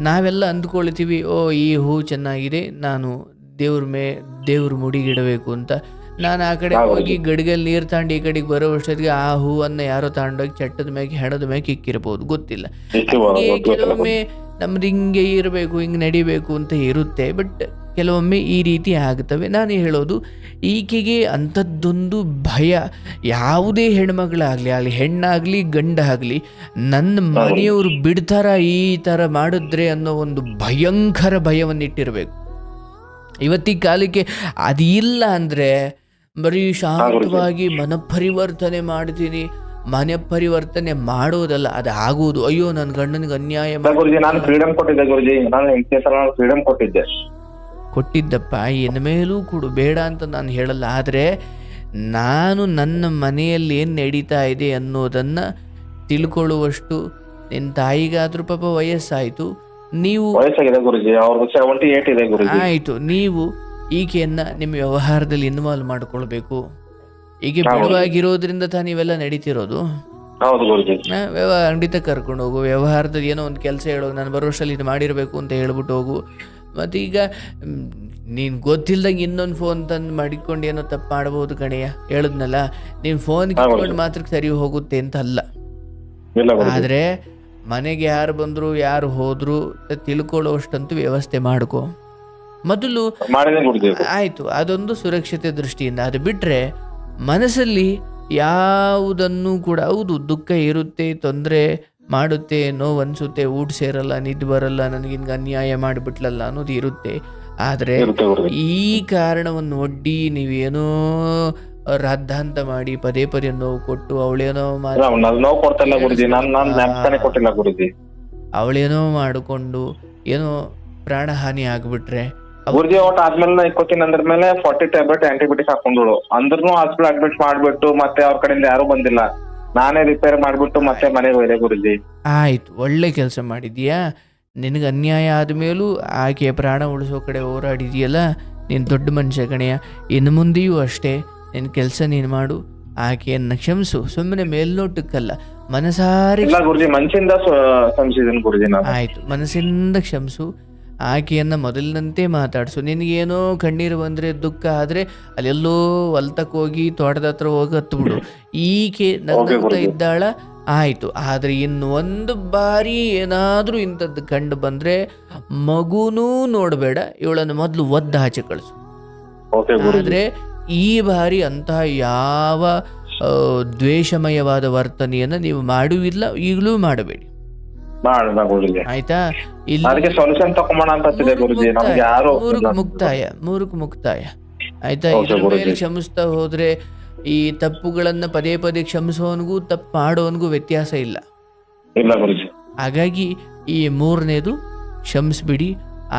ನಾವೆಲ್ಲ ಅಂದ್ಕೊಳ್ತೀವಿ, ಓ ಈ ಹೂ ಚೆನ್ನಾಗಿದೆ, ನಾನು ದೇವ್ರ ಮುಡಿಗಿಡಬೇಕು ಅಂತ. ನಾನು ಆ ಕಡೆ ಹೋಗಿ ಗಡಿಗೆಲ್ಲಿ ನೀರು ತಾಂಡಿ ಈ ಕಡೆಗೆ ಬರೋ ಅಷ್ಟೊತ್ತಿಗೆ ಆ ಹೂವನ್ನು ಯಾರೋ ತಾಂಡೋಗಿ ಚಟ್ಟದ ಮೇಲೆ ಹೆಣದ ಮೇಲೆ ಇಕ್ಕಿರ್ಬೋದು, ಗೊತ್ತಿಲ್ಲ. ಕೆಲವೊಮ್ಮೆ ನಮ್ದು ಹಿಂಗೆ ಇರಬೇಕು, ಹಿಂಗೆ ನಡಿಬೇಕು ಅಂತ ಇರುತ್ತೆ. ಬಟ್ ಕೆಲವೊಮ್ಮೆ ಈ ರೀತಿ ಆಗುತ್ತವೆ. ನಾನು ಹೇಳೋದು, ಈಕೆಗೆ ಅಂಥದ್ದೊಂದು ಭಯ, ಯಾವುದೇ ಹೆಣ್ಮಗಳಾಗಲಿ ಆಗಲಿ, ಹೆಣ್ಣಾಗಲಿ ಗಂಡಾಗಲಿ, ನನ್ನ ಮನೆಯವರು ಬಿಡ್ತಾರ ಈ ಥರ ಮಾಡಿದ್ರೆ ಅನ್ನೋ ಒಂದು ಭಯಂಕರ ಭಯವನ್ನಿಟ್ಟಿರಬೇಕು. ಇವತ್ತಿನ ಕಾಲಕ್ಕೆ ಅದಿಲ್ಲ ಅಂದರೆ ಬರೀ ಶಾಂತವಾಗಿ ಮನಪರಿವರ್ತನೆ ಮಾಡ್ತೀನಿ, ಮನೆ ಪರಿವರ್ತನೆ ಮಾಡೋದಲ್ಲ, ಅದು ಆಗುವುದು. ಅಯ್ಯೋ ನನ್ನ ಗಂಡನಿಗೆ ಅನ್ಯಾಯ ಕೊಟ್ಟಿದ್ದಪ್ಪ, ಇನ್ಮೇಲೂ ಕೊಡು, ಬೇಡ ಅಂತ ನಾನು ಹೇಳಲ್ಲ. ಆದರೆ ನಾನು ನನ್ನ ಮನೆಯಲ್ಲಿ ಏನು ನಡೀತಾ ಇದೆ ಅನ್ನೋದನ್ನು ತಿಳ್ಕೊಳ್ಳುವಷ್ಟು ನಿನ್ನ ತಾಯಿಗಾದ್ರೂ ಪಾಪ ವಯಸ್ಸಾಯಿತು, ನೀವು ಆಯಿತು, ನೀವು ಈಕೆಯನ್ನು ನಿಮ್ಮ ವ್ಯವಹಾರದಲ್ಲಿ ಇನ್ವಾಲ್ವ್ ಮಾಡ್ಕೊಳ್ಬೇಕು. ಈಗ ಬಿಡುವಾಗಿರೋದ್ರಿಂದ ನೀವೆಲ್ಲ ನಡೀತಿರೋದು. ಅಂಗಡಿ ಕರ್ಕೊಂಡು ಹೋಗು, ವ್ಯವಹಾರದ ಏನೋ ಒಂದು ಕೆಲಸ ಹೇಳೋದು, ನಾನು ಬರೋಷ್ಟಲ್ಲಿ ಇದು ಮಾಡಿರಬೇಕು ಅಂತ ಹೇಳ್ಬಿಟ್ಟು ಹೋಗು. ಮತ್ತು ಈಗ ನೀನು ಗೊತ್ತಿಲ್ದಂಗೆ ಇನ್ನೊಂದು ಫೋನ್ ತಂದು ಮಾಡಿಕೊಂಡು ಏನೋ ತಪ್ಪು ಮಾಡ್ಬೋದು ಕಣೆಯ, ಹೇಳಿದ್ನಲ್ಲ, ನೀನು ಫೋನ್ ಕಿತ್ಕೊಂಡು ಮಾತ್ರ ಸರಿ ಹೋಗುತ್ತೆ ಅಂತ ಅಲ್ಲ. ಆದರೆ ಮನೆಗೆ ಯಾರು ಬಂದರು ಯಾರು ಹೋದ್ರು ತಿಳ್ಕೊಳ್ಳೋಷ್ಟಂತೂ ವ್ಯವಸ್ಥೆ ಮಾಡ್ಕೊ ಮೊದಲು. ಆಯಿತು, ಅದೊಂದು ಸುರಕ್ಷತೆ ದೃಷ್ಟಿಯಿಂದ. ಅದು ಬಿಟ್ಟರೆ ಮನಸ್ಸಲ್ಲಿ ಯಾವುದನ್ನು ಕೂಡ, ಹೌದು ದುಃಖ ಇರುತ್ತೆ, ತೊಂದರೆ ಮಾಡುತ್ತೆ, ನೋವು ಅನಿಸುತ್ತೆ, ಊಟ ಸೇರಲ್ಲ, ನಿದ್ದೆ ಬರಲ್ಲ, ನನಗೆ ಹಿಂಗೆ ಅನ್ಯಾಯ ಮಾಡಿಬಿಟ್ಲಲ್ಲ ಅನ್ನೋದು ಇರುತ್ತೆ. ಆದರೆ ಈ ಕಾರಣವನ್ನು ಒಡ್ಡಿ ನೀವೇನೋ ರಾದ್ದಾಂತ ಮಾಡಿ ಪದೇ ಪದೇ ನೋವು ಕೊಟ್ಟು ಅವಳೇನೋ ಮಾಡಿಕೊಂಡು ಏನೋ ಪ್ರಾಣ ಹಾನಿ ಆಗ್ಬಿಟ್ರೆ ಗುರುಜಿ ಒಟ್ಟು ಆದ್ಮೇಲೆ ಇಕ್ಕೋತೀನಿ ಅಂದ್ರ ಮೇಲೆ 40 ಟ್ಯಾಬ್ಲೆಟ್ ಆಂಟಿಬಯೋಟಿಕ್ ಹಾಕೊಂಡ್ಳು. ಅಂದ್ರೂ ಹಾಸ್ಪಿಟಲ್ ಅಡ್ಮಿಟ್ ಮಾಡ್ಬಿಟ್ಟು ಮತ್ತೆ ಅವ್ರ ಕಡೆಯಿಂದ ಯಾರು ಬಂದಿಲ್ಲ, ನಾನೇ ರಿಪೇರ್ ಮಾಡ್ಬಿಟ್ಟು ಮತ್ತೆ ಮನೆಗೆ ಹೋದೆ ಗುರುಜಿ. ಆಯ್ತು, ಒಳ್ಳೆ ಕೆಲಸ ಮಾಡಿದ್ಯಾ. ನಿನಗೆ ಅನ್ಯಾಯ ಆದ್ಮೇಲೂ ಆಕೆಯ ಪ್ರಾಣ ಉಳಿಸೋ ಕಡೆ ಹೋರಾಡಿದ್ಯಲ್ಲ, ನೀನು ದೊಡ್ಡ ಮನುಷ್ಯ ಕಣೆಯ. ಇನ್ನು ಮುಂದೆಯೂ ಅಷ್ಟೇ, ನಿನ್ನ ಕೆಲಸ ನೀನು ಮಾಡು, ಆಕೆಯನ್ನ ಕ್ಷಮಿಸು. ಸುಮ್ಮನೆ ಮೇಲ್ನೋಟಕ್ಕಲ್ಲ, ಮನಸಾರಿ. ಆಯ್ತು, ಮನಸ್ಸಿಂದ ಕ್ಷಮಿಸು. ಆಕೆಯನ್ನು ಮೊದಲಿನಂತೆ ಮಾತಾಡಿಸು. ನಿನಗೇನೋ ಕಣ್ಣೀರು ಬಂದರೆ, ದುಃಖ ಆದರೆ ಅಲ್ಲೆಲ್ಲೋ ಹೊಲ್ತಕ್ಕೆ ಹೋಗಿ ತೋಟದ ಹತ್ರ ಹೋಗಿ ಹತ್ಬಿಡು. ಈಕೆ ನಗ್ತಾ ಇದ್ದಾಳ, ಆಯಿತು. ಆದರೆ ಇನ್ನು ಒಂದು ಬಾರಿ ಏನಾದರೂ ಇಂಥದ್ದು ಕಂಡು ಬಂದರೆ ಮಗುನೂ ನೋಡಬೇಡ, ಇವಳನ್ನು ಮೊದಲು ಒದ್ದು ಆಚೆ ಕಳಿಸು. ಆದರೆ ಈ ಬಾರಿ ಅಂತಹ ಯಾವ ದ್ವೇಷಮಯವಾದ ವರ್ತನೆಯನ್ನು ನೀವು ಮಾಡುವಿಲ್ಲ, ಈಗಲೂ ಮಾಡಬೇಡಿ. ಆಯ್ತಾ? ಮೂರಕ್ಕೆ ಮುಕ್ತಾಯ ಆಯ್ತಾ? ಇದ್ರ ಮೇಲೆ ಕ್ಷಮಿಸ್ತಾ ಹೋದ್ರೆ ಈ ತಪ್ಪುಗಳನ್ನ ಪದೇ ಪದೇ ಕ್ಷಮಿಸೋನ್ಗೂ ತಪ್ಪು ಮಾಡೋನ್ಗೂ ವ್ಯತ್ಯಾಸ ಇಲ್ಲ. ಹಾಗಾಗಿ ಈ 3ನೇದು ಕ್ಷಮಿಸ್ಬಿಡಿ.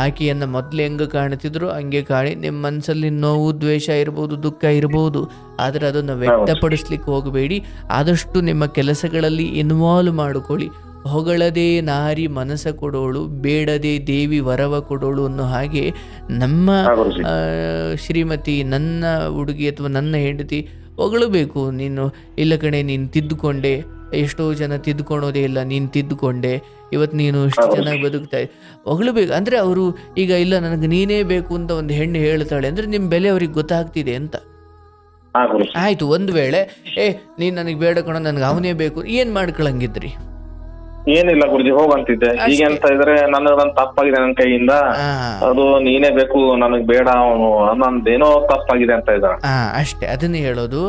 ಆಕೆಯನ್ನ ಮೊದಲು ಹೆಂಗೆ ಕಾಣ್ತಿದ್ರು ಹಂಗೆ ಕಾಣಿ. ನಿಮ್ಮ ಮನಸ್ಸಲ್ಲಿ ನೋವು, ದ್ವೇಷ ಇರ್ಬೋದು, ದುಃಖ ಇರ್ಬೋದು, ಆದರೆ ಅದನ್ನು ವ್ಯಕ್ತಪಡಿಸ್ಲಿಕ್ಕೆ ಹೋಗಬೇಡಿ. ಆದಷ್ಟು ನಿಮ್ಮ ಕೆಲಸಗಳಲ್ಲಿ ಇನ್ವಾಲ್ವ್ ಮಾಡಿಕೊಳ್ಳಿ. ಹೊಗಳದೆ ನಾರಿ ಮನಸ್ಸ ಕೊಡೋಳು, ಬೇಡದೆ ದೇವಿ ವರವ ಕೊಡೋಳು ಅನ್ನೋ ಹಾಗೆ ನಮ್ಮ ಶ್ರೀಮತಿ, ನನ್ನ ಹುಡುಗಿ ಅಥವಾ ನನ್ನ ಹೆಂಡತಿ ಹೊಗಳಬೇಕು. ನೀನು ಇಲ್ಲ ಕಣೆ, ನೀನು ತಿದ್ದುಕೊಂಡೆ, ಎಷ್ಟೋ ಜನ ತಿದ್ದುಕೊಳೋದೇ ಇಲ್ಲ, ನೀನು ತಿದ್ದುಕೊಂಡೆ, ಇವತ್ತು ನೀನು ಇಷ್ಟು ಚೆನ್ನಾಗಿ ಬದುಕ್ತಾ ಹೊಗಳಬೇಕು. ಅಂದರೆ ಅವರು ಈಗ ಇಲ್ಲ ನನಗೆ ನೀನೇ ಬೇಕು ಅಂತ ಒಂದು ಹೆಣ್ಣು ಹೇಳ್ತಾಳೆ ಅಂದರೆ ನಿಮ್ಮ ಬೆಲೆ ಅವ್ರಿಗೆ ಗೊತ್ತಾಗ್ತಿದೆ ಅಂತ. ಆಯಿತು, ಒಂದು ವೇಳೆ ನೀನು ನನಗೆ ಬೇಡ ಕಣೋ, ನನಗೆ ಅವನೇ ಬೇಕು, ಏನು ಮಾಡ್ಕೊಳಂಗಿದ್ರಿ? ಏನಿಲ್ಲ ಗುರುಜಿ, ಹೋಗಂತಿದ್ದೆ. ಈಗ ಎಂತ ಇದ್ರೆ ನನ್ನ ತಪ್ಪಾಗಿದೆ ನನ್ನ ಕೈಯಿಂದ, ಅದು ನೀನೇ ಬೇಕು, ನನಗ್ ಬೇಡ, ಅವನು ನಂದೇನೋ ತಪ್ಪಾಗಿದೆ ಅಂತ ಇದ್ದ. ಅಷ್ಟೇ, ಅದನ್ನೇ ಹೇಳೋದು.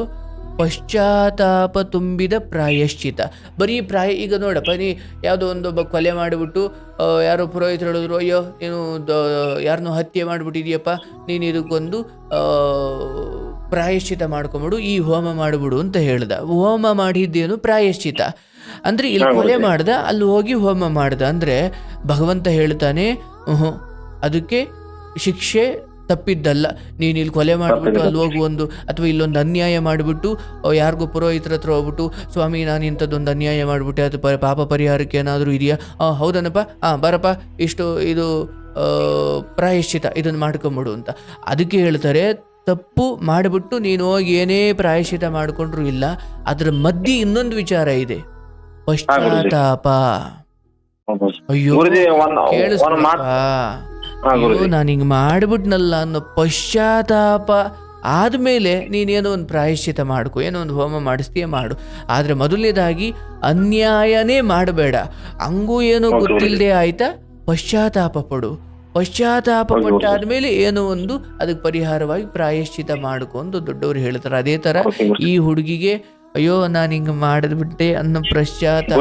ಪಶ್ಚಾತ್ತಾಪ ತುಂಬಿದ ಪ್ರಾಯಶ್ಚಿತ. ಬರೀ ಈಗ ನೋಡಪ್ಪ, ನೀ ಯಾವುದೋ ಒಂದೊಬ್ಬ ಕೊಲೆ ಮಾಡಿಬಿಟ್ಟು ಯಾರೋ ಪುರೋಹಿತರು ಹೇಳಿದ್ರು, ಅಯ್ಯೋ ನೀನು ಯಾರನ್ನೋ ಹತ್ಯೆ ಮಾಡಿಬಿಟ್ಟಿದೀಯಪ್ಪ, ನೀನು ಇದಕ್ಕೊಂದು ಪ್ರಾಯಶ್ಚಿತ ಮಾಡ್ಕೊಂಬಿಡು, ಈ ಹೋಮ ಮಾಡಿಬಿಡು ಅಂತ ಹೇಳ್ದ. ಹೋಮ ಮಾಡಿದ್ದೇನು ಪ್ರಾಯಶ್ಚಿತ ಅಂದರೆ ಇಲ್ಲಿ ಕೊಲೆ ಮಾಡ್ದ, ಅಲ್ಲಿ ಹೋಗಿ ಹೋಮ ಮಾಡ್ದ ಅಂದರೆ ಭಗವಂತ ಹೇಳ್ತಾನೆ ಅದಕ್ಕೆ ಶಿಕ್ಷೆ ತಪ್ಪಿದ್ದಲ್ಲ. ನೀನು ಇಲ್ಲಿ ಕೊಲೆ ಮಾಡಿಬಿಟ್ಟು ಅಲ್ಲಿ ಹೋಗಿ ಅಥವಾ ಇಲ್ಲೊಂದು ಅನ್ಯಾಯ ಮಾಡಿಬಿಟ್ಟು ಯಾರಿಗೂ ಪುರೋಹಿತರ ಹತ್ರ ಹೋಗ್ಬಿಟ್ಟು, ಸ್ವಾಮಿ ನಾನು ಇಂಥದ್ದೊಂದು ಅನ್ಯಾಯ ಮಾಡಿಬಿಟ್ಟೆ, ಅದು ಪಾಪ ಪರಿಹಾರಕ್ಕೆ ಏನಾದರೂ ಇದೆಯಾ? ಹೌದನಪ್ಪ, ಬರಪ್ಪ, ಇಷ್ಟು ಇದು ಪ್ರಾಯಶ್ಚಿತ, ಇದನ್ನು ಮಾಡ್ಕೊಂಬಿಡು ಅಂತ. ಅದಕ್ಕೆ ಹೇಳ್ತಾರೆ ತಪ್ಪು ಮಾಡಿಬಿಟ್ಟು ನೀನು ಹೋಗಿ ಏನೇ ಪ್ರಾಯಶ್ಚಿತ ಮಾಡಿಕೊಂಡ್ರು ಇಲ್ಲ, ಅದರ ಮಧ್ಯೆ ಇನ್ನೊಂದು ವಿಚಾರ ಇದೆ, ಪಶ್ಚಾತ್ತಾಪ. ಅಯ್ಯೋ ಕೇಳಿಸ್ಕೊಳಪ್ಪ, ಅಯ್ಯೋ ನಾನು ಹಿಂಗೆ ಮಾಡಿಬಿಟ್ನಲ್ಲ ಅನ್ನೋ ಪಶ್ಚಾತ್ತಾಪ ಆದಮೇಲೆ ನೀನೇನೋ ಒಂದು ಪ್ರಾಯಶ್ಚಿತ ಮಾಡ್ಕೊ, ಏನೋ ಒಂದು ಹೋಮ ಮಾಡಿಸ್ತೀಯ ಮಾಡು. ಆದರೆ ಮೊದಲನೇದಾಗಿ ಅನ್ಯಾಯನೇ ಮಾಡಬೇಡ. ಹಂಗೂ ಏನೋ ಗೊತ್ತಿಲ್ಲದೆ ಆಯ್ತಾ, ಪಶ್ಚಾತ್ತಾಪ ಪಡು. ಪಶ್ಚಾತ್ತಾಪ ಪಟ್ಟಾದ್ಮೇಲೆ ಏನೋ ಒಂದು ಅದಕ್ಕೆ ಪರಿಹಾರವಾಗಿ ಪ್ರಾಯಶ್ಚಿತ ಮಾಡ್ಕೊಂಡು ದೊಡ್ಡವರು ಹೇಳ್ತಾರೆ. ಅದೇ ತರ ಈ ಹುಡುಗಿಗೆ ಅಯ್ಯೋ ನಾನು ಹಿಂಗೆ ಮಾಡಿದ್ಬಿಟ್ಟೆ ಅನ್ನೋ ಪಶ್ಚಾತ್ತಾಪ.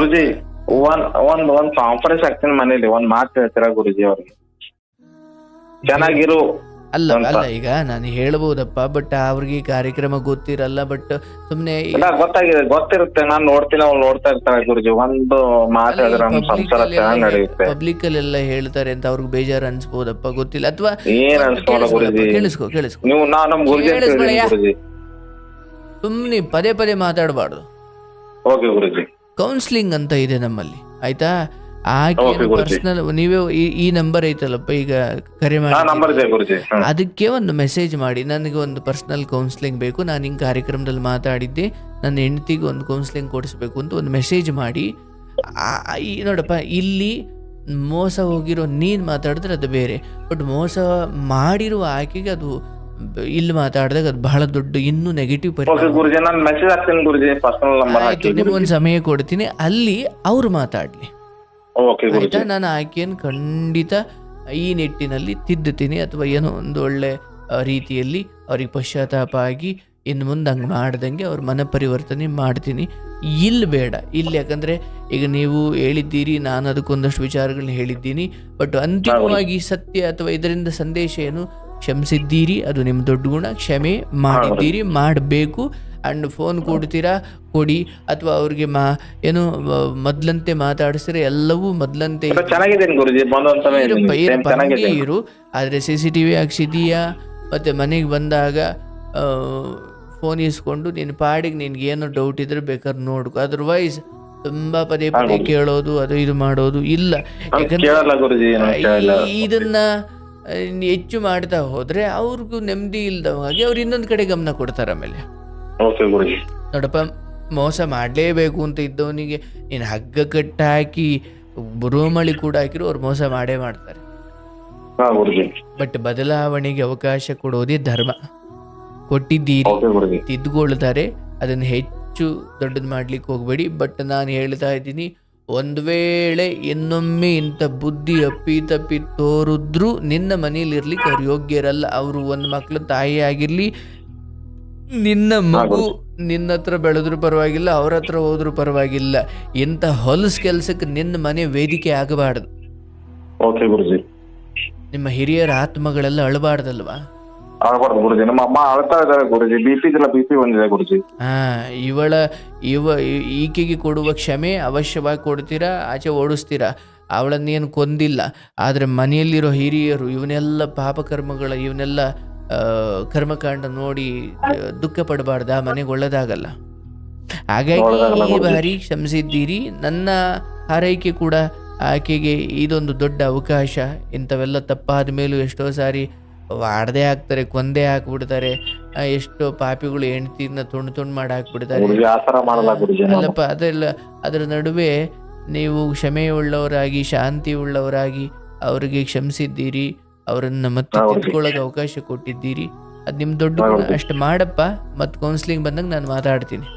ಒಂದ್ ಕಾನ್ಫರೆನ್ಸ್ ಆಗ್ತೀನಿ ಮನೇಲಿ, ಒಂದ್ ಮಾತು ಹೇಳ್ತೀರಾ ಗುರುಜಿ ಅವ್ರಿಗೆ? ಚೆನ್ನಾಗಿರು ಅಲ್ಲ ಈಗ ನಾನು ಹೇಳ್ಬೋದಪ್ಪ, ಬಟ್ ಅವ್ರಿಗೆ ಕಾರ್ಯಕ್ರಮ ಗೊತ್ತಿರಲ್ಲ. ಬಟ್ ಸುಮ್ನೆ ಗೊತ್ತಿರುತ್ತೆ, ನಾನು ನೋಡ್ತೀನಿ, ಅವ್ರು ನೋಡ್ತಾ ಇರ್ತಾರೆ ಗುರುಜಿ. ಒಂದು ಮಾತು ಹೇಳಿದ್ರೆ ನಮ್ಮ ಸಂಸಾರ ಚೆನ್ನಾಗಿ ನಡೆಯುತ್ತೆ. ಪಬ್ಲಿಕ್ ಅಲ್ಲೆಲ್ಲ ಹೇಳ್ತಾರೆ ಅಂತ ಅವ್ರಿಗೆ ಬೇಜಾರು ಅನ್ಸ್ಬೋದಪ್ಪ, ಗೊತ್ತಿಲ್ಲ. ಅಥವಾ ಏನ್ ಅನ್ಸ್ಕೊಳ್ಳ ಗುರುಜಿ, ಕೇಳಿಸ್ಕೊ ನೀವು ನಮ್ ಗುರುಜಿ ಗುರುಜಿ ಸುಮ್ನೆ ಪದೇ ಪದೇ ಮಾತಾಡಬಾರ್ದು. ಓಕೆ ಗುರುಜಿ. ಕೌನ್ಸಿಲಿಂಗ್ ಅಂತ ಇದೆ ನಮ್ಮಲ್ಲಿ, ಆಯ್ತಾ? ಆಕೆ ಪರ್ಸನಲ್, ನೀವೇ ಈ ನಂಬರ್ ಐತಲ್ಲಪ್ಪ ಈಗ ಕರೆ ಮಾಡಿ, ಅದಕ್ಕೆ ಒಂದು ಮೆಸೇಜ್ ಮಾಡಿ, ನನಗೆ ಒಂದು ಪರ್ಸನಲ್ ಕೌನ್ಸಿಲಿಂಗ್ ಬೇಕು, ನಾನು ಹಿಂಗೆ ಕಾರ್ಯಕ್ರಮದಲ್ಲಿ ಮಾತಾಡಿದ್ದೆ, ನನ್ನ ಹೆಂಡತಿಗೆ ಒಂದು ಕೌನ್ಸಿಲಿಂಗ್ ಕೊಡಿಸ್ಬೇಕು ಅಂತ ಒಂದು ಮೆಸೇಜ್ ಮಾಡಿ. ನೋಡಪ್ಪ, ಇಲ್ಲಿ ಮೋಸ ಹೋಗಿರೋ ನೀನು ಮಾತಾಡಿದ್ರೆ ಅದು ಬೇರೆ, ಬಟ್ ಮೋಸ ಮಾಡಿರುವ ಆಕೆಗೆ ಅದು ಇಲ್ಲಿ ಮಾತಾಡಿದಾಗ ಅದು ಬಹಳ ದೊಡ್ಡ ಇನ್ನೂ ನೆಗೆಟಿವ್ ಪರಿಣಾಮ. ನಿಮ್ಗೊಂದು ಸಮಯ ಕೊಡ್ತೀನಿ, ಅಲ್ಲಿ ಅವ್ರು ಮಾತಾಡ್ಲಿ, ಆಯ್ತಾ? ನಾನು ಆಕೆಯನ್ನು ಖಂಡಿತ ಈ ನಿಟ್ಟಿನಲ್ಲಿ ತಿದ್ದುತ್ತೀನಿ, ಅಥವಾ ಏನೋ ಒಂದು ಒಳ್ಳೆ ರೀತಿಯಲ್ಲಿ ಅವ್ರಿಗೆ ಪಶ್ಚಾತ್ತಾಪ ಆಗಿ ಇನ್ನು ಮುಂದೆ ಹಂಗೆ ಮಾಡ್ದಂಗೆ ಅವ್ರ ಮನ ಪರಿವರ್ತನೆ ಮಾಡ್ತೀನಿ. ಇಲ್ಲಿ ಬೇಡ, ಇಲ್ಲಿ ಯಾಕಂದರೆ ಈಗ ನೀವು ಹೇಳಿದ್ದೀರಿ, ನಾನು ಅದಕ್ಕೊಂದಷ್ಟು ವಿಚಾರಗಳನ್ನ ಹೇಳಿದ್ದೀನಿ, ಬಟ್ ಅಂತಿಮವಾಗಿ ಸತ್ಯ ಅಥವಾ ಇದರಿಂದ ಸಂದೇಶ ಏನು, ಕ್ಷಮಿಸಿದ್ದೀರಿ, ಅದು ನಿಮ್ಮ ದೊಡ್ಡ ಗುಣ, ಕ್ಷಮೆ ಮಾಡಿದ್ದೀರಿ, ಮಾಡಬೇಕು. ಅಂಡ್ ಫೋನ್ ಕೊಡ್ತೀರಾ ಕೊಡಿ, ಅಥವಾ ಅವ್ರಿಗೆ ಏನು ಮೊದ್ಲಂತೆ ಮಾತಾಡಿಸಿದ್ರೆ ಎಲ್ಲವೂ ಮೊದ್ಲಂತೆ ಇರು. ಆದರೆ CCTV ಹಾಕ್ಸಿದೀಯಾ, ಮತ್ತು ಮನೆಗೆ ಬಂದಾಗ ಫೋನ್ ಇಸ್ಕೊಂಡು ನಿನ್ನ ಪಾಡಿಗೆ ನಿನ್ಗೆ ಏನೋ ಡೌಟ್ ಇದ್ರೆ ಬೇಕಾದ್ರೆ ನೋಡ್ಕೊ. ಅದರ್ವೈಸ್ ತುಂಬಾ ಪದೇ ಪದೇ ಕೇಳೋದು, ಅದು ಇದು ಮಾಡೋದು ಇಲ್ಲ. ಇದನ್ನ ಹೆಚ್ಚು ಮಾಡ್ತಾ ಹೋದ್ರೆ ಅವ್ರಿಗೂ ನೆಮ್ಮದಿ ಇಲ್ದವಾಗಿ ಅವ್ರು ಇನ್ನೊಂದು ಕಡೆ ಗಮನ ಕೊಡ್ತಾರೆ. ಆಮೇಲೆ ನೋಡಪ್ಪ, ಮೋಸ ಮಾಡಲೇಬೇಕು ಅಂತ ಇದ್ದವನಿಗೆ ನೀನು ಹಗ್ಗ ಕಟ್ಟ ಹಾಕಿ ರೋಮಳಿ ಕೂಡ ಹಾಕಿರು ಅವ್ರು ಮೋಸ ಮಾಡೇ ಮಾಡ್ತಾರೆ. ಬಟ್ ಬದಲಾವಣೆಗೆ ಅವಕಾಶ ಕೊಡೋದೇ ಧರ್ಮ. ಕೊಟ್ಟಿದ್ದೀರಿ, ತಿದ್ದುಕೊಳ್ತಾರೆ, ಅದನ್ನು ಹೆಚ್ಚು ದೊಡ್ಡದು ಮಾಡ್ಲಿಕ್ಕೆ ಹೋಗ್ಬೇಡಿ. ಬಟ್ ನಾನು ಹೇಳ್ತಾ ಇದ್ದೀನಿ, ಒಂದು ವೇಳೆ ಇನ್ನೊಮ್ಮೆ ಇಂಥ ಬುದ್ಧಿ ಅಪ್ಪಿ ತೋರಿದ್ರು ನಿನ್ನ ಮನೇಲಿ ಇರ್ಲಿಕ್ಕೆ ಅವ್ರು ಯೋಗ್ಯರಲ್ಲ. ಅವರು ಒಂದು ಮಕ್ಳ ತಾಯಿ ಆಗಿರ್ಲಿ, ನಿನ್ನ ಮಗು ನಿನ್ನ ಹತ್ರ ಬೆಳೆದ್ರು ಪರವಾಗಿಲ್ಲ, ಅವ್ರ ಹತ್ರ ಹೋದ್ರು ಪರವಾಗಿಲ್ಲ, ಇಂಥ ಹೊಲಸು ಕೆಲ್ಸಕ್ಕೆ ನಿನ್ನ ಮನೆ ವೇದಿಕೆ ಆಗಬಾರ್ದು. ನಿಮ್ಮ ಹಿರಿಯರ ಆತ್ಮಗಳೆಲ್ಲ ಅಳಬಾರ್ದಲ್ವಾ? ಈಕೆಗೆ ಕೊಡುವ ಕ್ಷಮೆ ಅವಶ್ಯವಾಗಿ ಕೊಡ್ತೀರಾ, ಆಚೆ ಓಡಿಸ್ತೀರಾ, ಅವಳನ್ನೇನು ಕೊಂದಿಲ್ಲ. ಆದ್ರೆ ಮನೆಯಲ್ಲಿರೋ ಹಿರಿಯರು ಇವನ್ನೆಲ್ಲ ಪಾಪಕರ್ಮಗಳ ಇವನ್ನೆಲ್ಲ ಕರ್ಮಕಾಂಡ ನೋಡಿ ದುಃಖ ಪಡಬಾರ್ದ, ಮನೆಗೆ ಒಳ್ಳೇದಾಗಲ್ಲ. ಹಾಗಾಗಿ ಈ ಬಾರಿ ಕ್ಷಮಿಸಿದ್ದೀರಿ. ನನ್ನ ಹಾರೈಕೆ ಕೂಡ ಆಕೆಗೆ ಇದೊಂದು ದೊಡ್ಡ ಅವಕಾಶ. ಇಂಥವೆಲ್ಲ ತಪ್ಪಾದ ಮೇಲೂ ಎಷ್ಟೋ ಸಾರಿ ವಾಡದೆ ಹಾಕ್ತಾರೆ, ಕೊಂದೇ ಹಾಕ್ಬಿಡ್ತಾರೆ, ಎಷ್ಟೋ ಪಾಪಿಗಳು ಹೆಂಡ್ತಿನ ತುಂಡು ಮಾಡಿ ಹಾಕ್ಬಿಡ್ತಾರೆ. ಅಲ್ಲಪ್ಪ, ಅದರ ನಡುವೆ ನೀವು ಕ್ಷಮೆಯುಳ್ಳವರಾಗಿ, ಶಾಂತಿ ಉಳ್ಳವರಾಗಿ ಅವರಿಗೆ ಕ್ಷಮಿಸಿದ್ದೀರಿ, ಅವರನ್ನ ಮತ್ತೆ ತಿದ್ಕೊಳ್ಳೋಕೆ ಅವಕಾಶ ಕೊಟ್ಟಿದ್ದೀರಿ. ಅದು ನಿಮ್ ದೊಡ್ಡ ಗುಣ. ಅಷ್ಟು ಮಾಡಪ್ಪ, ಮತ್ತೆ ಕೌನ್ಸಿಲಿಂಗ್ ಬಂದಾಗ ನಾನು ಮಾತಾಡ್ತೀನಿ.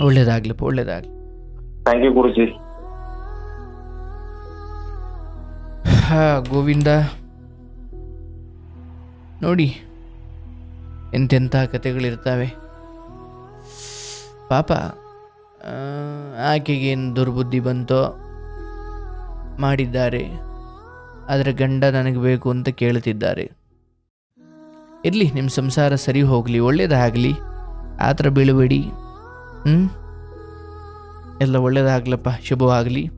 ಒಳ್ಳೇದಾಗ್ಲಪ್ಪ, ಒಳ್ಳೇದಾಗ್ಲಿ. ಗೋವಿಂದ. ನೋಡಿ, ಎಂತೆಂಥ ಕಥೆಗಳಿರ್ತವೆ. ಪಾಪ ಆಕೆಗೇನು ದುರ್ಬುದ್ಧಿ ಬಂತೋ ಮಾಡಿದ್ದಾರೆ, ಆದರೆ ಗಂಡ ನನಗೆ ಬೇಕು ಅಂತ ಕೇಳ್ತಿದ್ದಾರೆ. ಇರಲಿ, ನಿಮ್ಮ ಸಂಸಾರ ಸರಿ ಹೋಗಲಿ, ಒಳ್ಳೇದಾಗಲಿ, ಆ ಥರ ಬೀಳಬೇಡಿ. ಎಲ್ಲ ಒಳ್ಳೇದಾಗ್ಲಪ್ಪ, ಶುಭವಾಗಲಿ.